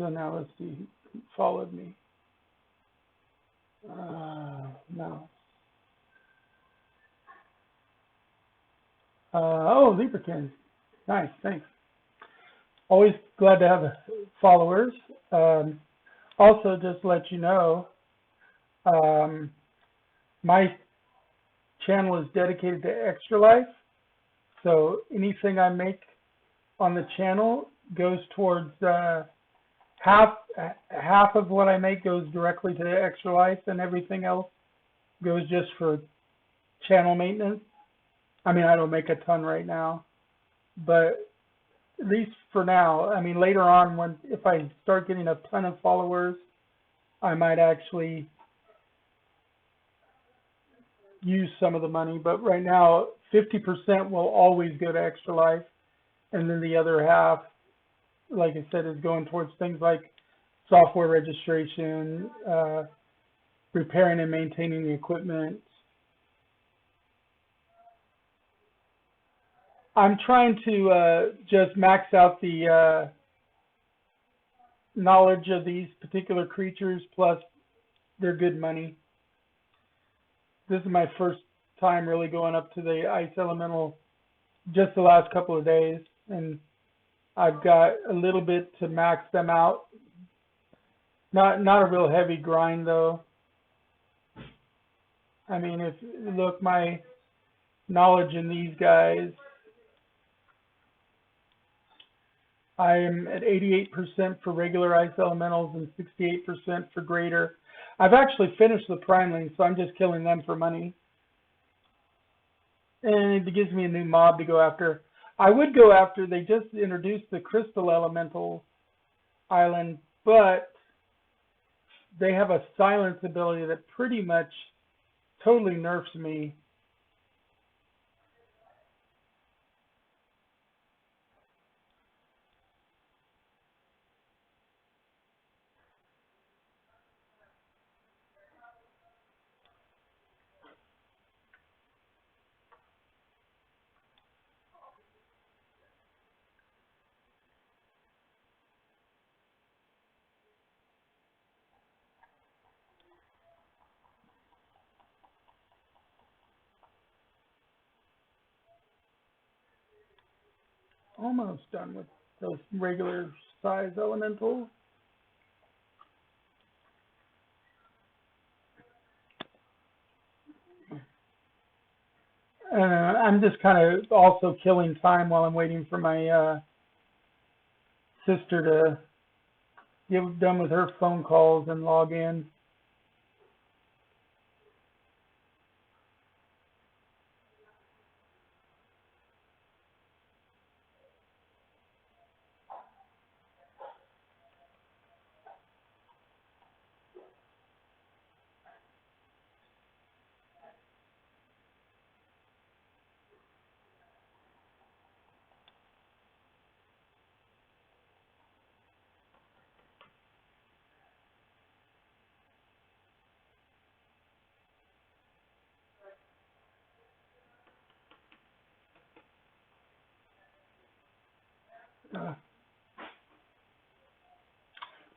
So now let's see who followed me. No. Oh, Leaperkin. Nice, thanks. Always glad to have followers. Also, just to let you know, my channel is dedicated to Extra Life. So anything I make on the channel goes towards half of what I make goes directly to Extra Life, and everything else goes just for channel maintenance. I mean, I don't make a ton right now, but at least for now, I mean, later on, if I start getting a ton of followers, I might actually use some of the money. But right now, 50% will always go to Extra Life, and then the other half, like I said, is going towards things like software registration, repairing and maintaining the equipment. I'm trying to just max out the knowledge of these particular creatures, plus they're good money. This is my first time really going up to the ice elemental just the last couple of days, and I've got a little bit to max them out. Not a real heavy grind though. I mean, if you look, my knowledge in these guys, I am at 88% for regular ice elementals and 68% for greater. I've actually finished the primelings, so I'm just killing them for money. And it gives me a new mob to go after. I would go after, they just introduced the crystal elemental island, but they have a silence ability that pretty much totally nerfs me. Almost done with those regular size elementals. I'm just kind of also killing time while I'm waiting for my sister to get done with her phone calls and log in.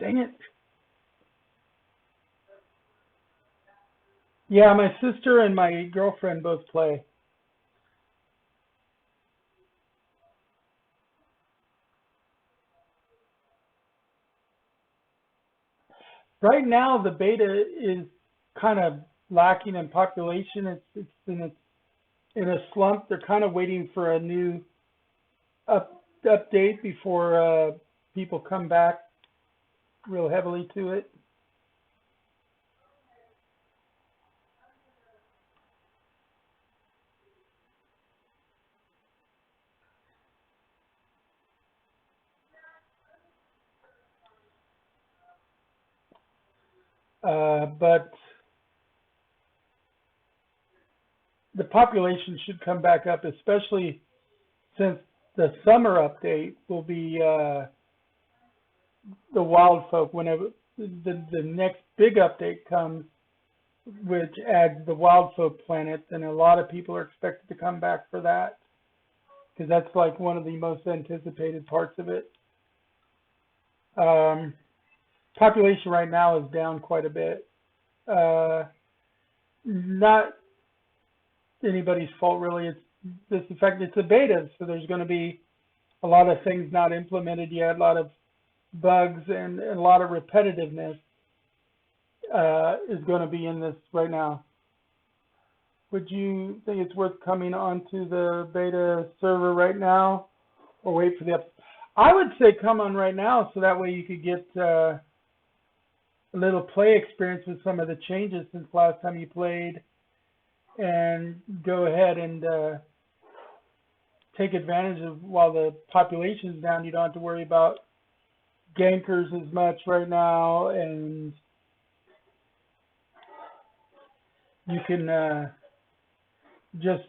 Dang it. Yeah, my sister and my girlfriend both play. Right now, the beta is kind of lacking in population. It's in a slump. They're kind of waiting for a new update before people come back real heavily to it. But the population should come back up, especially since the summer update will be the wild folk. Whenever the next big update comes, which adds the wild folk planet, then a lot of people are expected to come back for that, because that's like one of the most anticipated parts of it. population right now is down quite a bit. Not anybody's fault really. It's just the fact it's a beta, so there's going to be a lot of things not implemented yet, a lot of bugs and a lot of repetitiveness is going to be in this right now. Would you think it's worth coming onto the beta server right now, or wait for the up? I would say come on right now, so that way you could get a little play experience with some of the changes since last time you played, and go ahead and take advantage of while the population's down. You don't have to worry about gankers as much right now, and you can just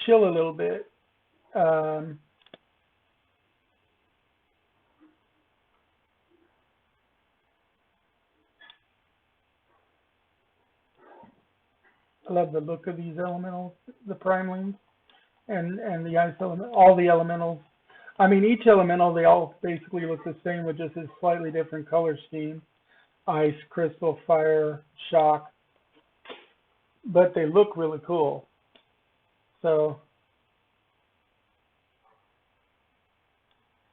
chill a little bit. I love the look of these elementals, the primelings, and the ice element, all the elementals. I mean, each elemental, they all basically look the same with just a slightly different color scheme. Ice, crystal, fire, shock. But they look really cool. So,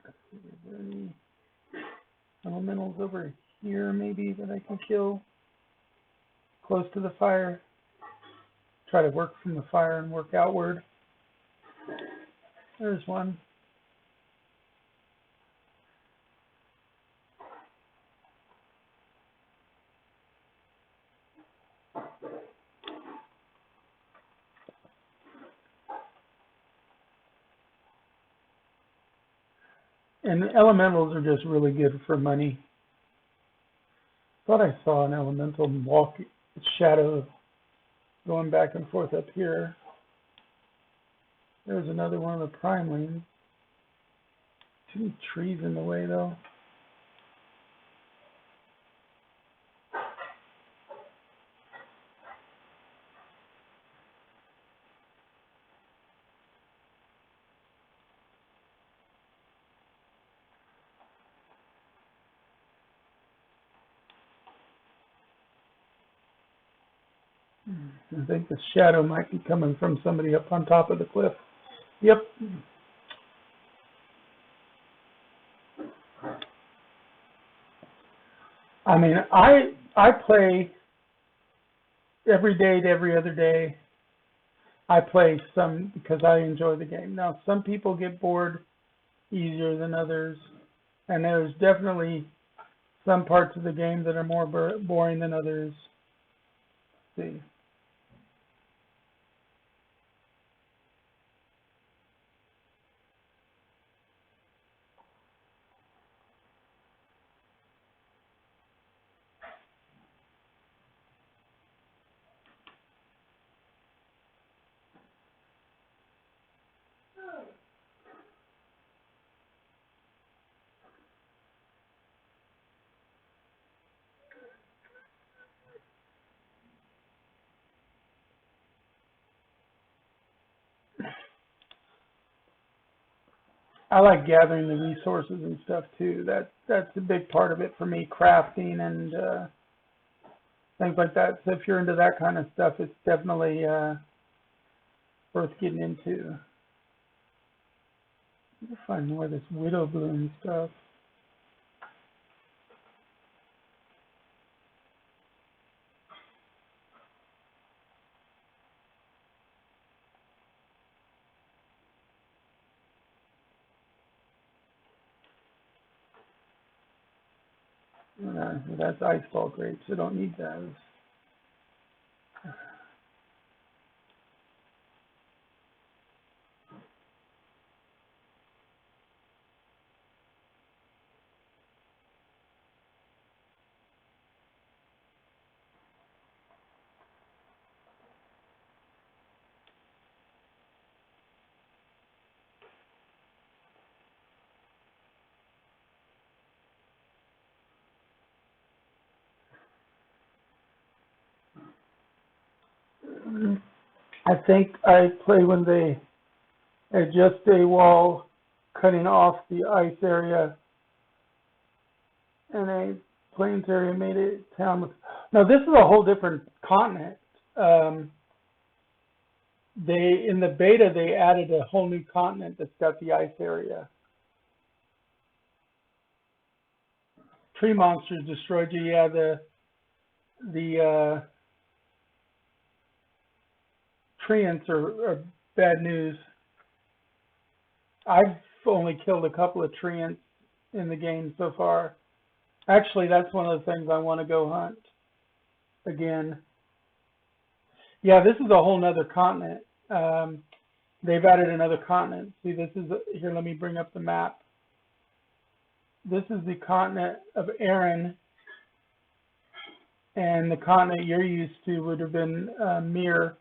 is there any elementals over here maybe that I can kill close to the fire? Try to work from the fire and work outward. There's one. And the elementals are just really good for money. Thought I saw an elemental walk shadow going back and forth up here. There's another one of the primelings. Too many trees in the way though. I think the shadow might be coming from somebody up on top of the cliff. Yep. I mean, I play every day to every other day. I play some because I enjoy the game. Now, some people get bored easier than others, and there's definitely some parts of the game that are more boring than others. Let's see. I like gathering the resources and stuff too. That's a big part of it for me, crafting and things like that. So if you're into that kind of stuff, it's definitely worth getting into. I'm gonna find more of this widow bloom stuff. That's ice ball grapes. I don't need those. I think I play when they adjust a wall cutting off the ice area, and I Plains area made it town with. No, this is a whole different continent. In the beta they added a whole new continent that's got the ice area. Tree monsters destroyed you. Yeah, the treants are bad news. I've only killed a couple of treants in the game so far. Actually, that's one of the things I want to go hunt again. Yeah, this is a whole nother continent. They've added another continent. See, this is, here, let me bring up the map. This is the continent of Erin, and the continent you're used to would have been Mir.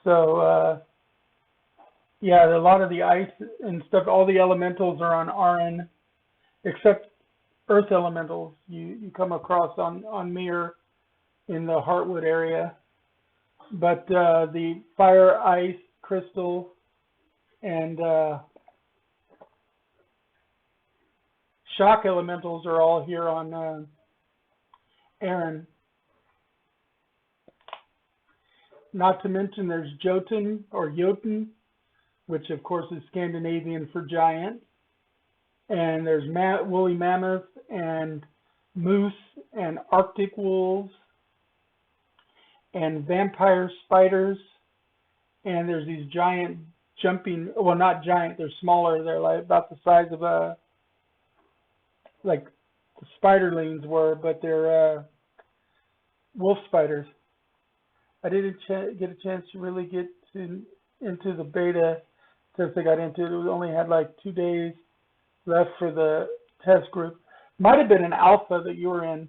So, yeah, a lot of the ice and stuff, all the elementals are on Arin, except earth elementals you come across on Mir in the Heartwood area. But the fire, ice, crystal, and shock elementals are all here on Erin. Not to mention there's Jotun or Jotun, which of course is Scandinavian for giant. And there's woolly mammoth and moose and Arctic wolves and vampire spiders. And there's these giant jumping, well, not giant, they're smaller. They're like about the size of a, like the spiderlings were, but they're wolf spiders. I didn't get a chance to really get into the beta since I got into it. We only had like 2 days left for the test group. Might have been an alpha that you were in.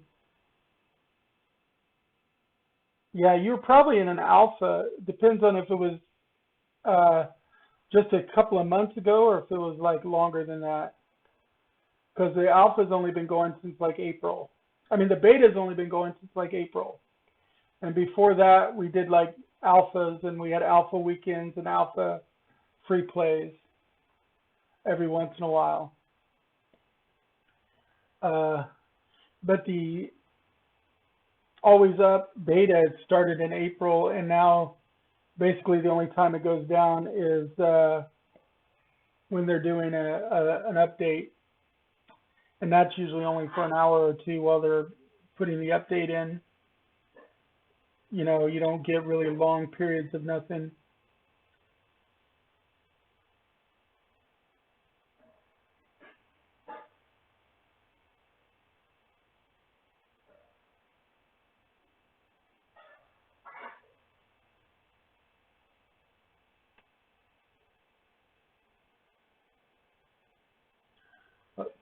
Yeah, you were probably in an alpha. Depends on if it was just a couple of months ago or if it was like longer than that. Because the alpha's only been going since like April. I mean, the beta's only been going since like April. And before that, we did like alphas, and we had alpha weekends and alpha free plays every once in a while. But the Always Up beta had started in April, and now basically the only time it goes down is when they're doing an update. And that's usually only for an hour or two while they're putting the update in. You know, you don't get really long periods of nothing.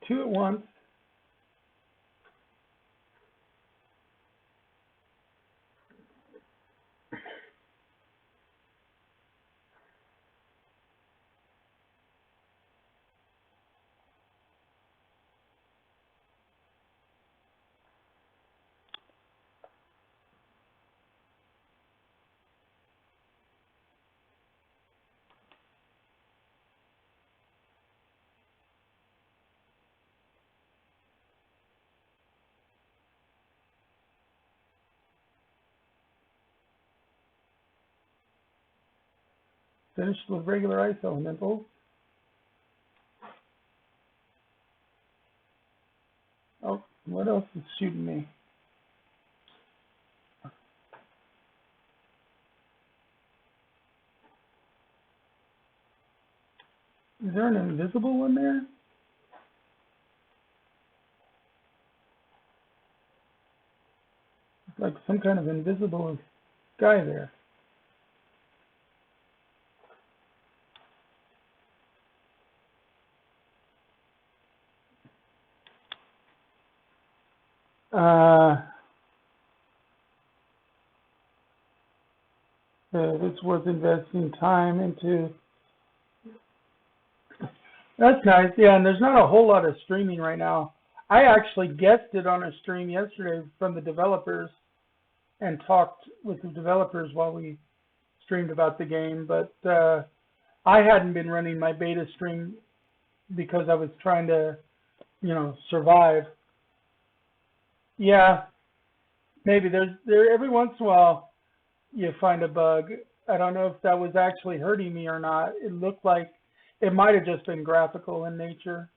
Two at once. Finished with regular ice elementals. Oh, what else is shooting me? Is there an invisible one there? It's like some kind of invisible guy there. It's worth investing time into. That's nice. Yeah, and there's not a whole lot of streaming right now. I actually guested on a stream yesterday from the developers and talked with the developers while we streamed about the game, but I hadn't been running my beta stream because I was trying to survive. Yeah, maybe there every once in a while you find a bug. I don't know if that was actually hurting me or not. It looked like it might have just been graphical in nature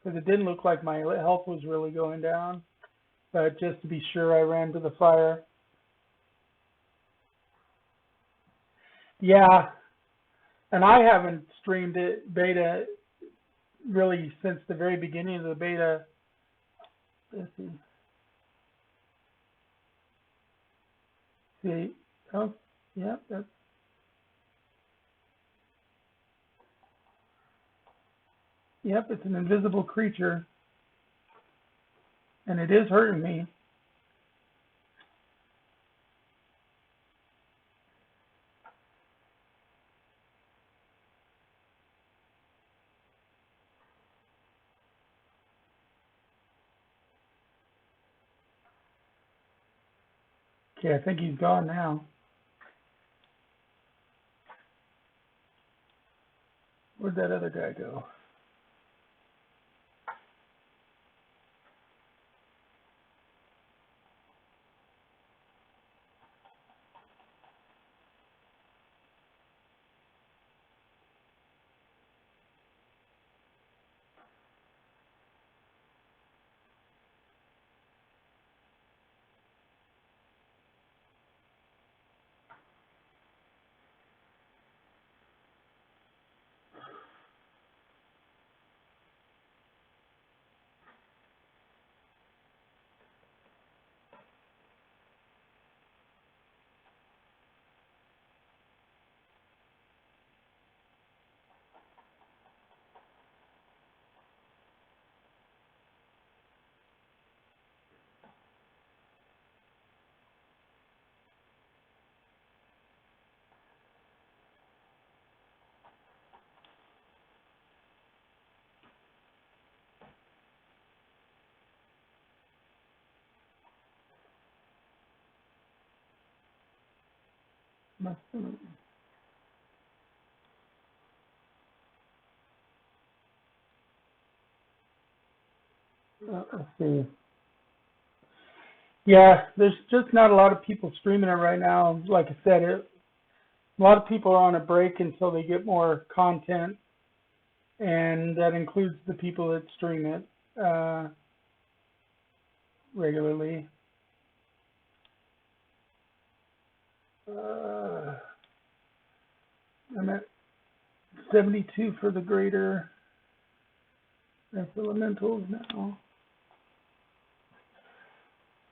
because it didn't look like my health was really going down. But just to be sure, I ran to the fire. Yeah, and I haven't streamed it beta really since the very beginning of the beta. Let's see. See, oh, yeah, yep, it's an invisible creature, and it is hurting me. Okay, I think he's gone now. Where'd that other guy go? Must have, let's see. Yeah, there's just not a lot of people streaming it right now. Like I said, a lot of people are on a break until they get more content, and that includes the people that stream it regularly. I'm at 72 for the greater elementals now.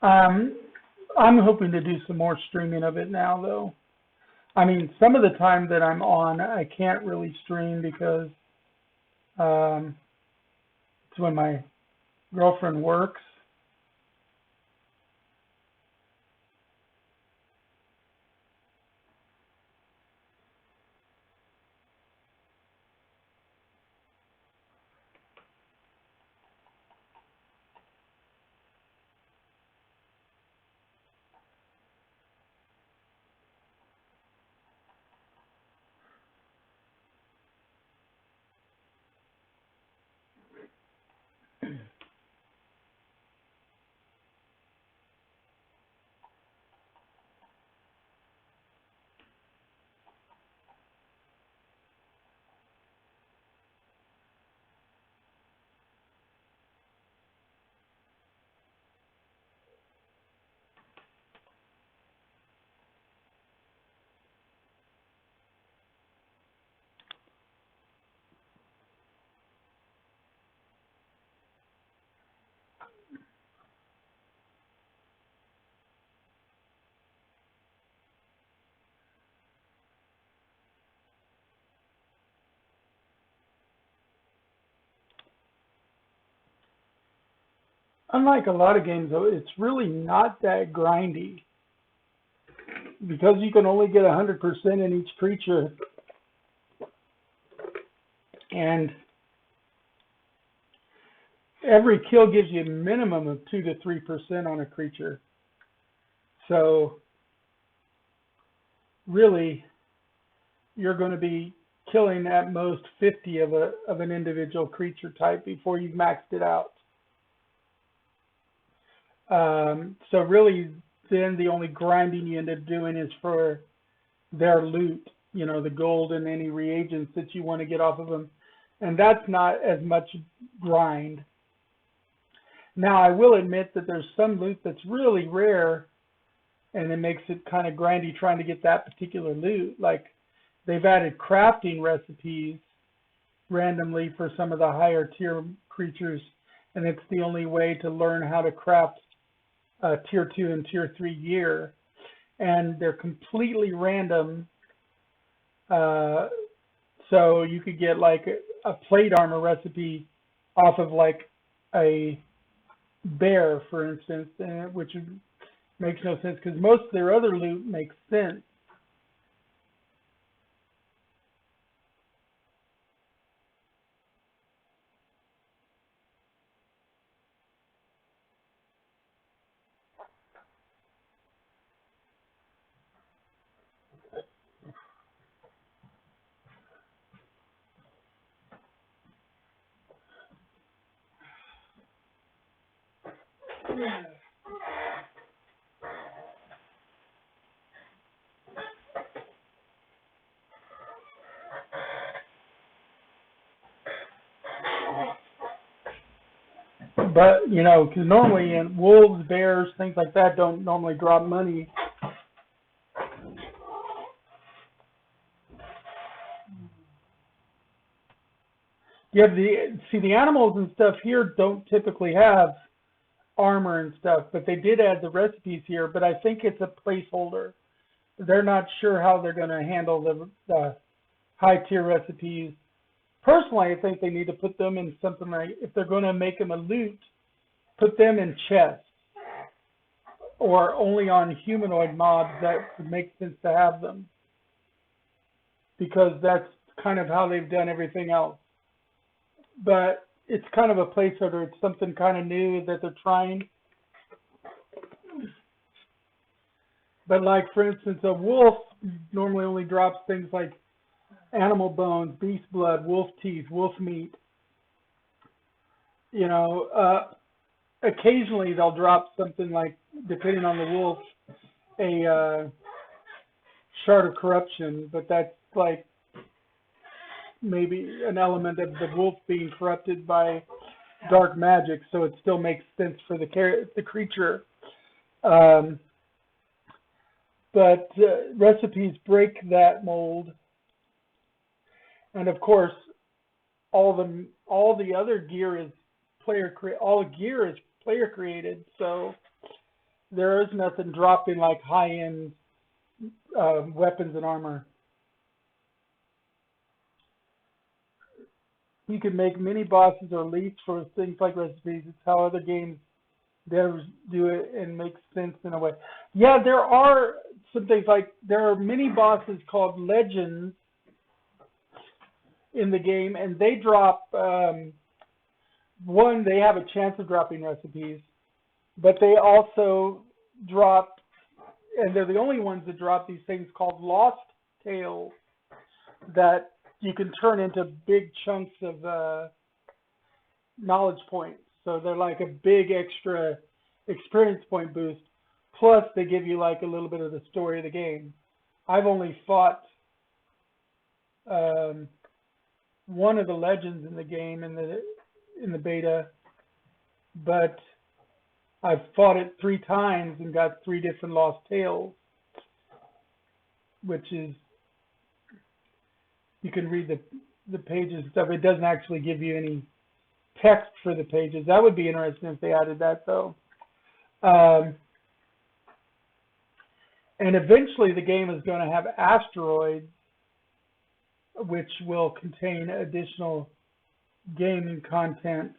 I'm hoping to do some more streaming of it now, though. I mean, some of the time that I'm on, I can't really stream because it's when my girlfriend works. Unlike a lot of games, though, it's really not that grindy. Because you can only get 100% in each creature, and every kill gives you a minimum of 2 to 3% on a creature. So, really, you're going to be killing at most 50 of an individual creature type before you've maxed it out. So really, then the only grinding you end up doing is for their loot, you know, the gold and any reagents that you want to get off of them. And that's not as much grind. Now, I will admit that there's some loot that's really rare, and it makes it kind of grindy trying to get that particular loot. Like, they've added crafting recipes randomly for some of the higher tier creatures, and it's the only way to learn how to craft tier 2 and tier 3 gear. And they're completely random. So you could get like a plate armor recipe off of like a bear, for instance, which makes no sense because most of their other loot makes sense. But, you know, because normally in wolves, bears, things like that don't normally drop money. You have the animals and stuff here don't typically have armor and stuff, but they did add the recipes here, but I think it's a placeholder. They're not sure how they're going to handle the high tier recipes. Personally, I think they need to put them in something like, if they're going to make them a loot, put them in chests or only on humanoid mobs that would make sense to have them, because that's kind of how they've done everything else. But it's kind of a placeholder. It's something kind of new that they're trying. But like, for instance, a wolf normally only drops things like animal bones, beast blood, wolf teeth, wolf meat. You know, occasionally they'll drop something like, depending on the wolf, a shard of corruption, but that's like maybe an element of the wolf being corrupted by dark magic, so it still makes sense for the creature. But recipes break that mold, and of course, all the other gear is player created. So there is nothing dropping like high-end weapons and armor. You can make mini bosses or leads for things like recipes. It's how other games do it and makes sense in a way. Yeah, there are some things like, there are mini bosses called legends in the game, and they drop, one, they have a chance of dropping recipes, but they also drop, and they're the only ones that drop these things called lost tales that you can turn into big chunks of knowledge points. So they're like a big extra experience point boost. Plus, they give you like a little bit of the story of the game. I've only fought one of the legends in the game in the beta, but I've fought it 3 times and got 3 different lost tales, which is, you can read the pages and stuff. It doesn't actually give you any text for the pages. That would be interesting if they added that, though. And eventually the game is going to have asteroids, which will contain additional gaming content.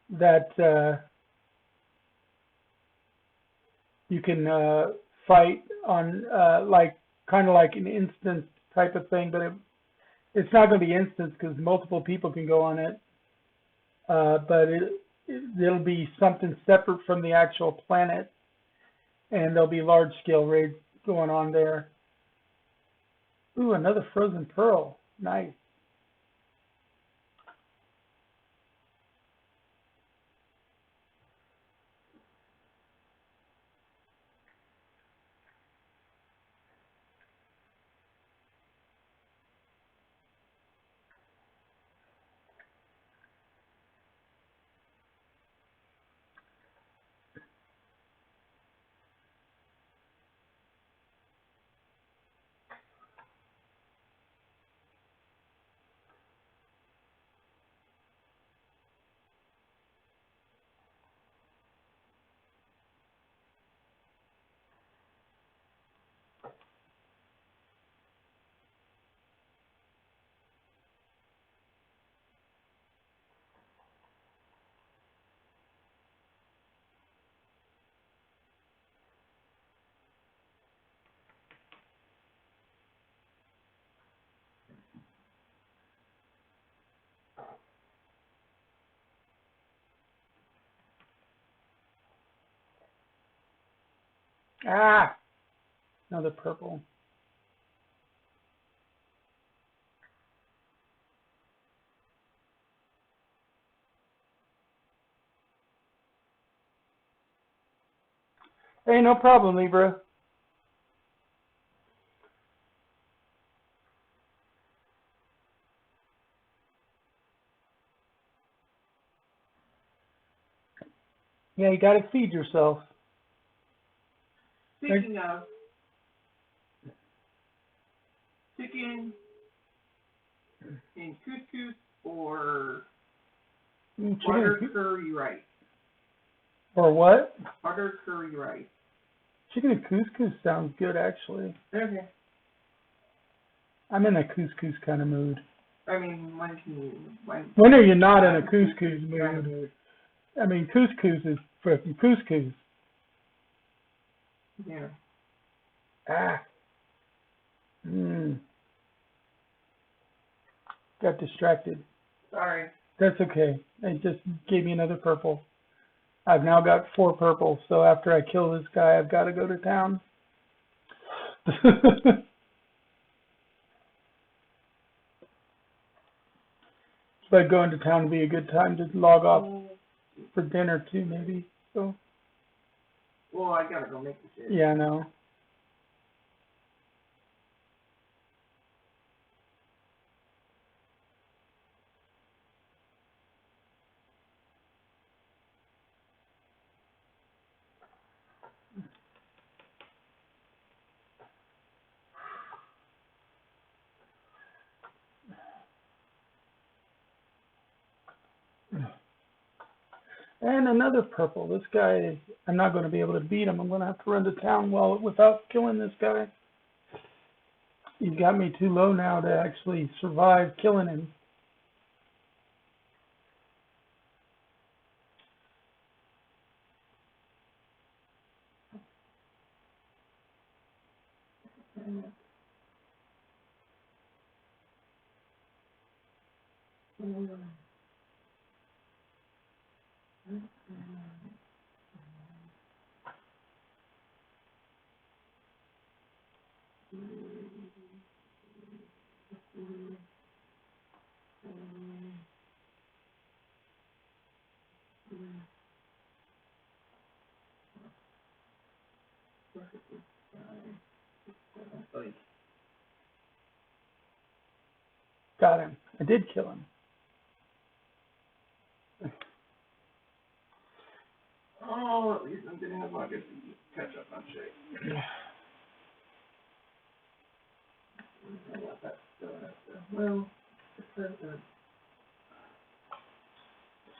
That you can fight on, like, kind of like an instance type of thing, but it's not going to be instance because multiple people can go on it. But it'll be something separate from the actual planet, and there'll be large-scale raids going on there. Ooh, another frozen pearl. Nice. Ah, another purple. Hey, no problem, Libra. Yeah, you gotta feed yourself. Speaking of chicken and couscous or butter curry rice. Or what? Butter curry rice. Chicken and couscous sounds good, actually. Okay. I'm in a couscous kind of mood. I mean, when can you? When are you not in a couscous mood? I mean, couscous is freaking couscous. Yeah. Ah. Got distracted. Sorry. That's okay. It just gave me another purple. I've now got 4 purples, so after I kill this guy, I've got to go to town. But going to town would be a good time to log off for dinner too, maybe. So. Well, I gotta go make the shit. Yeah, I know. And another purple. This guy, I'm not going to be able to beat him. I'm going to have to run to town without killing this guy. He's got me too low now to actually survive killing him. Got him. I did kill him. Oh, at least I'm gonna have like a catch up on shit. Well, Let's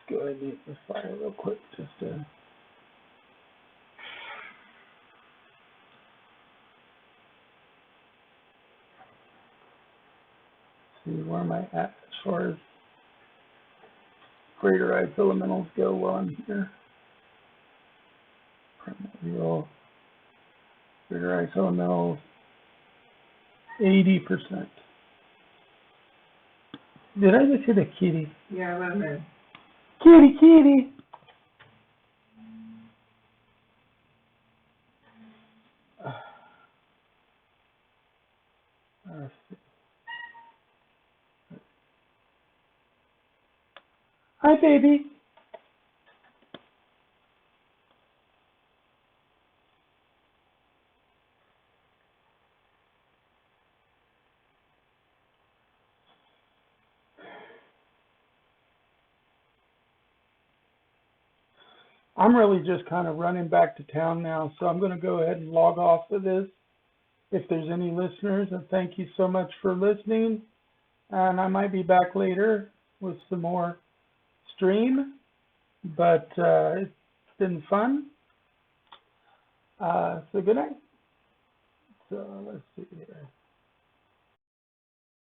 go ahead and eat the fire real quick, just to... see where am I at as far as greater ice elementals go while I'm here. Primordial, greater ice elementals, 80%. Did I just hit a kitty? yeah, let him in. Kitty, kitty! Hi, baby. I'm really just kind of running back to town now, so I'm going to go ahead and log off of this. If there's any listeners, and thank you so much for listening. And I might be back later with some more stream, but it's been fun. So good night. So let's see here.